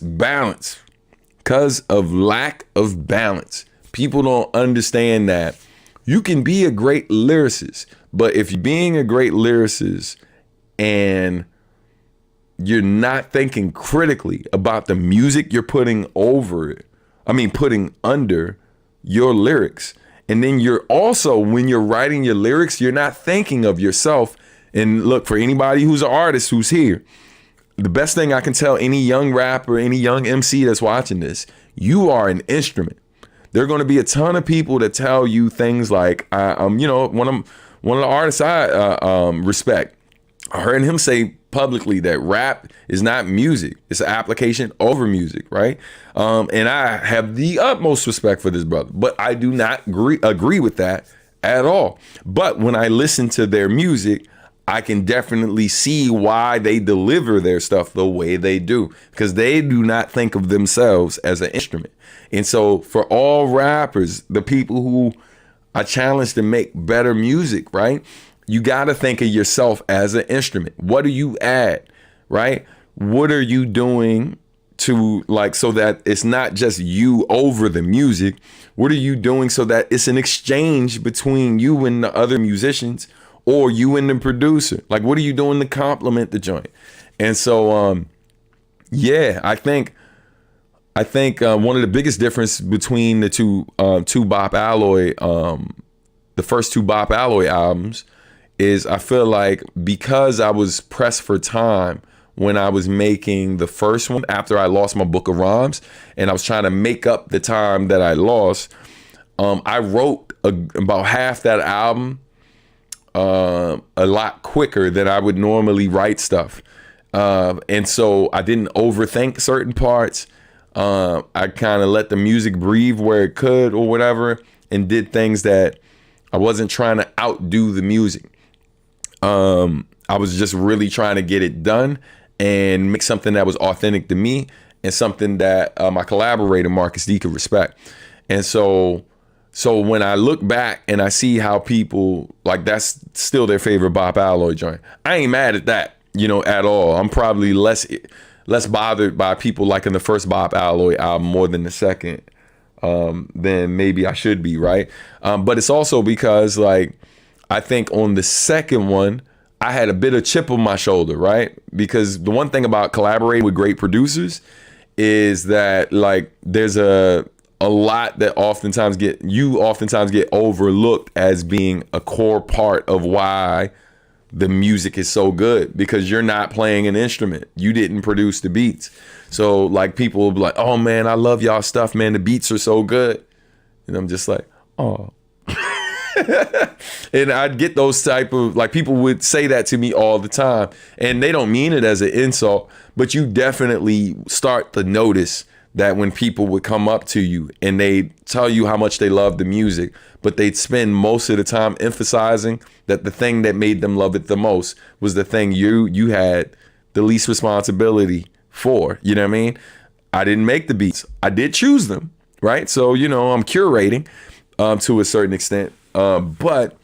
of lack of balance. People don't understand that you can be a great lyricist, but if you're being a great lyricist and you're not thinking critically about the music you're putting under your lyrics, and then you're also, when you're writing your lyrics, you're not thinking of yourself. And look, for anybody who's an artist who's here, the best thing I can tell any young rapper, any young MC that's watching this, you are an instrument. There are going to be a ton of people that tell you things like, one of the artists I respect, I heard him say publicly that rap is not music. It's an application over music, right? And I have the utmost respect for this brother, but I do not agree with that at all. But when I listen to their music, I can definitely see why they deliver their stuff the way they do, because they do not think of themselves as an instrument. And so for all rappers, the people who are challenged to make better music, right? You got to think of yourself as an instrument. What do you add, right? What are you doing to, like, so that it's not just you over the music? What are you doing so that it's an exchange between you and the other musicians or you and the producer? Like, what are you doing to complement the joint? And so, yeah, I think one of the biggest difference between the two Bop Alloy, the first two Bop Alloy albums, is I feel like because I was pressed for time when I was making the first one after I lost my book of rhymes, and I was trying to make up the time that I lost. I wrote about half that album a lot quicker than I would normally write stuff. And so I didn't overthink certain parts. I kind of let the music breathe where it could or whatever, and did things that I wasn't trying to outdo the music. I was just really trying to get it done and make something that was authentic to me and something that my collaborator Marcus D could respect. And so when I look back and I see how people, like, that's still their favorite Bop Alloy joint, I ain't mad at that, at all. I'm probably less bothered by people liking the first Bop Alloy album more than the second than maybe I should be, right? But it's also because, like, I think on the second one, I had a bit of chip on my shoulder, right? Because the one thing about collaborating with great producers is that, like, there's a lot that oftentimes get overlooked as being a core part of why the music is so good, because you're not playing an instrument. You didn't produce the beats. So, like, people will be like, oh man, I love y'all stuff, man. The beats are so good. And I'm just like, oh. And I'd get those type of, like, people would say that to me all the time, and they don't mean it as an insult, but you definitely start to notice that when people would come up to you and they tell you how much they love the music, but they'd spend most of the time emphasizing that the thing that made them love it the most was the thing you had the least responsibility for. You know what I mean? I didn't make the beats. I did choose them, right? So, I'm curating to a certain extent. But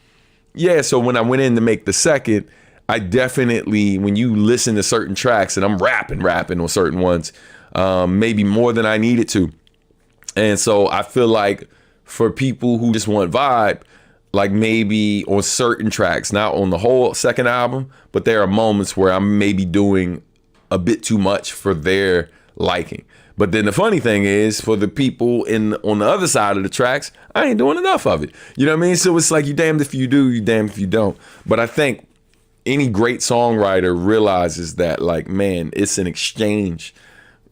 yeah, so when I went in to make the second, I definitely, when you listen to certain tracks, and I'm rapping on certain ones, maybe more than I needed to. And so I feel like for people who just want vibe, like, maybe on certain tracks, not on the whole second album, but there are moments where I'm maybe doing a bit too much for their liking. But then the funny thing is, for the people on the other side of the tracks, I ain't doing enough of it. You know what I mean? So it's like, you damned if you do, you damned if you don't. But I think any great songwriter realizes that, like, man, it's an exchange.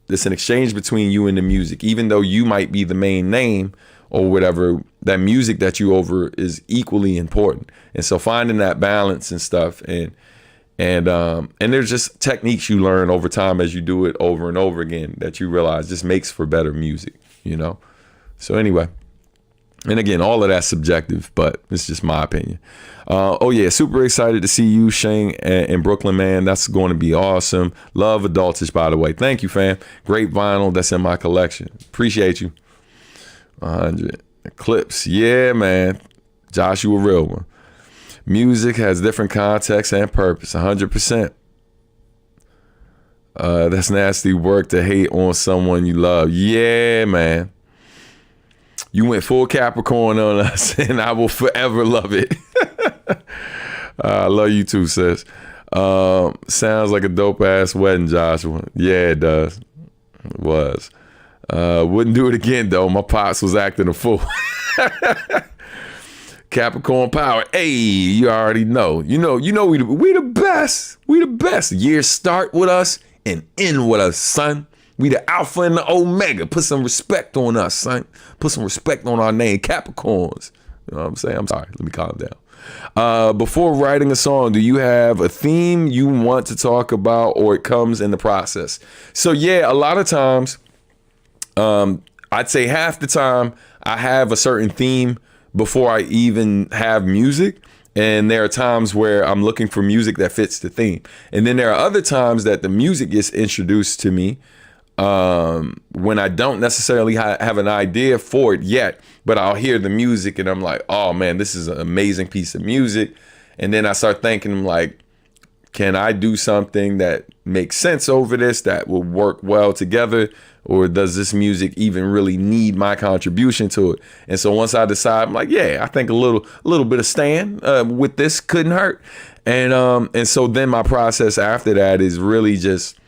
It's an exchange between you and the music. Even though you might be the main name or whatever, that music that you over is equally important. And so finding that balance and stuff, and there's just techniques you learn over time as you do it over and over again that you realize just makes for better music, So anyway, and again, all of that's subjective, but it's just my opinion. Oh yeah, super excited to see you, Shing, in Brooklyn, man. That's going to be awesome. Love Adultish, by the way. Thank you, fam. Great vinyl that's in my collection. Appreciate you. 100 Eclipse, yeah, man. Josh, you a real one. Music has different context and purpose, 100%. That's nasty work to hate on someone you love. Yeah, man. You went full Capricorn on us, and I will forever love it. I love you too, sis. Sounds like a dope-ass wedding, Joshua. Yeah, it does. It was. Wouldn't do it again, though. My pops was acting a fool. Capricorn power. Hey, you already know. We the best. We the best. Years start with us and end with us, son. We the alpha and the omega. Put some respect on us, son. Put some respect on our name, Capricorns. You know what I'm saying? I'm sorry. Let me calm down. Before writing a song, do you have a theme you want to talk about, or it comes in the process? So yeah, a lot of times, I'd say half the time I have a certain theme before I even have music. And there are times where I'm looking for music that fits the theme. And then there are other times that the music gets introduced to me when I don't necessarily have an idea for it yet, but I'll hear the music and I'm like, oh man, this is an amazing piece of music. And then I start thinking, like, can I do something that makes sense over this, that will work well together? Or does this music even really need my contribution to it? And so once I decide, I'm like, yeah, I think a little bit of Stan with this couldn't hurt. And so then my process after that is really just,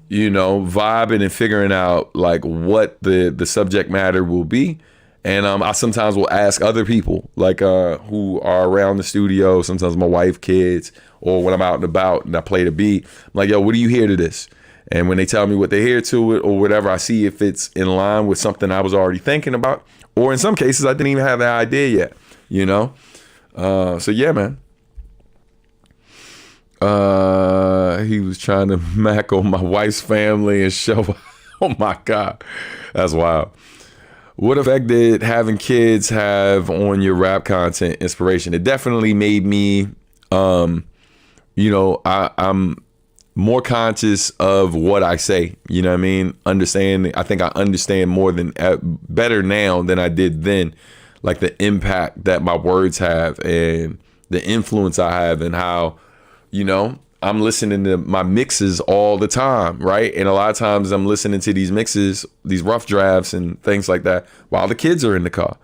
vibing and figuring out like what the subject matter will be. And I sometimes will ask other people like who are around the studio, sometimes my wife, kids, or when I'm out and about and I play the beat, I'm like, yo, what do you hear to this? And when they tell me what they hear to it or whatever, I see if it's in line with something I was already thinking about. Or in some cases, I didn't even have the idea yet, So yeah, man. He was trying to mac on my wife's family and show. Oh my God, that's wild. What effect did having kids have on your rap content inspiration? It definitely made me, I'm more conscious of what I say. You know what I mean? I think I understand more better now than I did then, like the impact that my words have and the influence I have and how, I'm listening to my mixes all the time, right? And a lot of times I'm listening to these mixes, these rough drafts and things like that while the kids are in the car.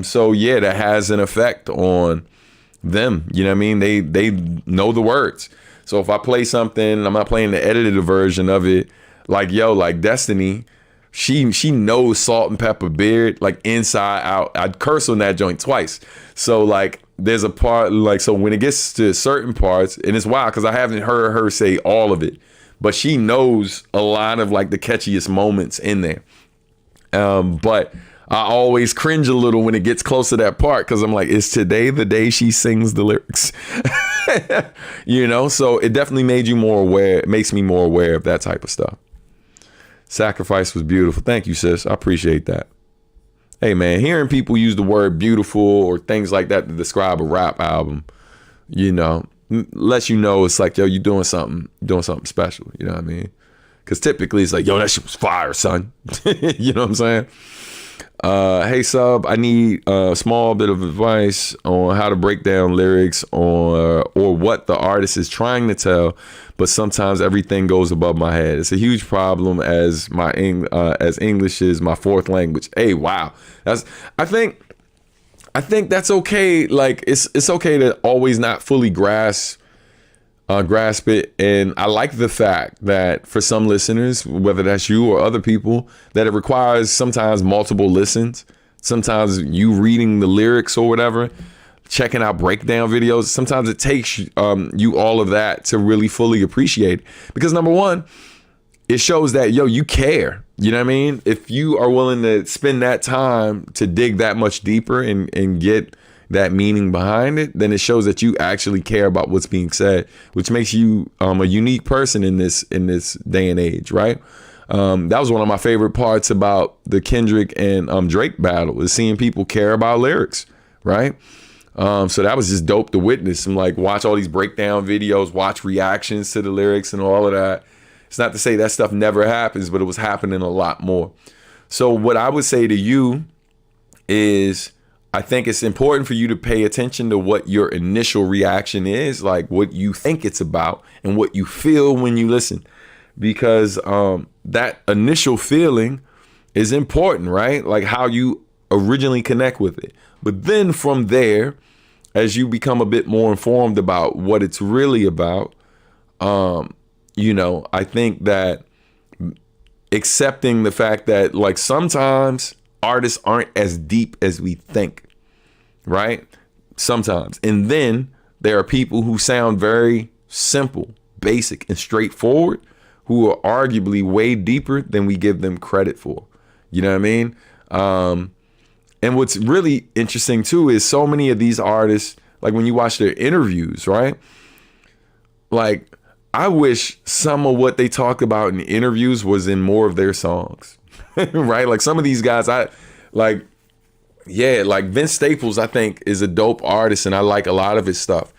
So yeah, that has an effect on them. You know what I mean? They know the words. So if I play something, I'm not playing the edited version of it, like Destiny, she knows Salt and Pepper Beard, like inside out. I'd curse on that joint twice. So like there's a part like, so when it gets to certain parts, and it's wild because I haven't heard her say all of it, but she knows a lot of like the catchiest moments in there. But I always cringe a little when it gets close to that part because I'm like, is today the day she sings the lyrics? So it definitely makes me more aware of that type of stuff. Sacrifice was beautiful. Thank you, sis. I appreciate that. Hey man, hearing people use the word beautiful or things like that to describe a rap album, lets you know it's like, yo, you're doing something special. You know what I mean? Because typically it's like, yo, that shit was fire, son. You know what I'm saying? Hey sub, I need a small bit of advice on how to break down lyrics or what the artist is trying to tell, but sometimes everything goes above my head. It's a huge problem as English is my fourth language. Hey, wow, I think that's okay. Like it's okay to always not fully grasp it. And I like the fact that for some listeners, whether that's you or other people, that it requires sometimes multiple listens, sometimes you reading the lyrics or whatever, checking out breakdown videos. Sometimes it takes you all of that to really fully appreciate it. Because number one, it shows that, yo, you care. You know what I mean? If you are willing to spend that time to dig that much deeper and get that meaning behind it, then it shows that you actually care about what's being said, which makes you a unique person in this day and age, right? That was one of my favorite parts about the Kendrick and Drake battle, is seeing people care about lyrics, right? So that was just dope to witness. I'm like, watch all these breakdown videos, watch reactions to the lyrics and all of that. It's not to say that stuff never happens, but it was happening a lot more. So what I would say to you is, I think it's important for you to pay attention to what your initial reaction is, like what you think it's about and what you feel when you listen, because that initial feeling is important, right? Like how you originally connect with it. But then from there, as you become a bit more informed about what it's really about, I think that accepting the fact that like sometimes artists aren't as deep as we think, right? Sometimes. And then there are people who sound very simple, basic, and straightforward, who are arguably way deeper than we give them credit for. You know what I mean? And what's really interesting too is so many of these artists, like when you watch their interviews, right? Like, I wish some of what they talked about in interviews was in more of their songs, right? Like some of these guys, like Vince Staples, I think is a dope artist and I like a lot of his stuff.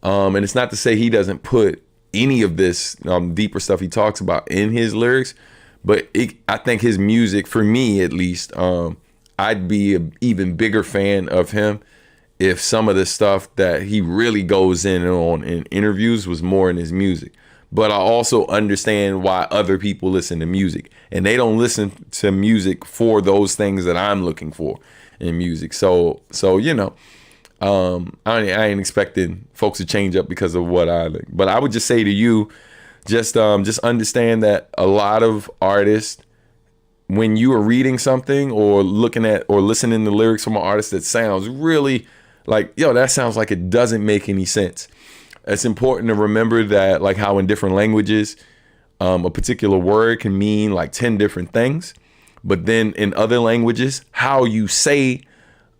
And it's not to say he doesn't put any of this deeper stuff he talks about in his lyrics, but I think his music, for me at least, I'd be an even bigger fan of him if some of the stuff that he really goes in on in interviews was more in his music. But I also understand why other people listen to music, and they don't listen to music for those things that I'm looking for in music. So you know, I ain't expecting folks to change up because of what I like. But I would just say to you, just understand that a lot of artists, when you are reading something or looking at or listening to lyrics from an artist that sounds really like, yo, that sounds like it doesn't make any sense. It's important to remember that, like how in different languages, a particular word can mean like 10 different things. But then in other languages, how you say,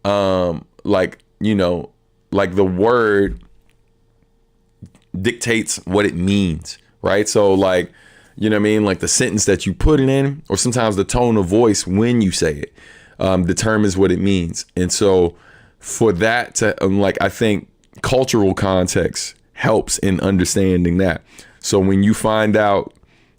like, you know, like the word dictates what it means, right? So like, you know what I mean? Like the sentence that you put it in, or sometimes the tone of voice when you say it, determines what it means. And so for that to, like, I think cultural context helps in understanding that. So when you find out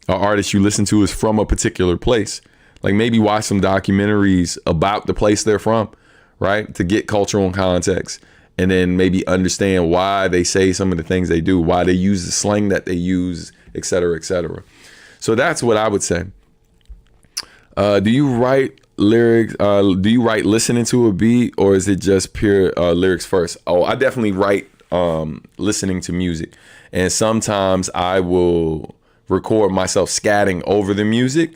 an artist you listen to is from a particular place, like maybe watch some documentaries about the place they're from, right? To get cultural context, and then maybe understand why they say some of the things they do, why they use the slang that they use, et cetera, et cetera. So that's what I would say. Do you write lyrics? Do you write listening to a beat, or is it just pure lyrics first? Oh, I definitely write listening to music, and sometimes I will record myself scatting over the music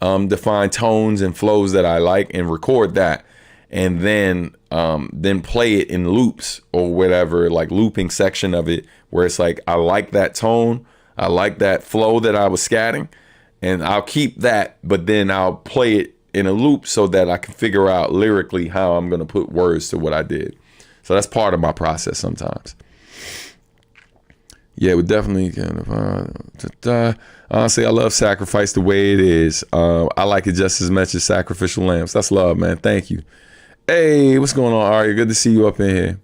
to find tones and flows that I like, and record that, and then play it in loops or whatever, like looping section of it, where it's like I like that tone, I like that flow that I was scatting, and I'll keep that, but then I'll play it in a loop so that I can figure out lyrically how I'm going to put words to what I did. So that's part of my process sometimes. Yeah, we definitely kind of. Honestly, I love Sacrifice the way it is. I like it just as much as Sacrificial Lambs. That's love, man. Thank you. Hey, what's going on, Arya? Good to see you up in here.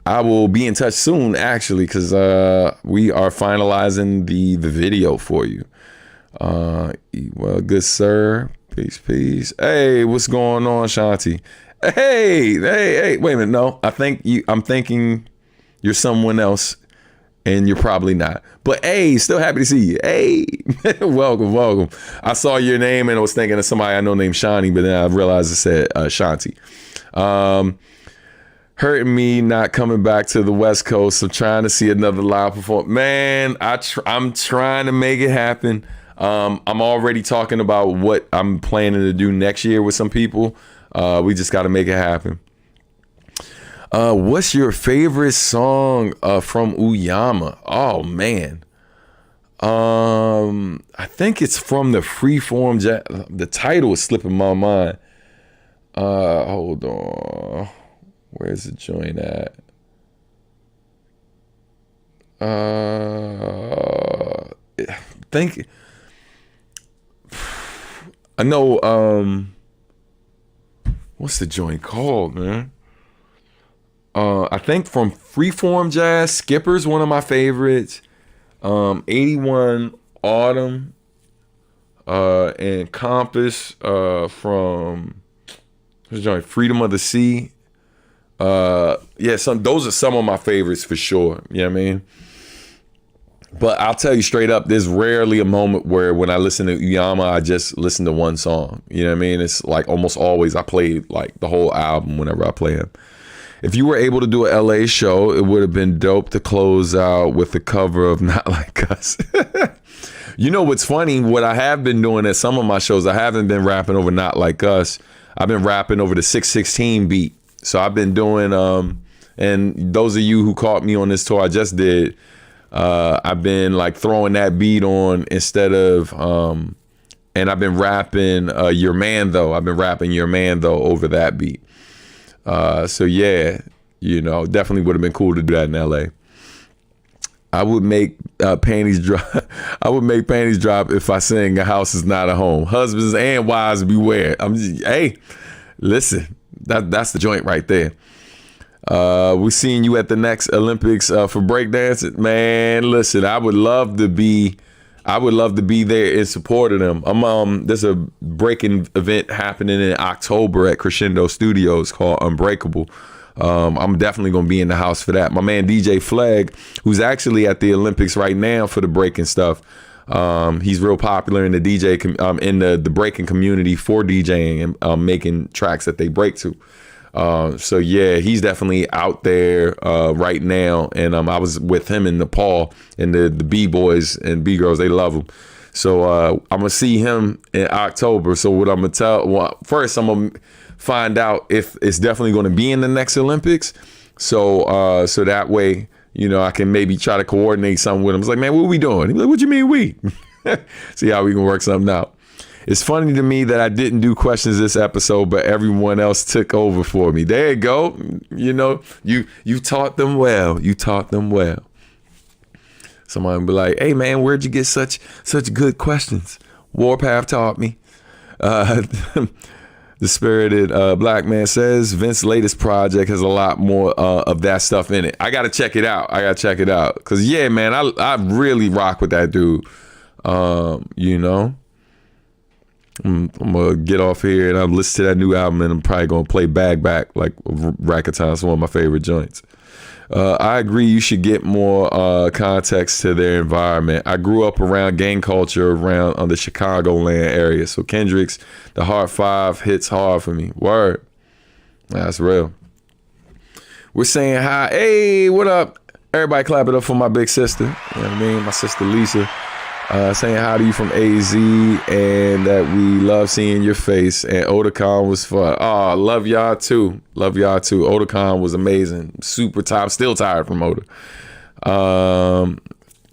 I will be in touch soon, actually, because we are finalizing the video for you. Well, good sir. Peace. Hey, what's going on, Shanti? Hey, wait a minute. No, I'm thinking you're someone else, and you're probably not. But hey, still happy to see you. Hey, welcome. I saw your name and I was thinking of somebody I know named Shani, but then I realized it said Shanti. Hurting me not coming back to the West Coast. I'm trying to see another live performance. Man, I'm trying to make it happen. I'm already talking about what I'm planning to do next year with some people. We just got to make it happen. What's your favorite song from Uyama? Oh man, I think it's from the Freeform. The title is slipping my mind. Hold on, where's the joint at? I know. What's the joint called, man? I think from Freeform Jazz, Skipper's one of my favorites. 81 Autumn, and Compass from what's the joint? Freedom of the Sea. Yeah, those are some of my favorites for sure. You know what I mean? But I'll tell you straight up, there's rarely a moment where when I listen to Uyama, I just listen to one song. You know what I mean? It's like almost always I play like the whole album whenever I play him. If you were able to do a LA show, it would have been dope to close out with the cover of Not Like Us. You know what's funny? What I have been doing at some of my shows, I haven't been rapping over Not Like Us. I've been rapping over the 616 beat. So I've been doing, and those of you who caught me on this tour I just did, I've been like throwing that beat on instead of, and I've been rapping Your Man Though. I've been rapping Your Man Though over that beat. So yeah, you know, definitely would have been cool to do that in LA. I would make panties drop. I would make panties drop if I sing "A House Is Not a Home." Husbands and wives beware. Hey, listen, that's the joint right there. We seeing you at the next Olympics for breakdancing, man. Listen, I would love to be I would love to be there in support of them. There's a breaking event happening in October at Crescendo Studios called Unbreakable. I'm definitely going to be in the house for that. My man DJ Flag, who's actually at the Olympics right now for the breaking stuff. He's real popular in the DJ in the breaking community for DJing and making tracks that they break to. So yeah, he's definitely out there right now, and I was with him in Nepal, and the B-boys and B-girls, they love him. So I'm gonna see him in October. So what I'm gonna first I'm gonna find out if it's definitely gonna be in the next Olympics. So so that way, I can maybe try to coordinate something with him. It's like, man, what are we doing? He's like, what you mean we? See how we can work something out. It's funny to me that I didn't do questions this episode, but everyone else took over for me. There you go. You taught them well. You taught them well. Somebody be like, hey man, where'd you get such good questions? Warpath taught me. The Spirited Black Man says Vince's latest project has a lot more of that stuff in it. I gotta check it out. Cause yeah, man, I really rock with that dude. I'm gonna get off here and I'll listen to that new album, and I'm probably gonna play Bag Back like Rack of Time. It's one of my favorite joints. I agree, you should get more context to their environment. I grew up around gang culture around the Chicagoland area, so Kendrick's The Hard Five hits hard for me. Word. That's real. We're saying hi. Hey, what up? Everybody clap it up for my big sister. You know what I mean? My sister Lisa. Saying hi to you from AZ, and that we love seeing your face. And Otakon was fun. Oh, love y'all too. Otakon was amazing. Super tired. Still tired from Oda.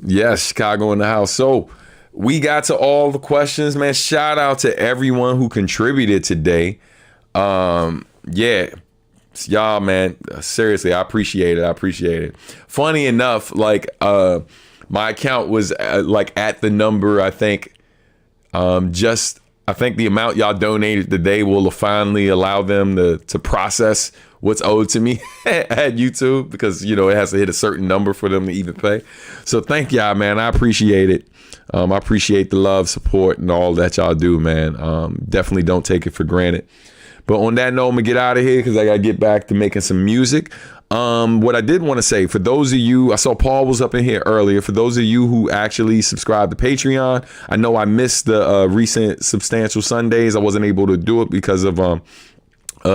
Yes, Chicago in the house. So we got to all the questions, man. Shout out to everyone who contributed today. Yeah. Y'all, man. Seriously, I appreciate it. Funny enough, like, my account was at the number, I think, I think the amount y'all donated today will finally allow them to process what's owed to me at YouTube, because, it has to hit a certain number for them to even pay. So thank y'all, man. I appreciate it. I appreciate the love, support, and all that y'all do, man. Definitely don't take it for granted. But on that note, I'm gonna get out of here because I gotta get back to making some music. What I did want to say, for those of you, I saw Paul was up in here earlier. For those of you who actually subscribe to Patreon, I know I missed the recent Substantial Sundays. I wasn't able to do it because of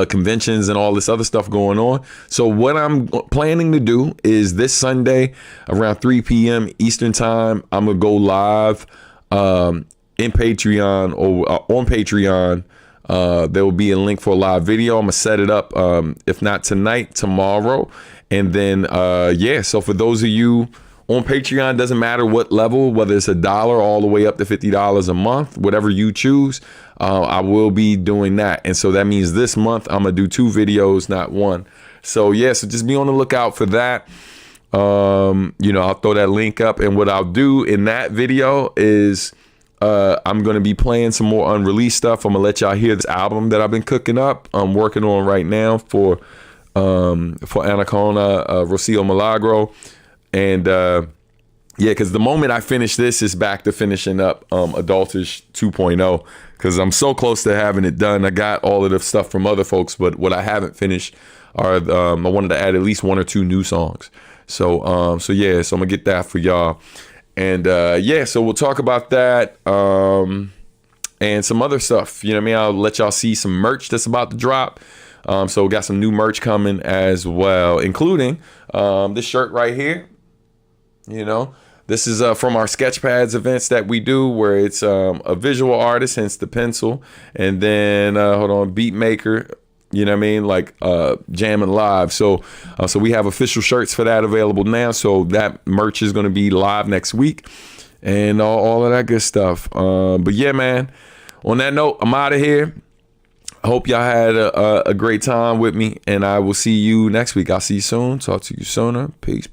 conventions and all this other stuff going on. So what I'm planning to do is this Sunday around 3 p.m. Eastern time, I'm gonna go live in Patreon or on Patreon. There will be a link for a live video. I'm gonna set it up, if not tonight, tomorrow. And then so for those of you on Patreon, doesn't matter what level, whether it's $1 all the way up to $50 a month, whatever you choose, I will be doing that. And so that means this month I'm gonna do 2 videos, not 1. So so just be on the lookout for that. I'll throw that link up, and what I'll do in that video is I'm going to be playing some more unreleased stuff. I'm going to let y'all hear this album that I've been cooking up. I'm working on right now for Anaconda, Rocio Milagro. And because the moment I finish this is back to finishing up Adultish 2.0, because I'm so close to having it done. I got all of the stuff from other folks, but what I haven't finished are I wanted to add at least 1 or 2 new songs. So I'm going to get that for y'all. And so we'll talk about that and some other stuff. You know what I mean? I'll let y'all see some merch that's about to drop. So we got some new merch coming as well, including this shirt right here. This is from our Sketchpads events that we do, where it's a visual artist, hence the pencil, and then beat maker. You know what I mean? Like jamming live. So we have official shirts for that available now. So that merch is going to be live next week and all of that good stuff. But yeah, man, on that note, I'm out of here. I hope y'all had a great time with me, and I will see you next week. I'll see you soon. Talk to you sooner. Peace.